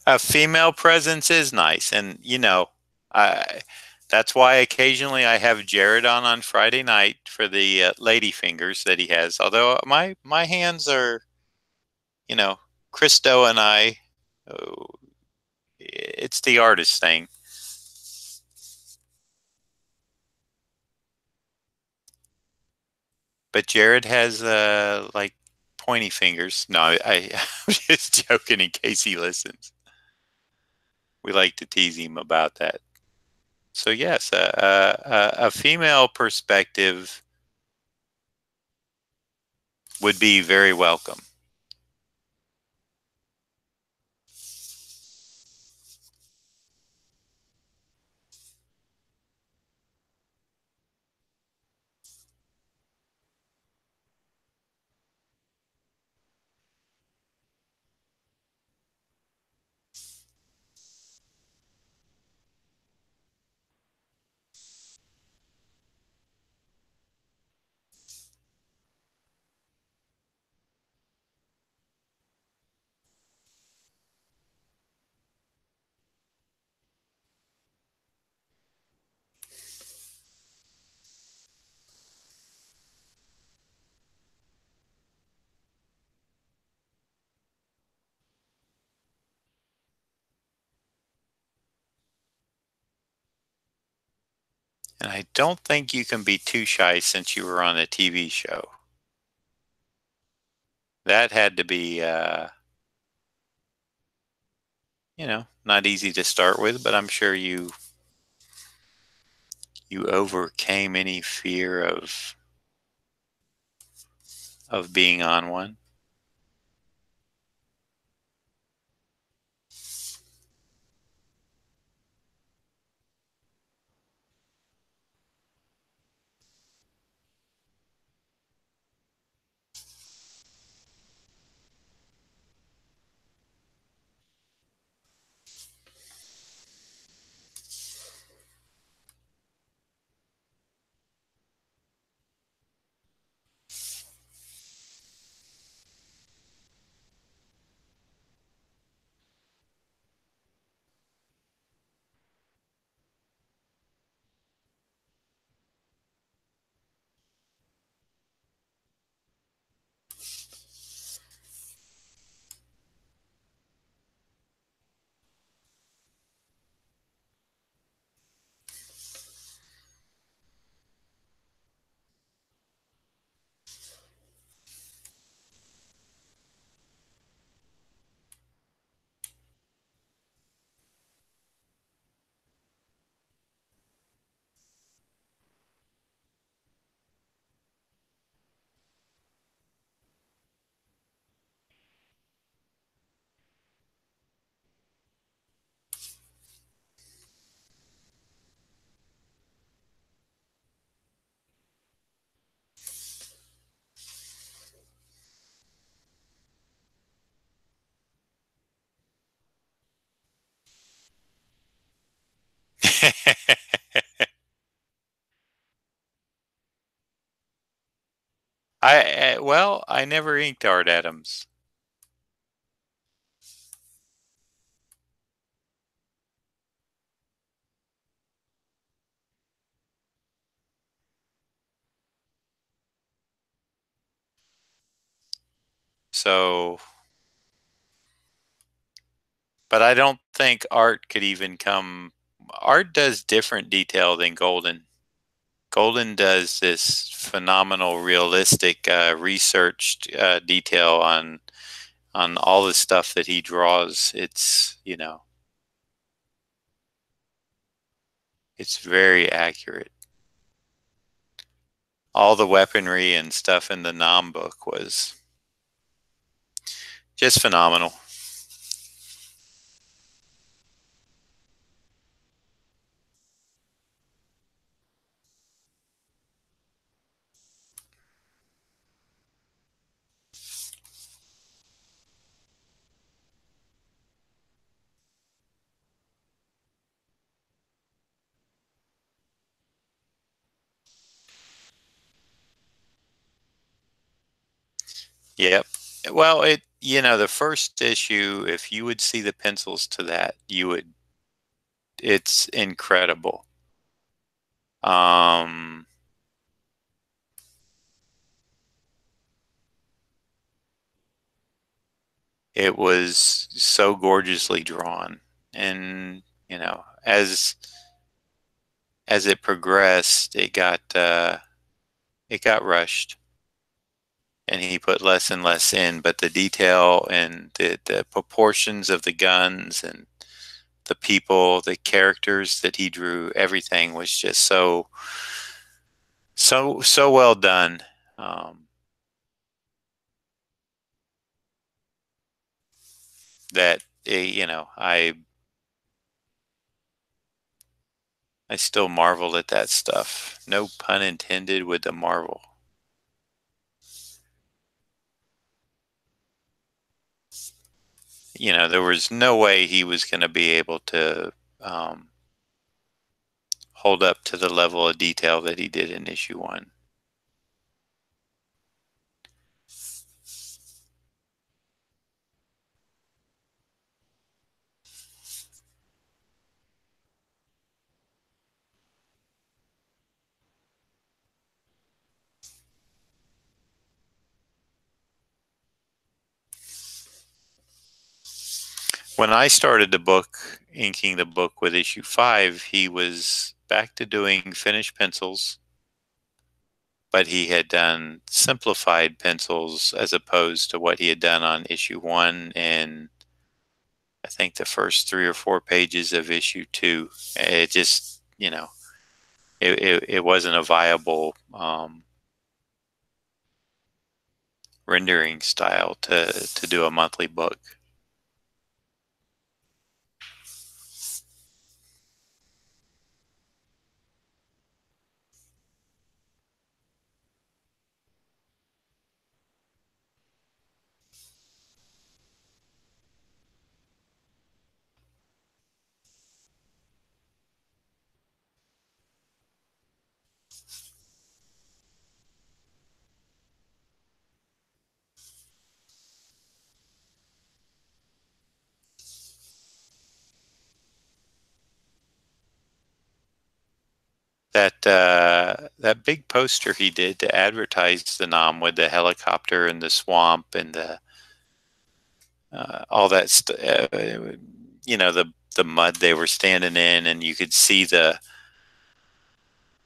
A female presence is nice, and I that's why occasionally I have Jared on Friday night for the lady fingers that he has. Although my hands are, you know, Christo and I, oh, it's the artist thing. But Jared has like pointy fingers. No, I'm just joking in case he listens. We like to tease him about that. So yes, a female perspective would be very welcome. And I don't think you can be too shy since you were on a TV show. That had to be, not easy to start with, but I'm sure you overcame any fear of being on one. Well, I never inked Art Adams. So, but I don't think art could even come. Art does different detail than Golden. Golden does this phenomenal, realistic, researched detail on all the stuff that he draws. It's very accurate. All the weaponry and stuff in the Nam book was just phenomenal. Yep. Well, the first issue, if you would see the pencils to that, it's incredible. Um, it was so gorgeously drawn. And, as it progressed, it got rushed and he put less and less in, but the detail and the proportions of the guns and the people, the characters that he drew, everything was just so well done. Um, that I still marvel at that stuff. No pun intended with the marvel. There was no way he was going to be able to um, hold up to the level of detail that he did in issue one. When I started the book, inking the book with issue five, he was back to doing finished pencils, but he had done simplified pencils as opposed to what he had done on issue one and I think the first 3 or 4 pages of issue two. It just, it wasn't a viable rendering style to do a monthly book. That big poster he did to advertise the Nam with the helicopter and the swamp and the all that the mud they were standing in, and you could see the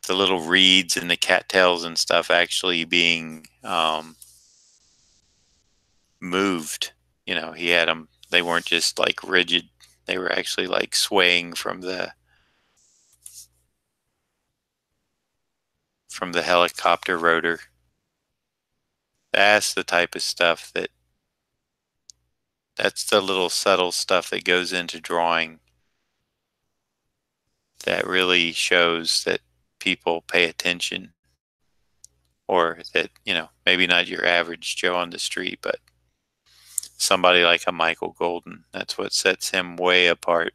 little reeds and the cattails and stuff actually being moved. He had them. They weren't just like rigid. They were actually like swaying from the helicopter rotor. That's the type of stuff that's the little subtle stuff that goes into drawing that really shows that people pay attention, or that, maybe not your average Joe on the street, but somebody like a Michael Golden. That's what sets him way apart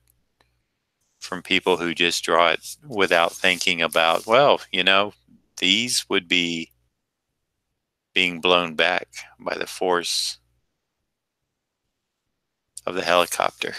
from people who just draw it without thinking about, well, these would be being blown back by the force of the helicopter.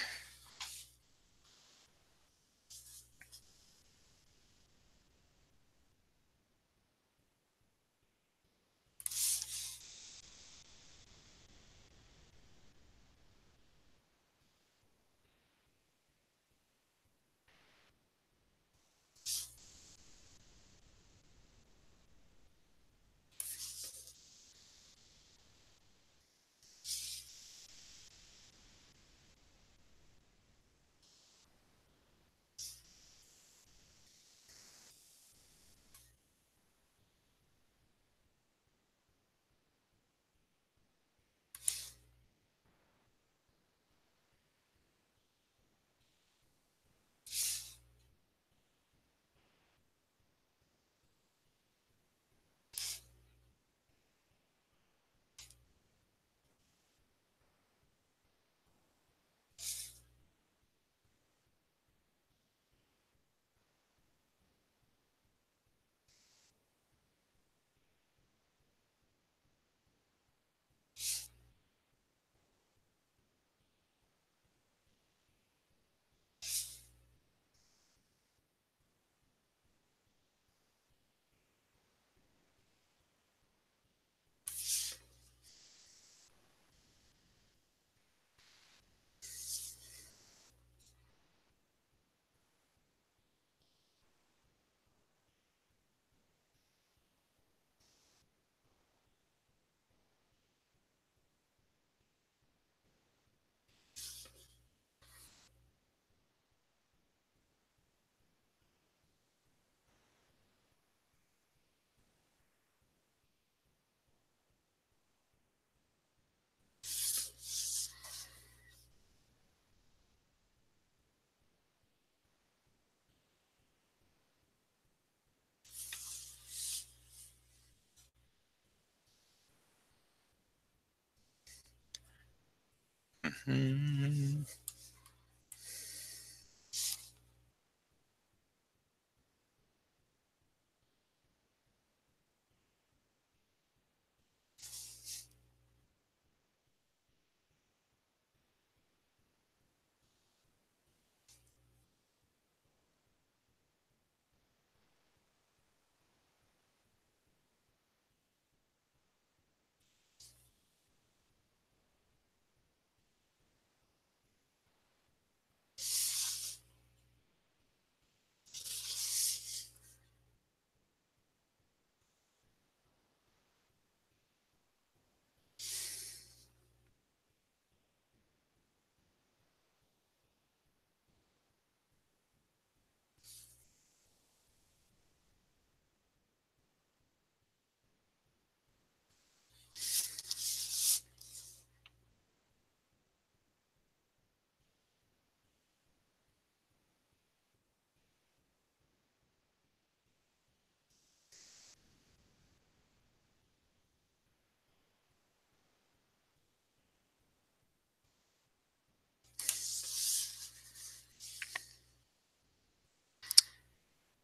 Mm.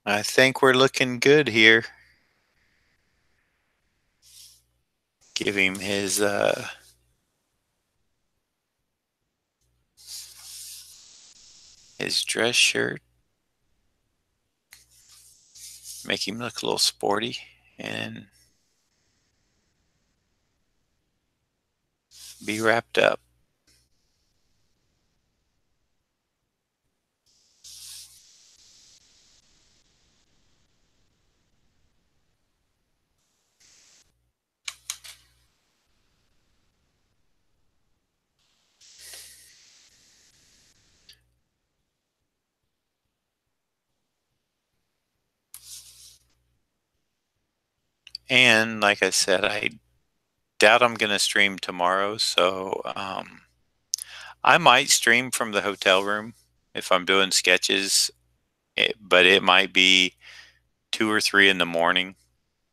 I think we're looking good here. Give him his dress shirt. Make him look a little sporty and be wrapped up. And like I said, I doubt I'm going to stream tomorrow, so I might stream from the hotel room if I'm doing sketches, but it might be 2 or 3 in the morning.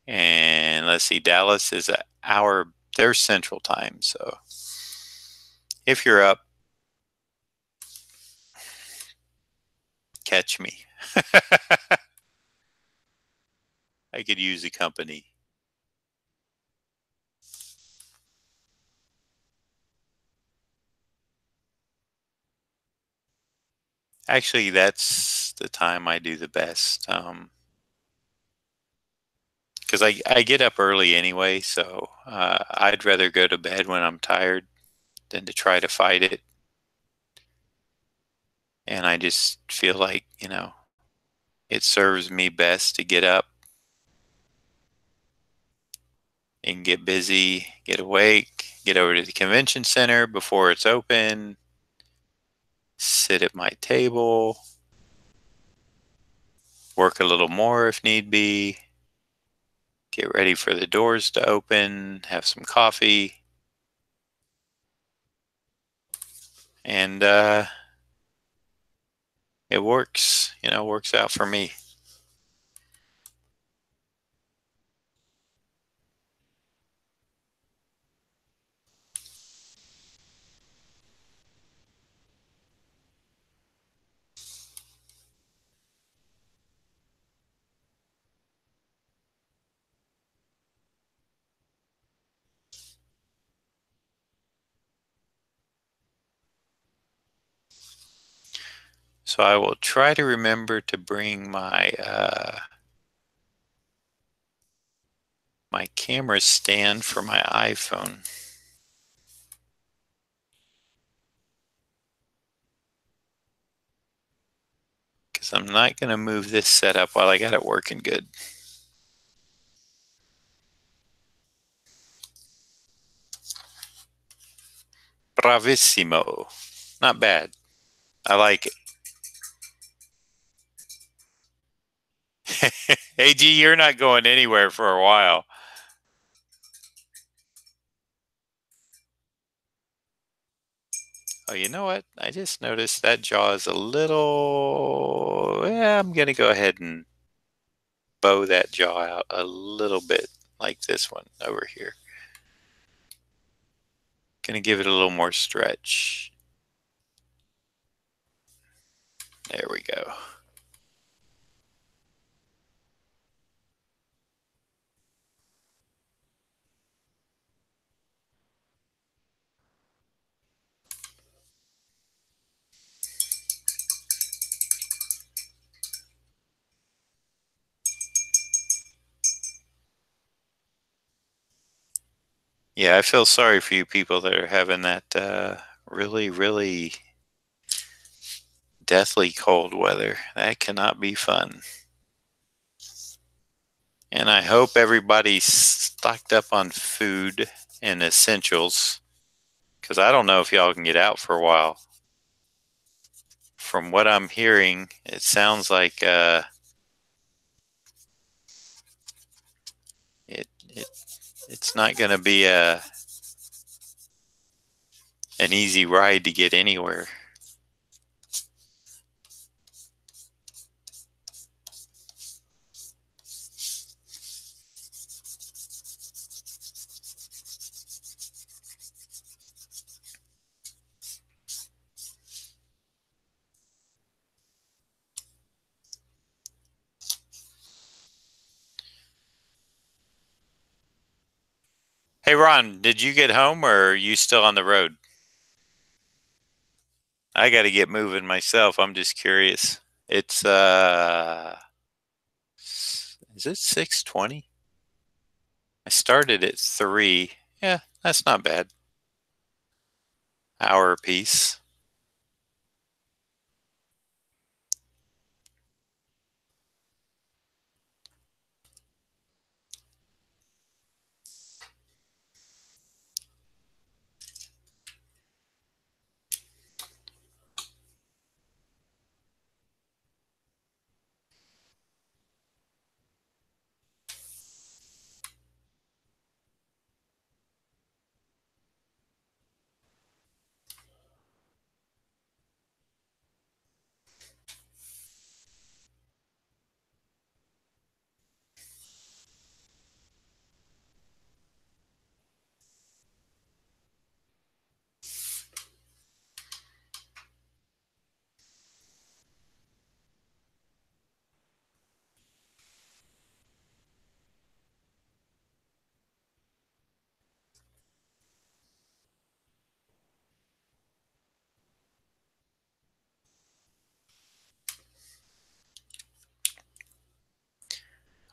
And let's see, Dallas is an hour, their central time. So if you're up, catch me. I could use the company. Actually, that's the time I do the best. Because I get up early anyway, so I'd rather go to bed when I'm tired than to try to fight it. And I just feel like, it serves me best to get up and get busy, get awake, get over to the convention center before it's open, sit at my table, work a little more if need be, get ready for the doors to open, have some coffee, and it works, works out for me. So I will try to remember to bring my camera stand for my iPhone. Because I'm not going to move this setup while I got it working good. Bravissimo. Not bad. I like it. Hey, G, you're not going anywhere for a while. Oh, you know what? I just noticed that jaw is a little. Yeah, I'm going to go ahead and bow that jaw out a little bit like this one over here. Going to give it a little more stretch. There we go. Yeah, I feel sorry for you people that are having that really, really deathly cold weather. That cannot be fun. And I hope everybody's stocked up on food and essentials, because I don't know if y'all can get out for a while. From what I'm hearing, it sounds like it it's not going to be an easy ride to get anywhere. Hey Ron, did you get home or are you still on the road? I got to get moving myself. I'm just curious. It's is it 6:20? I started at 3. Yeah, that's not bad. Hour apiece.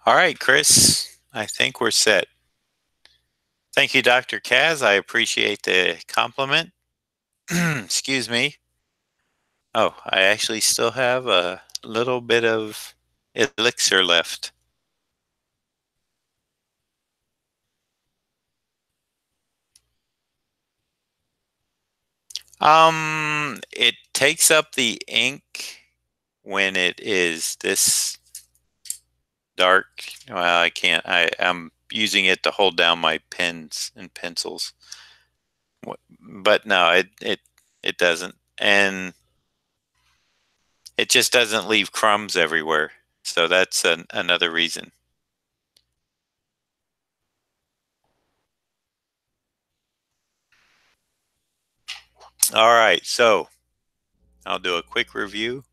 All right, Chris. I think we're set. Thank you, Dr. Kaz. I appreciate the compliment. Excuse me. Oh, I actually still have a little bit of elixir left. It takes up the ink when it is this dark. Well, I can't. I'm using it to hold down my pens and pencils. But no, it doesn't, and it just doesn't leave crumbs everywhere. So that's another reason. All right, so I'll do a quick review,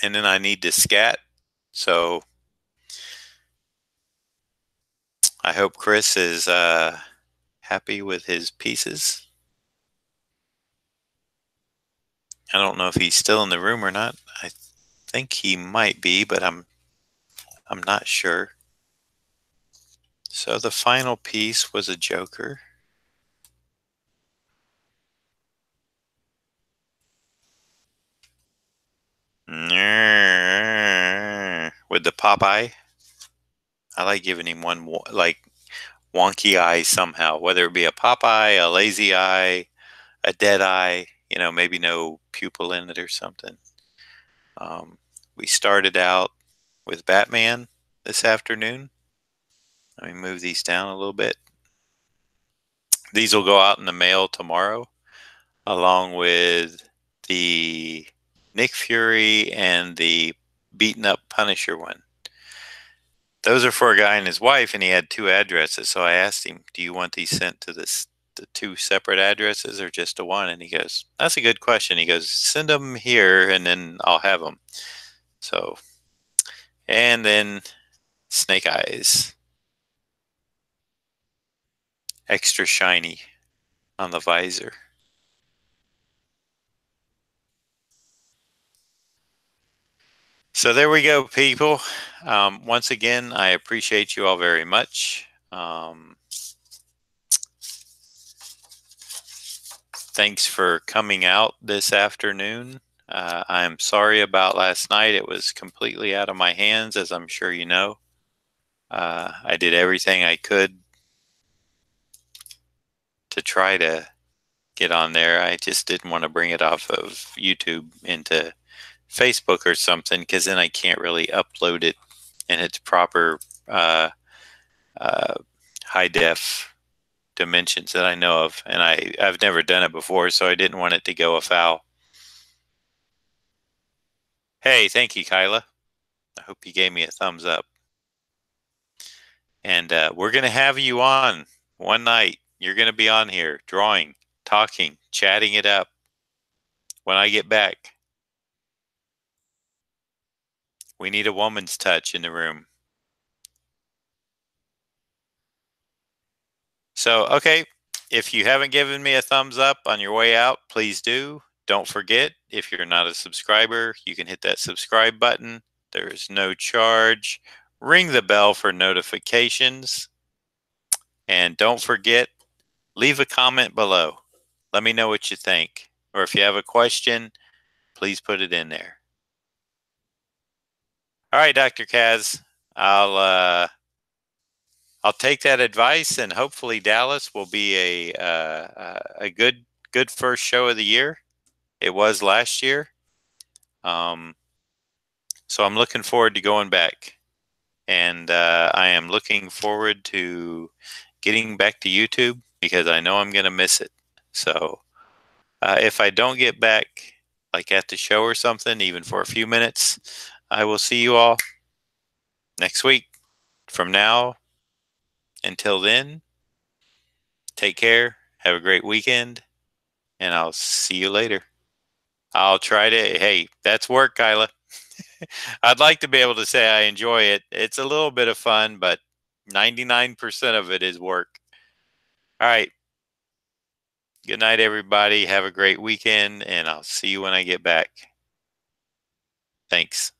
and then I need to scat. So I hope Chris is happy with his pieces. I don't know if he's still in the room or not. I think he might be, but I'm not sure. So the final piece was a joker. With the Popeye. I like giving him one like wonky eye somehow, whether it be a Popeye, a lazy eye, a dead eye, maybe no pupil in it or something. Um, we started out with Batman this afternoon. Let me move these down a little bit. These will go out in the mail tomorrow, along with the Nick Fury and the beaten up Punisher one. Those are for a guy and his wife, and he had 2 addresses. So I asked him, "Do you want these sent to this the two separate addresses or just the one? And he goes, that's a good question. He goes, send them here and then I'll have them. So, and then snake eyes, extra shiny on the visor. So there we go, people. Once again, I appreciate you all very much. Thanks for coming out this afternoon. I'm sorry about last night. It was completely out of my hands, as I'm sure you know. I did everything I could to try to get on there. I just didn't want to bring it off of YouTube into Facebook or something, because then I can't really upload it in its proper uh, high def dimensions that I know of. And I've never done it before, so I didn't want it to go afoul. Hey, thank you, Kyla. I hope you gave me a thumbs up. And we're going to have you on one night. You're going to be on here drawing, talking, chatting it up when I get back. We need a woman's touch in the room. So, okay, if you haven't given me a thumbs up on your way out, please do. Don't forget, if you're not a subscriber, you can hit that subscribe button. There's no charge. Ring the bell for notifications. And don't forget, leave a comment below. Let me know what you think. Or if you have a question, please put it in there. All right, Dr. Kaz, I'll take that advice, and hopefully Dallas will be a good first show of the year. It was last year, so I'm looking forward to going back, and I am looking forward to getting back to YouTube because I know I'm going to miss it. So if I don't get back, like at the show or something, even for a few minutes, I will see you all next week. From now until then, take care, have a great weekend, and I'll see you later. I'll try to, hey, that's work, Kyla. I'd like to be able to say I enjoy it. It's a little bit of fun, but 99% of it is work. All right. Good night, everybody. Have a great weekend, and I'll see you when I get back. Thanks.